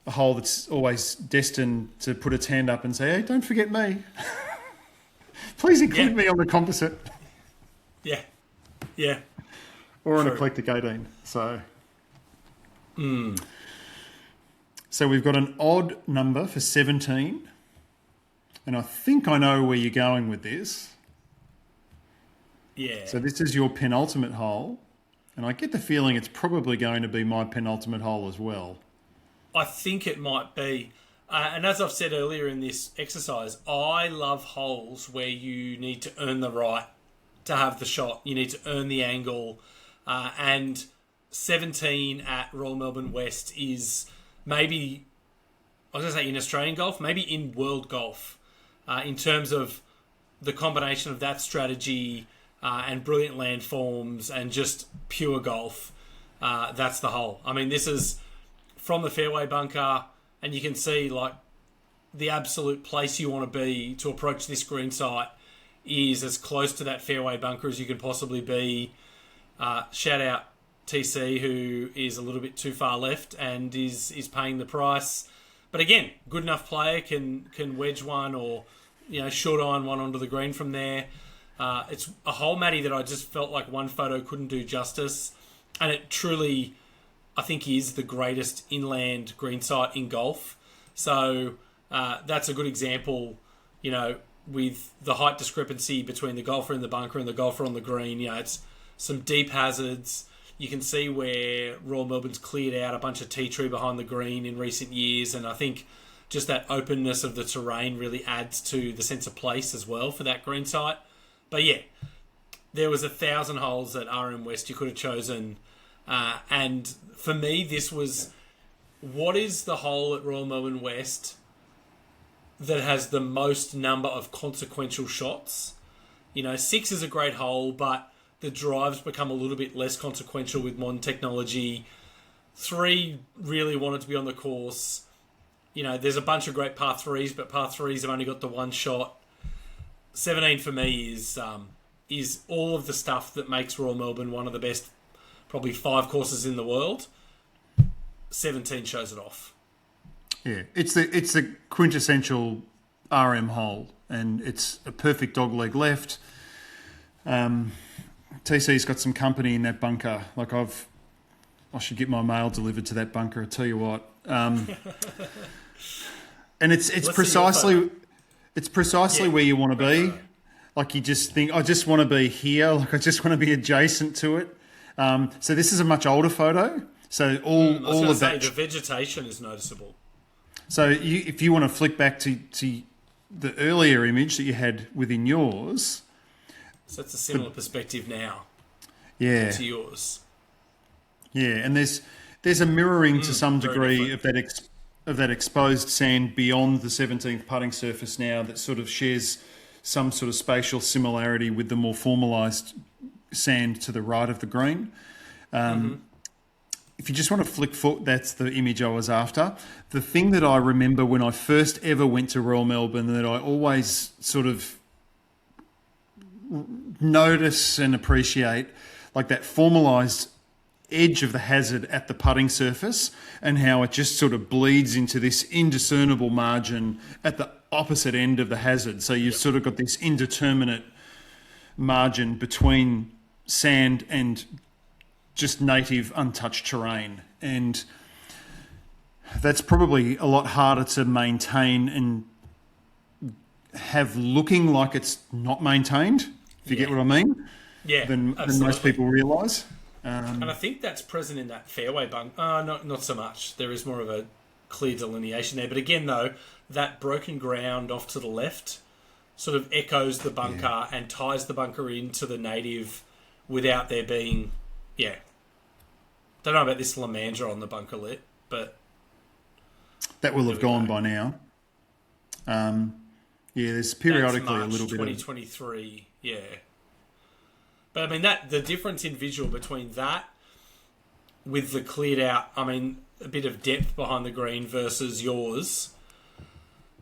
a hole that's always destined to put its hand up and say, hey, don't forget me. Please include me on the composite. Yeah. Yeah. Or on Eclectic 18. So we've got an odd number for 17. And I think I know where you're going with this. Yeah. So this is your penultimate hole, and I get the feeling it's probably going to be my penultimate hole as well. I think it might be. And as I've said earlier in this exercise, I love holes where you need to earn the right to have the shot. You need to earn the angle. And 17 at Royal Melbourne West is maybe, I was going to say in Australian golf, maybe in world golf, in terms of the combination of that strategy and brilliant landforms and just pure golf. That's the hole. I mean, this is from the fairway bunker, and you can see like the absolute place you want to be to approach this green site is as close to that fairway bunker as you can possibly be. Shout out TC, who is a little bit too far left and is paying the price. But again, good enough player can wedge one or short iron one onto the green from there. It's a hole, Matty, that I just felt like one photo couldn't do justice, and it truly, I think, is the greatest inland green site in golf. So that's a good example, with the height discrepancy between the golfer in the bunker and the golfer on the green. It's some deep hazards. You can see where Royal Melbourne's cleared out a bunch of tea tree behind the green in recent years, and I think just that openness of the terrain really adds to the sense of place as well for that green site. But yeah, there was 1,000 holes at RM West you could have chosen. And for me, this was, what is the hole at Royal Melbourne West that has the most number of consequential shots? 6 is a great hole, but the drives become a little bit less consequential with modern technology. 3 really wanted to be on the course. There's a bunch of great par 3s, but par 3s have only got the one shot. 17 for me is all of the stuff that makes Royal Melbourne one of the best, probably 5 courses in the world. 17 shows it off. Yeah, it's the quintessential RM hole, and it's a perfect dogleg left. TC's got some company in that bunker. Like I should get my mail delivered to that bunker. I tell you what. And it's precisely where you want to be. Like you just think, I just want to be here. Like I just want to be adjacent to it. So this is a much older photo. So all of that. The vegetation is noticeable. So if you want to flick back to the earlier image that you had within yours. So it's a similar perspective now. Yeah. To yours. Yeah, and there's a mirroring to some degree of that exposed sand beyond the 17th putting surface now that sort of shares some sort of spatial similarity with the more formalised sand to the right of the green. If you just want to flick foot, that's the image I was after. The thing that I remember when I first ever went to Royal Melbourne that I always sort of notice and appreciate, like that formalised edge of the hazard at the putting surface and how it just sort of bleeds into this indiscernible margin at the opposite end of the hazard. So you've sort of got this indeterminate margin between sand and just native untouched terrain. And that's probably a lot harder to maintain and have looking like it's not maintained, if you get what I mean, than most people realise. And I think that's present in that fairway bunk. Not so much. There is more of a clear delineation there. But again, though, that broken ground off to the left sort of echoes the bunker and ties the bunker into the native without there being, Don't know about this Lamandra on the bunker lit, but that will have gone by now. There's periodically a little bit of 2023, But I mean the difference in visual between that with the cleared out, a bit of depth behind the green versus yours.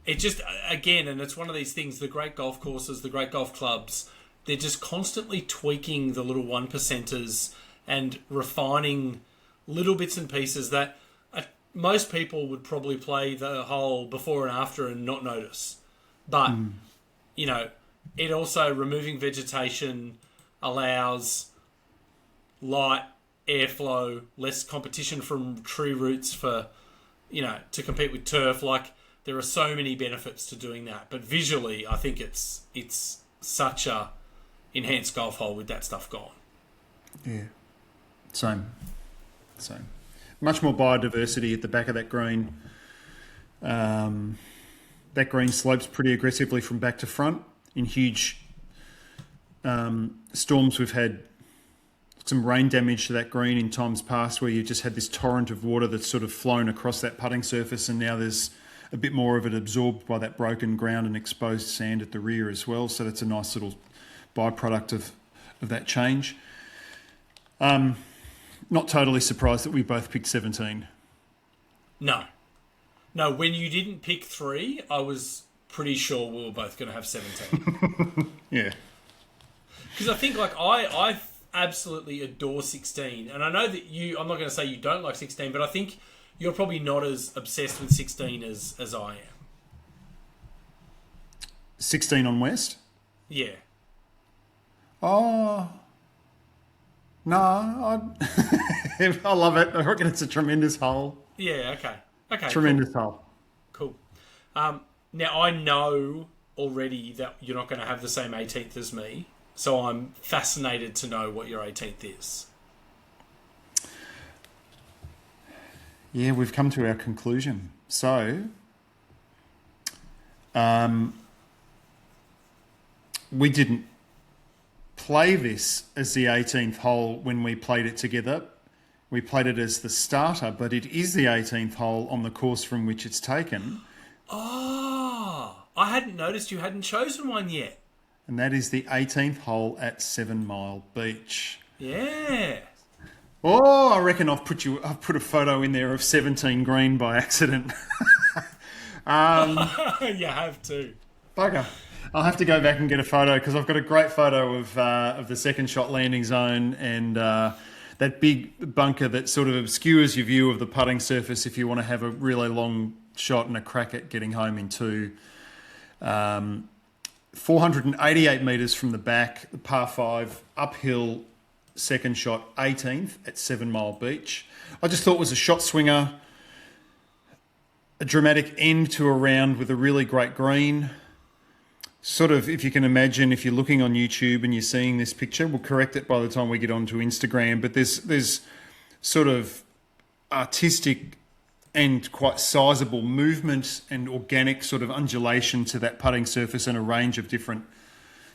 It just, again, and it's one of these things, the great golf courses, the great golf clubs, they're just constantly tweaking the little 1%ers and refining little bits and pieces that most people would probably play the hole before and after and not notice. But, it also, removing vegetation allows light, airflow, less competition from tree roots for, to compete with turf. Like, there are so many benefits to doing that. But visually, I think it's such a enhanced golf hole with that stuff gone. Yeah. Same. Much more biodiversity at the back of that green. That green slopes pretty aggressively from back to front. In huge storms, we've had some rain damage to that green in times past, where you've just had this torrent of water that's sort of flown across that putting surface, and now there's a bit more of it absorbed by that broken ground and exposed sand at the rear as well. So that's a nice little byproduct of that change. Not totally surprised that we both picked 17. No, when you didn't pick 3, I was pretty sure we were both going to have 17. Yeah. Because I think, like, I absolutely adore 16. And I know that I'm not going to say you don't like 16, but I think you're probably not as obsessed with 16 as I am. 16 on West? Yeah. Oh... No, I love it. I reckon it's a tremendous hole. Yeah, okay. Tremendous hole. Cool. Now, I know already that you're not going to have the same 18th as me, so I'm fascinated to know what your 18th is. Yeah, we've come to our conclusion. So, we didn't play this as the 18th hole when we played it together. We played it as the starter, but it is the 18th hole on the course from which it's taken. Oh, I hadn't noticed you hadn't chosen one yet. And that is the 18th hole at 7 Mile Beach. Yeah. Oh, I reckon I've put a photo in there of 17 green by accident. You have to. Bugger. I'll have to go back and get a photo, because I've got a great photo of the second shot landing zone and that big bunker that sort of obscures your view of the putting surface if you want to have a really long shot and a crack at getting home in 2. 488 metres from the back, the par 5, uphill second shot, 18th at 7 Mile Beach. I just thought it was a shot swinger, a dramatic end to a round with a really great green. Sort of, if you can imagine, if you're looking on YouTube and you're seeing this picture, we'll correct it by the time we get onto Instagram, but there's sort of artistic and quite sizable movement and organic sort of undulation to that putting surface, and a range of different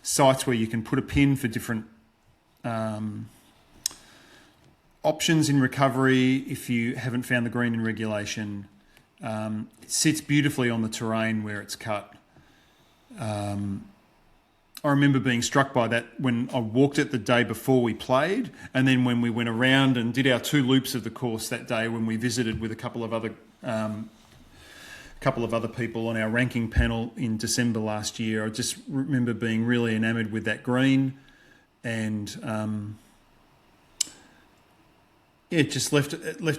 sites where you can put a pin for different options in recovery if you haven't found the green in regulation. It sits beautifully on the terrain where it's cut. I remember being struck by that when I walked it the day before we played, and then when we went around and did our 2 loops of the course that day when we visited with a couple of other people on our ranking panel in December last year. I just remember being really enamoured with that green, and it just left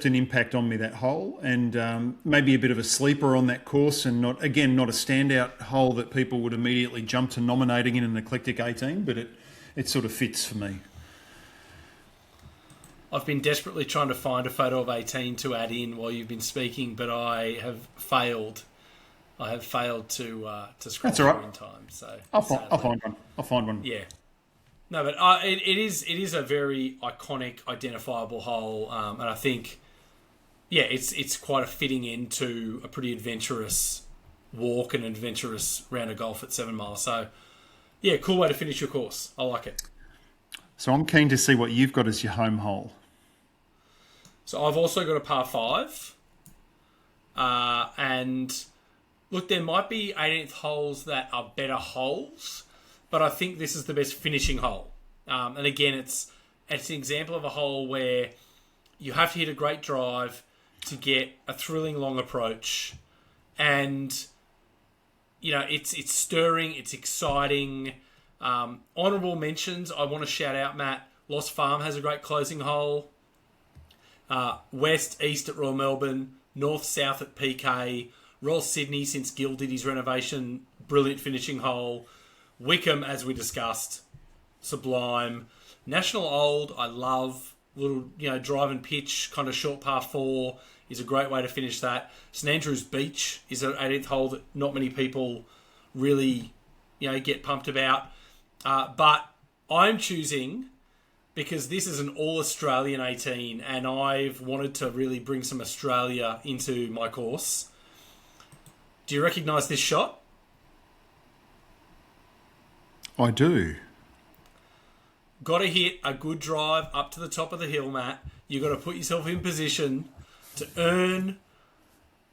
an impact on me, that hole, and maybe a bit of a sleeper on that course, and not a standout hole that people would immediately jump to nominating in an eclectic 18, but it sort of fits for me. I've been desperately trying to find a photo of 18 to add in while you've been speaking, but I have failed. I have failed to scroll through in time. So I'll find one. Yeah. No, but it is a very iconic, identifiable hole, and I think, yeah, it's quite a fitting end to a pretty adventurous walk and adventurous round of golf at 7 Mile. So, yeah, cool way to finish your course. I like it. So I'm keen to see what you've got as your home hole. So I've also got a par 5, and look, there might be 18th holes that are better holes, but I think this is the best finishing hole. And again, it's an example of a hole where you have to hit a great drive to get a thrilling long approach. And, you know, it's stirring, it's exciting. Honourable mentions, I want to shout out, Matt. Lost Farm has a great closing hole. West, East at Royal Melbourne. North, South at PK. Royal Sydney, since Gill did his renovation, brilliant finishing hole. Wickham, as we discussed, sublime. National Old, I love. Little, drive and pitch, kind of short par 4 is a great way to finish that. St Andrews Beach is an 18th hole that not many people really, get pumped about. But I'm choosing, because this is an All-Australian 18 and I've wanted to really bring some Australia into my course. Do you recognise this shot? I do. Got to hit a good drive up to the top of the hill, Matt. You've got to put yourself in position to earn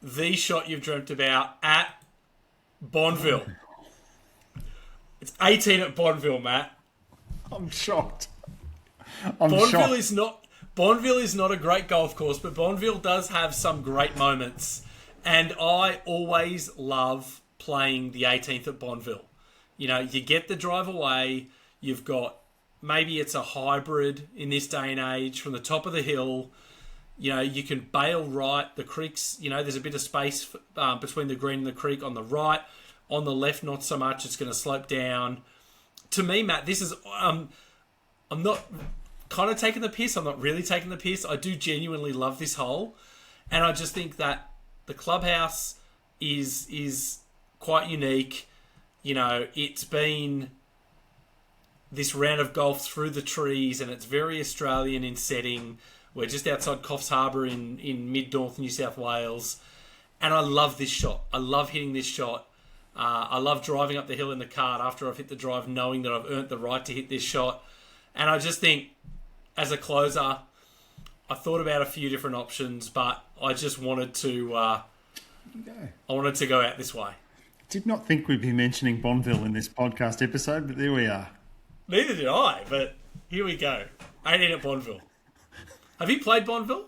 the shot you've dreamt about at Bonneville. It's 18 at Bonneville, Matt. I'm shocked. Bonneville is not a great golf course, but Bonneville does have some great moments. And I always love playing the 18th at Bonneville. You know, you get the drive away, you've got, maybe it's a hybrid in this day and age from the top of the hill. You know, you can bail right. The creek's, you know, there's a bit of space between the green and the creek on the right. On the left, not so much. It's going to slope down. To me, Matt, this is... I'm not kind of taking the piss. I'm not really taking the piss. I do genuinely love this hole. And I just think that the clubhouse is quite unique. You know, it's been this round of golf through the trees, and it's very Australian in setting. We're just outside Coffs Harbour in mid-north New South Wales. And I love this shot. I love hitting this shot. I love driving up the hill in the cart after I've hit the drive, knowing that I've earned the right to hit this shot. And I just think, as a closer, I thought about a few different options, but I just wanted to... I wanted to go out this way. Did not think we'd be mentioning Bonneville in this podcast episode, but there we are. Neither did I, but here we go. 18 at Bonneville. Have you played Bonneville?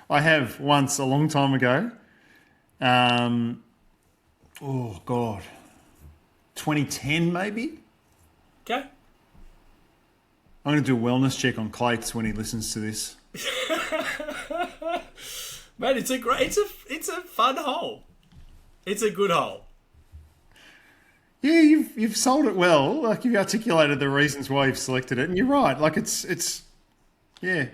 I have once, a long time ago. Oh, God. 2010, maybe? Okay. I'm going to do a wellness check on Clates when he listens to this. Mate, it's a fun hole. It's a good hole. Yeah, you've sold it well. Like, you've articulated the reasons why you've selected it, and you're right. Like, it's yeah.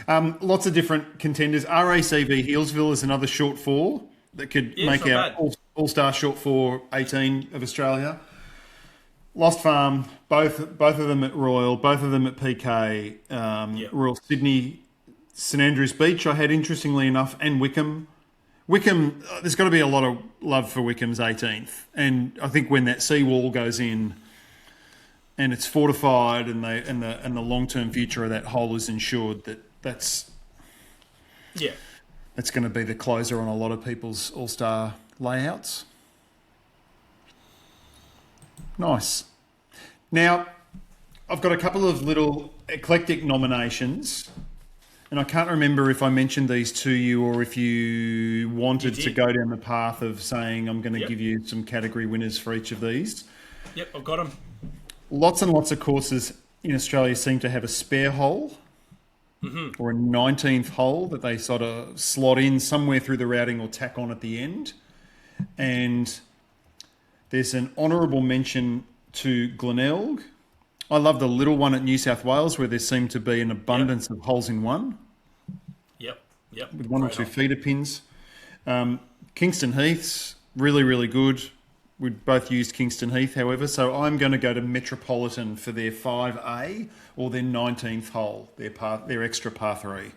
Lots of different contenders. RACV Healesville is another short four that could make our all-star short four 18 of Australia. Lost Farm, both of them at Royal, both of them at PK, Royal Sydney, St Andrews Beach I had, interestingly enough, and Wickham. Wickham, there's got to be a lot of love for Wickham's 18th. And I think when that seawall goes in and it's fortified and the long-term future of that hole is ensured, that's going to be the closer on a lot of people's all-star layouts. Nice. Now, I've got a couple of little eclectic nominations, and I can't remember if I mentioned these to you or if you wanted to go down the path of saying I'm going to give you some category winners for each of these. Yep, I've got them. Lots and lots of courses in Australia seem to have a spare hole or a 19th hole that they sort of slot in somewhere through the routing or tack on at the end. And there's an honourable mention to Glenelg. I love the little one at New South Wales where there seemed to be an abundance of holes in one. Yep. With one or two feeder pins. Kingston Heath's really, really good. We both used Kingston Heath, however, so I'm going to go to Metropolitan for their 5A or their 19th hole, their extra par 3.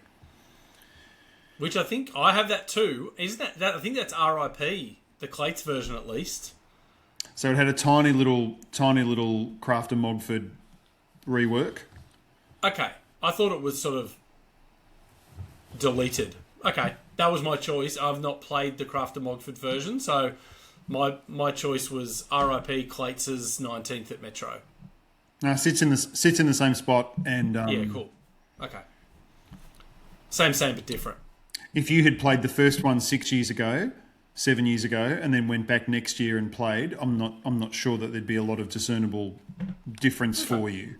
Which I think I have that too. Isn't that I think that's RIP, the Clates version at least. So it had a tiny little Crafter Mogford rework. Okay. I thought it was sort of deleted. Okay. That was my choice. I've not played the Crafter Mogford version, so my choice was RIP Clates' 19th at Metro. Sits in the same spot and yeah, cool. Okay. Same but different. If you had played the first one 7 years ago, and then went back next year and played, I'm not sure that there'd be a lot of discernible difference for you.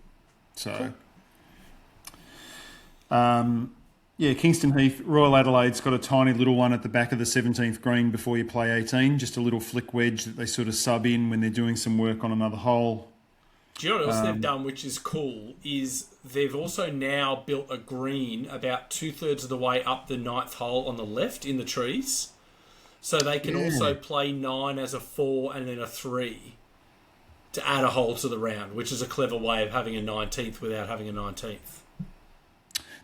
So, Kingston Heath, Royal Adelaide's got a tiny little one at the back of the 17th green before you play 18, just a little flick wedge that they sort of sub in when they're doing some work on another hole. Do you know what else they've done, which is cool, is they've also now built a green about 2/3 of the way up the 9th hole on the left in the trees. So they can also play 9 as a 4 and then a 3 to add a hole to the round, which is a clever way of having a 19th without having a 19th.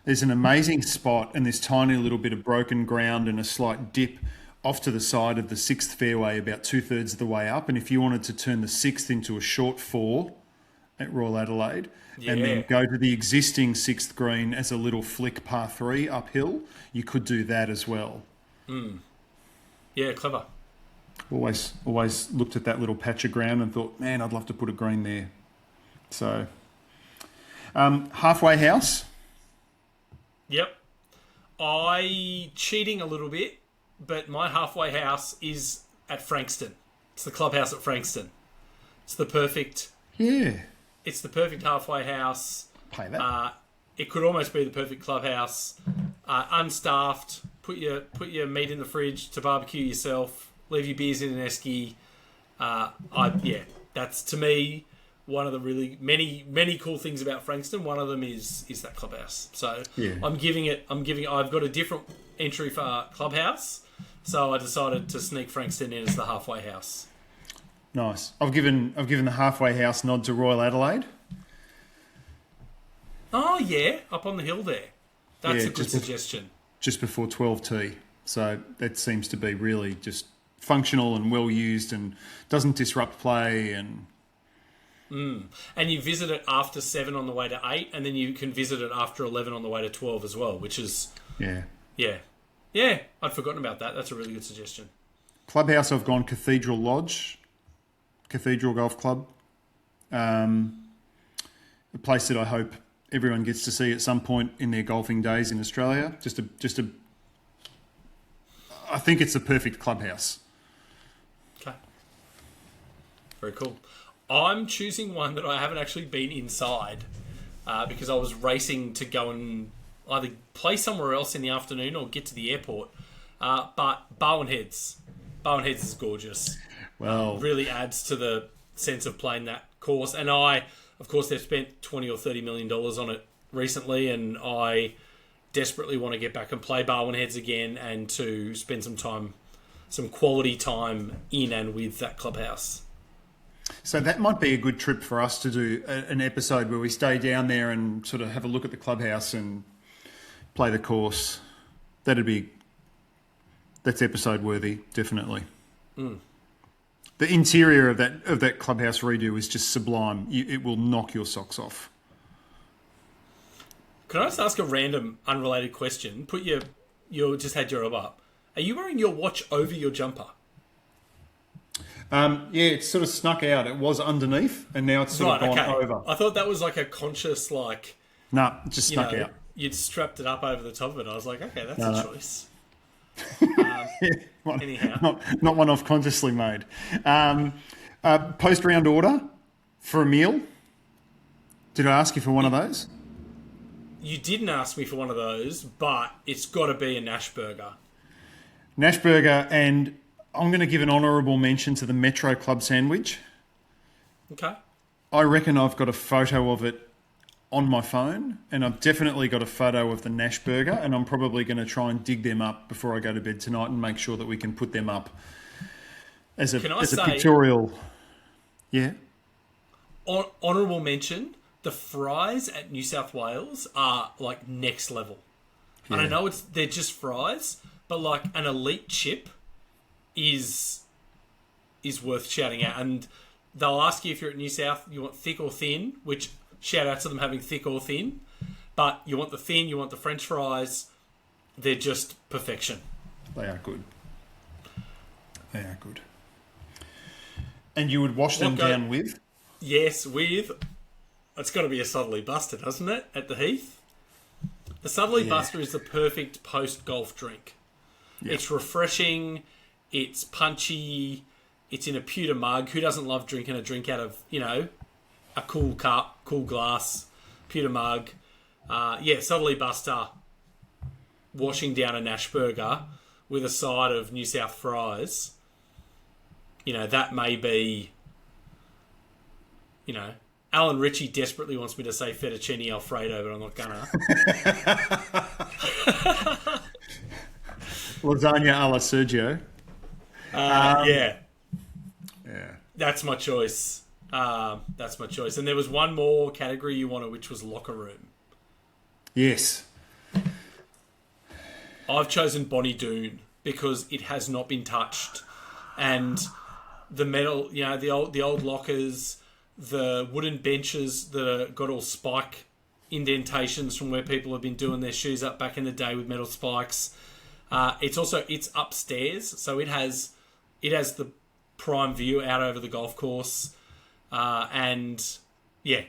There's an amazing spot and this tiny little bit of broken ground and a slight dip off to the side of the 6th fairway about 2/3 of the way up. And if you wanted to turn the 6th into a short 4 at Royal Adelaide and then go to the existing 6th green as a little flick par 3 uphill, you could do that as well. Yeah, clever. Always looked at that little patch of ground and thought, man, I'd love to put a green there. So, halfway house. Yep. Cheating a little bit, but my halfway house is at Frankston. It's the clubhouse at Frankston. It's the perfect... Yeah. It's the perfect halfway house. Play that. It could almost be the perfect clubhouse. Unstaffed. Put your meat in the fridge to barbecue yourself. Leave your beers in an esky. That's to me one of the really many cool things about Frankston. One of them is that clubhouse. So yeah. I've got a different entry for clubhouse, so I decided to sneak Frankston in as the halfway house. Nice. I've given the halfway house nod to Royal Adelaide. Oh yeah, up on the hill there. That's a good suggestion. Just before 12T. So that seems to be really just functional and well used and doesn't disrupt play and And you visit it after 7 on the way to 8, and then you can visit it after 11 on the way to 12 as well, which is yeah. I'd forgotten about that. That's a really good suggestion. Clubhouse, I've gone Cathedral Lodge, Cathedral Golf Club, a place that I hope everyone gets to see at some point in their golfing days in Australia. I think it's the perfect clubhouse. Okay. Very cool. I'm choosing one that I haven't actually been inside because I was racing to go and either play somewhere else in the afternoon or get to the airport. But Barwon Heads. Barwon Heads is gorgeous. Well, really adds to the sense of playing that course. And of course, they've spent $20 or $30 million on it recently, and I desperately want to get back and play Barwon Heads again and to spend some quality time in and with that clubhouse. So that might be a good trip for us to do an episode where we stay down there and sort of have a look at the clubhouse and play the course. That's episode worthy, definitely. The interior of that clubhouse redo is just sublime. It will knock your socks off. Can I just ask a random, unrelated question? You just had your up. Are you wearing your watch over your jumper? Yeah, it's sort of snuck out. It was underneath, and now it's sort of gone over. I thought that was like a conscious, No, it just snuck out. You'd strapped it up over the top of it. I was like, okay, that's a choice. Anyhow. Not one I've consciously made. Post-round order for a meal. Did I ask you for one of those? You didn't ask me for one of those, but it's got to be a Nash burger. Nash burger, and I'm going to give an honourable mention to the Metro Club sandwich. Okay. I reckon I've got a photo of it on my phone, and I've definitely got a photo of the Nash burger, and I'm probably going to try and dig them up before I go to bed tonight and make sure that we can put them up as a pictorial. Yeah. Honourable mention, the fries at New South Wales are like next level. Yeah. And I know they're just fries, but like an elite chip is worth shouting out. And they'll ask you if you're at New South, you want thick or thin, which shout out to them having thick or thin. But you want the thin, you want the French fries. They're just perfection. They are good. They are good. And you would wash them down with? Yes, with... It's got to be a Southerly Buster, doesn't it? At the Heath. The Southerly Buster is the perfect post-golf drink. Yep. It's refreshing. It's punchy. It's in a pewter mug. Who doesn't love drinking a drink out of, a cool cup, cool glass, pewter mug? Southerly Buster, washing down a Nash burger with a side of New South fries. That may be, Alan Ritchie desperately wants me to say fettuccine Alfredo, but I'm not gonna. Lasagna a la Sergio. Yeah. That's my choice. That's my choice. And there was one more category you wanted, which was locker room. Yes. I've chosen Bonnie Doon because it has not been touched, and the metal, the old lockers, the wooden benches that got all spike indentations from where people have been doing their shoes up back in the day with metal spikes. It's upstairs, so it has the prime view out over the golf course, and yeah,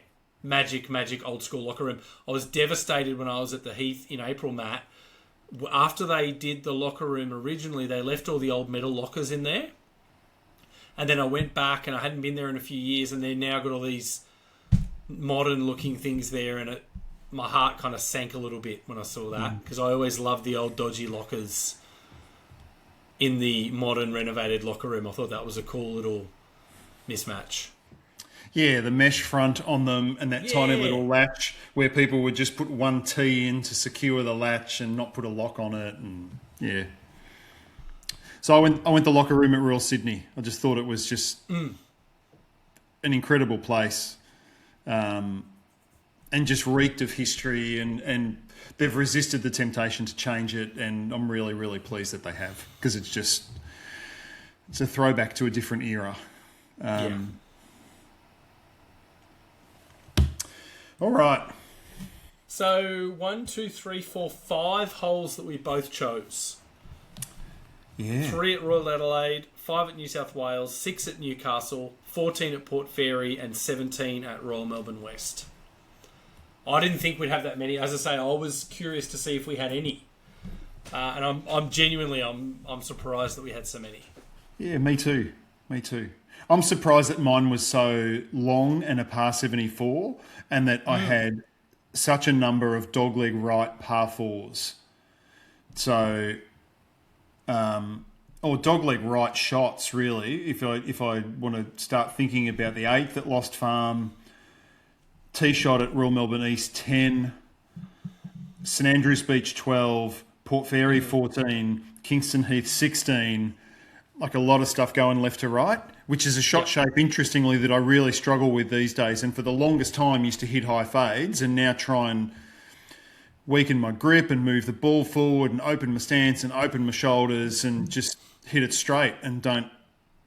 magic old school locker room. I was devastated when I was at the Heath in April, Matt. After they did the locker room originally, they left all the old metal lockers in there. And then I went back and I hadn't been there in a few years, and they've now got all these modern looking things there, and my heart kind of sank a little bit when I saw that, because I always loved the old dodgy lockers in the modern renovated locker room. I thought that was a cool little mismatch. Yeah, the mesh front on them and that tiny little latch where people would just put one T in to secure the latch and not put a lock on it. And yeah. So I went to the locker room at Royal Sydney. I just thought it was just an incredible place, and just reeked of history, and they've resisted the temptation to change it, and I'm really, really pleased that they have, because it's a throwback to a different era. All right. So 1, 2, 3, 4, 5 holes that we both chose. Yeah. 3 at Royal Adelaide, 5 at New South Wales, 6 at Newcastle, 14 at Port Fairy, and 17 at Royal Melbourne West. I didn't think we'd have that many. As I say, I was curious to see if we had any, and I'm genuinely surprised that we had so many. Yeah, me too. I'm surprised that mine was so long and a par 74, and that I had such a number of dogleg right par 4s. So, or dogleg right shots, really. If I want to start thinking about the 8th at Lost Farm, tee shot at Royal Melbourne East 10, St Andrews Beach 12, Port Fairy 14, Kingston Heath 16. Like a lot of stuff going left to right, which is a shot shape, interestingly, that I really struggle with these days. And for the longest time used to hit high fades, and now try and weaken my grip and move the ball forward and open my stance and open my shoulders and just hit it straight and don't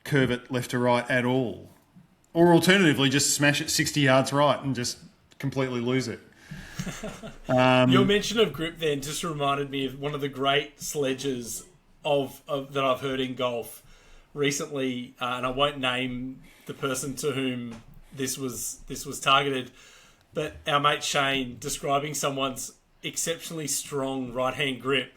curve it left to right at all. Or alternatively, just smash it 60 yards right and just completely lose it. Your mention of grip then just reminded me of one of the great sledges of that I've heard in golf recently, and I won't name the person to whom this was targeted, but our mate Shane describing someone's exceptionally strong right-hand grip.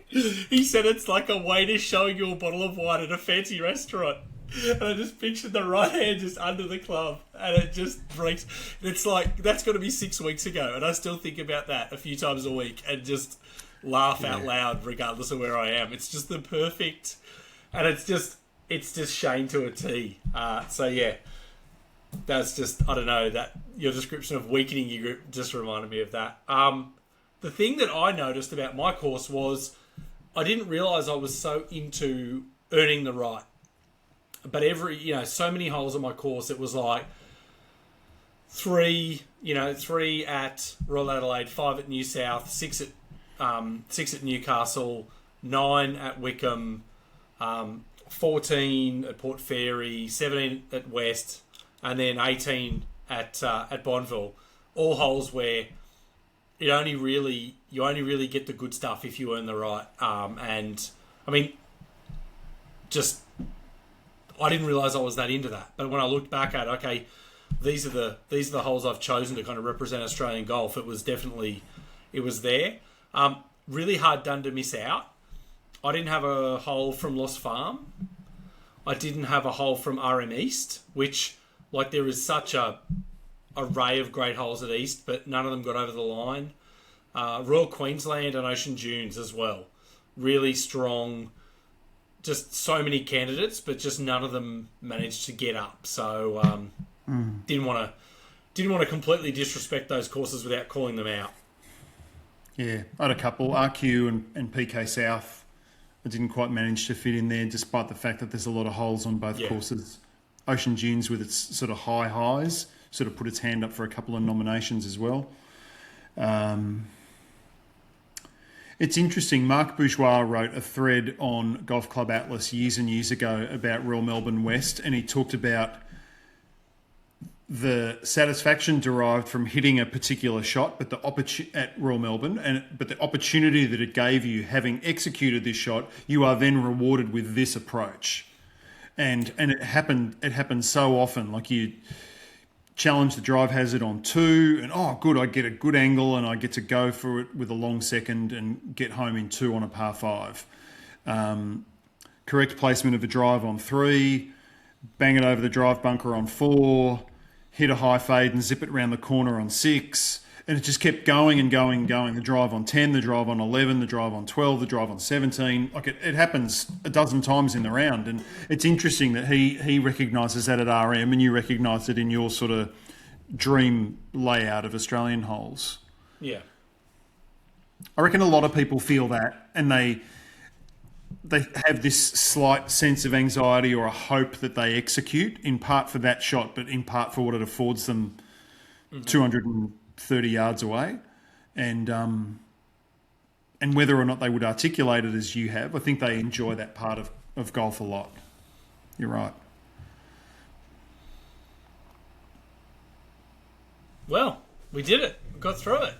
He said it's like a waiter showing you a bottle of wine at a fancy restaurant. And I just pictured the right hand just under the club, and it just breaks. It's like, that's got to be 6 weeks ago, and I still think about that a few times a week and just laugh out loud regardless of where I am. It's just the perfect, and it's just Shane to a T. So yeah, that's just, I don't know, that your description of weakening your grip just reminded me of that. The thing that I noticed about my course was I didn't realise I was so into earning the right. But so many holes on my course, it was like 3 at Royal Adelaide, 5 at New South, 6 at Newcastle, 9 at Wickham, 14 at Port Fairy, 17 at West, and then 18 at Bonneville. All holes where you only really get the good stuff if you earn the right. And I mean, just, I didn't realise I was that into that. But when I looked back at, okay, these are the holes I've chosen to kind of represent Australian golf, it was there. Really hard done to miss out. I didn't have a hole from Lost Farm. I didn't have a hole from RM East, which, like, there is such a array of great holes at East, but none of them got over the line. Royal Queensland and Ocean Dunes as well. Really strong. Just so many candidates, but just none of them managed to get up. So didn't want to completely disrespect those courses without calling them out. Yeah, I had a couple, RQ and PK South. I didn't quite manage to fit in there, despite the fact that there's a lot of holes on both courses. Ocean Dunes with its sort of high highs sort of put its hand up for a couple of nominations as well. It's interesting. Mark Bourgeois wrote a thread on Golf Club Atlas years and years ago about Royal Melbourne West, and he talked about the satisfaction derived from hitting a particular shot, but at Royal Melbourne, but the opportunity that it gave you, having executed this shot, you are then rewarded with this approach, and it happened so often. Like you challenge the drive hazard on 2, and oh, good, I get a good angle, and I get to go for it with a long second and get home in 2 on a par 5. Correct placement of a drive on 3, bang it over the drive bunker on 4, hit a high fade and zip it around the corner on 6, and it just kept going and going and going. The drive on 10, the drive on 11, the drive on 12, the drive on 17. Like it happens a dozen times in the round, and it's interesting that he recognises that at RM, and you recognise it in your sort of dream layout of Australian holes. Yeah, I reckon a lot of people feel that, and they have this slight sense of anxiety or a hope that they execute, in part for that shot, but in part for what it affords them 230 yards away. And whether or not they would articulate it as you have, I think they enjoy that part of golf a lot. You're right. Well, we did it. We got through it.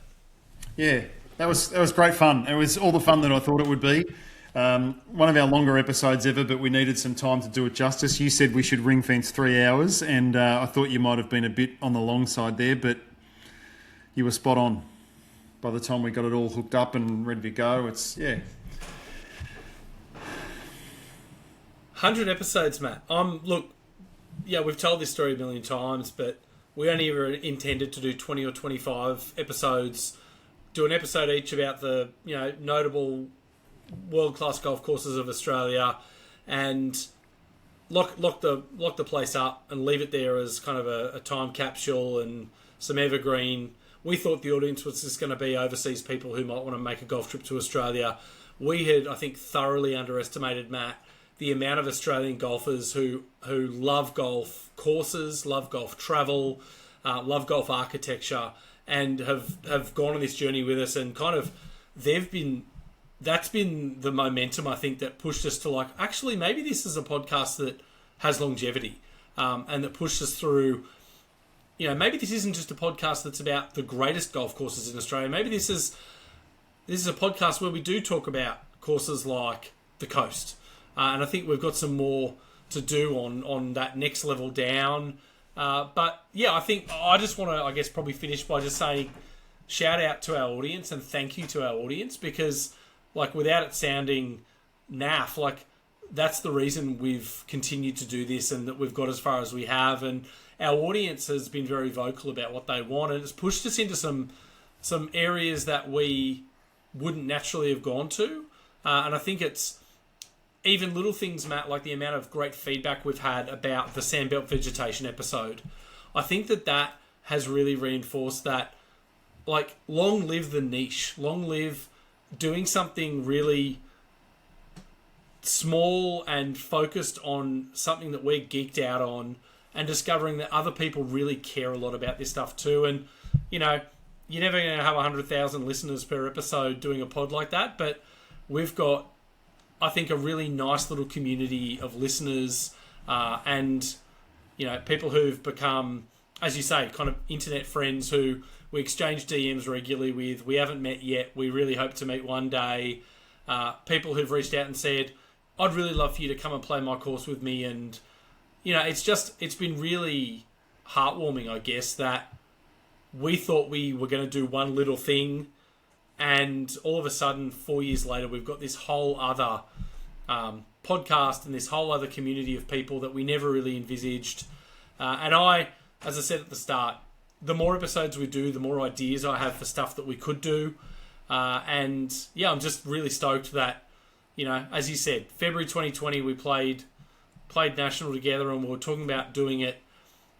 Yeah, that was great fun. It was all the fun that I thought it would be. One of our longer episodes ever, but we needed some time to do it justice. You said we should ring fence 3 hours, and I thought you might have been a bit on the long side there, but you were spot on. By the time we got it all hooked up and ready to go, 100 episodes, Matt. Look, yeah, we've told this story a million times, but we only ever intended to do 20 or 25 episodes, do an episode each about the notable world-class golf courses of Australia, and lock the place up and leave it there as kind of a time capsule and some evergreen. We thought the audience was just going to be overseas people who might want to make a golf trip to Australia. We had, I think, thoroughly underestimated, Matt, the amount of Australian golfers who love golf courses, love golf travel, love golf architecture, and have gone on this journey with us, and kind of that's been the momentum, I think, that pushed us to actually, maybe this is a podcast that has longevity, and that pushed us through, maybe this isn't just a podcast that's about the greatest golf courses in Australia. Maybe this is a podcast where we do talk about courses like the Coast. And I think we've got some more to do on that next level down. But yeah, I think I just want to, probably finish by just saying shout out to our audience and thank you to our audience, because without it sounding naff, that's the reason we've continued to do this and that we've got as far as we have. And our audience has been very vocal about what they want, and it's pushed us into some areas that we wouldn't naturally have gone to. And I think it's even little things, Matt, like the amount of great feedback we've had about the Sandbelt vegetation episode. I think that has really reinforced that, long live the niche, long live doing something really small and focused on something that we're geeked out on, and discovering that other people really care a lot about this stuff too. And, you're never going to have 100,000 listeners per episode doing a pod like that, but we've got, I think, a really nice little community of listeners, and, people who've become, as you say, kind of internet friends who we exchange DMs regularly with. We haven't met yet. We really hope to meet one day. People who've reached out and said, I'd really love for you to come and play my course with me. And, it's been really heartwarming, I guess, that we thought we were going to do one little thing, and all of a sudden, 4 years later, we've got this whole other podcast and this whole other community of people that we never really envisaged. And I, as I said at the start, the more episodes we do, the more ideas I have for stuff that we could do. And yeah, I'm just really stoked that, as you said, February 2020, we played National together, and we were talking about doing it,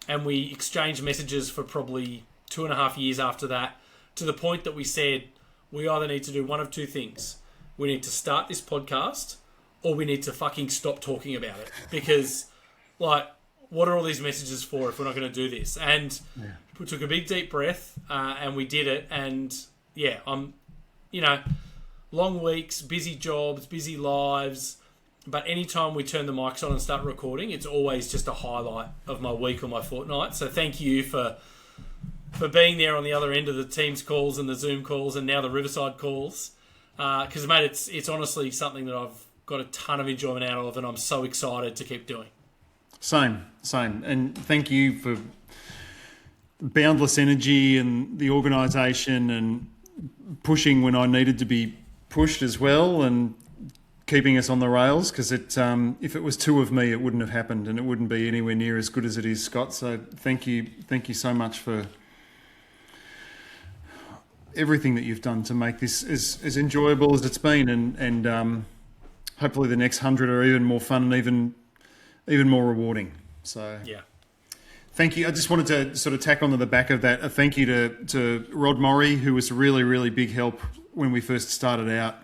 and we exchanged messages for probably 2.5 years after that, to the point that we said, we either need to do one of two things. We need to start this podcast, or we need to fucking stop talking about it. Because, what are all these messages for if we're not going to do this? And we took a big deep breath and we did it. And yeah, long weeks, busy jobs, busy lives. But anytime we turn the mics on and start recording, it's always just a highlight of my week or my fortnight. So thank you for being there on the other end of the Teams calls and the Zoom calls and now the Riverside calls. Because, mate, it's honestly something that I've got a ton of enjoyment out of and I'm so excited to keep doing. Same. And thank you for boundless energy and the organisation and pushing when I needed to be pushed as well and keeping us on the rails, because if it was two of me, it wouldn't have happened and it wouldn't be anywhere near as good as it is, Scott. So thank you so much for everything that you've done to make this as enjoyable as it's been, and hopefully the next 100 are even more fun and even more rewarding. So yeah. Thank you. I just wanted to sort of tack onto the back of that. A thank you to Rod Morrie, who was a really, really big help when we first started out.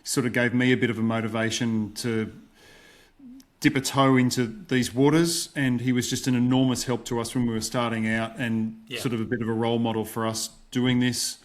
Sort of gave me a bit of a motivation to dip a toe into these waters, and he was just an enormous help to us when we were starting out and sort of a bit of a role model for us doing this.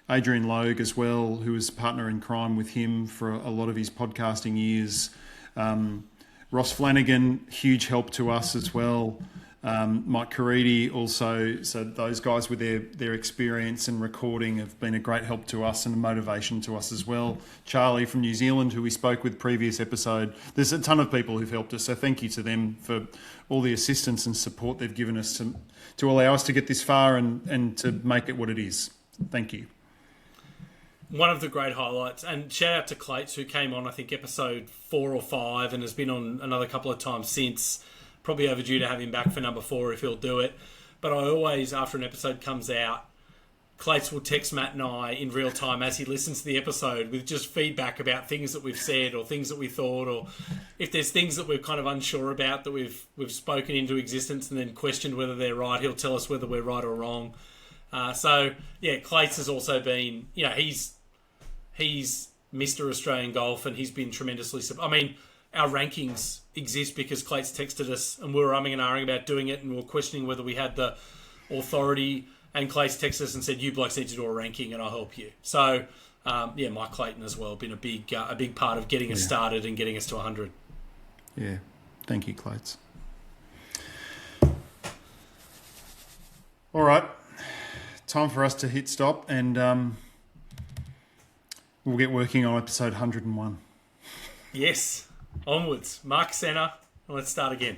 Adrian Logue as well, who was a partner in crime with him for a lot of his podcasting years. Ross Flanagan, huge help to us as well. Mike Caridi also. So those guys with their experience and recording have been a great help to us and a motivation to us as well. Charlie from New Zealand, who we spoke with previous episode. There's a ton of people who've helped us. So thank you to them for all the assistance and support they've given us to allow us to get this far and to make it what it is. Thank you. One of the great highlights, and shout out to Clates, who came on, I think, episode 4 or 5 and has been on another couple of times since. Probably overdue to have him back for number 4 if he'll do it. But I always, after an episode comes out, Clates will text Matt and I in real time as he listens to the episode with just feedback about things that we've said or things that we thought, or if there's things that we're kind of unsure about that we've spoken into existence and then questioned whether they're right, he'll tell us whether we're right or wrong. So, yeah, Clates has also been, he's Mr. Australian Golf and he's been tremendously... our rankings exist because Clates texted us and we were umming and ahhing about doing it and we were questioning whether we had the authority, and Clates texted us and said, you blokes need to do a ranking and I'll help you. So, Mike Clayton as well, been a big part of getting us started and getting us to 100. Yeah, thank you, Clates. All right, time for us to hit stop and we'll get working on episode 101. Yes. Onwards. Mark Senna. Let's start again.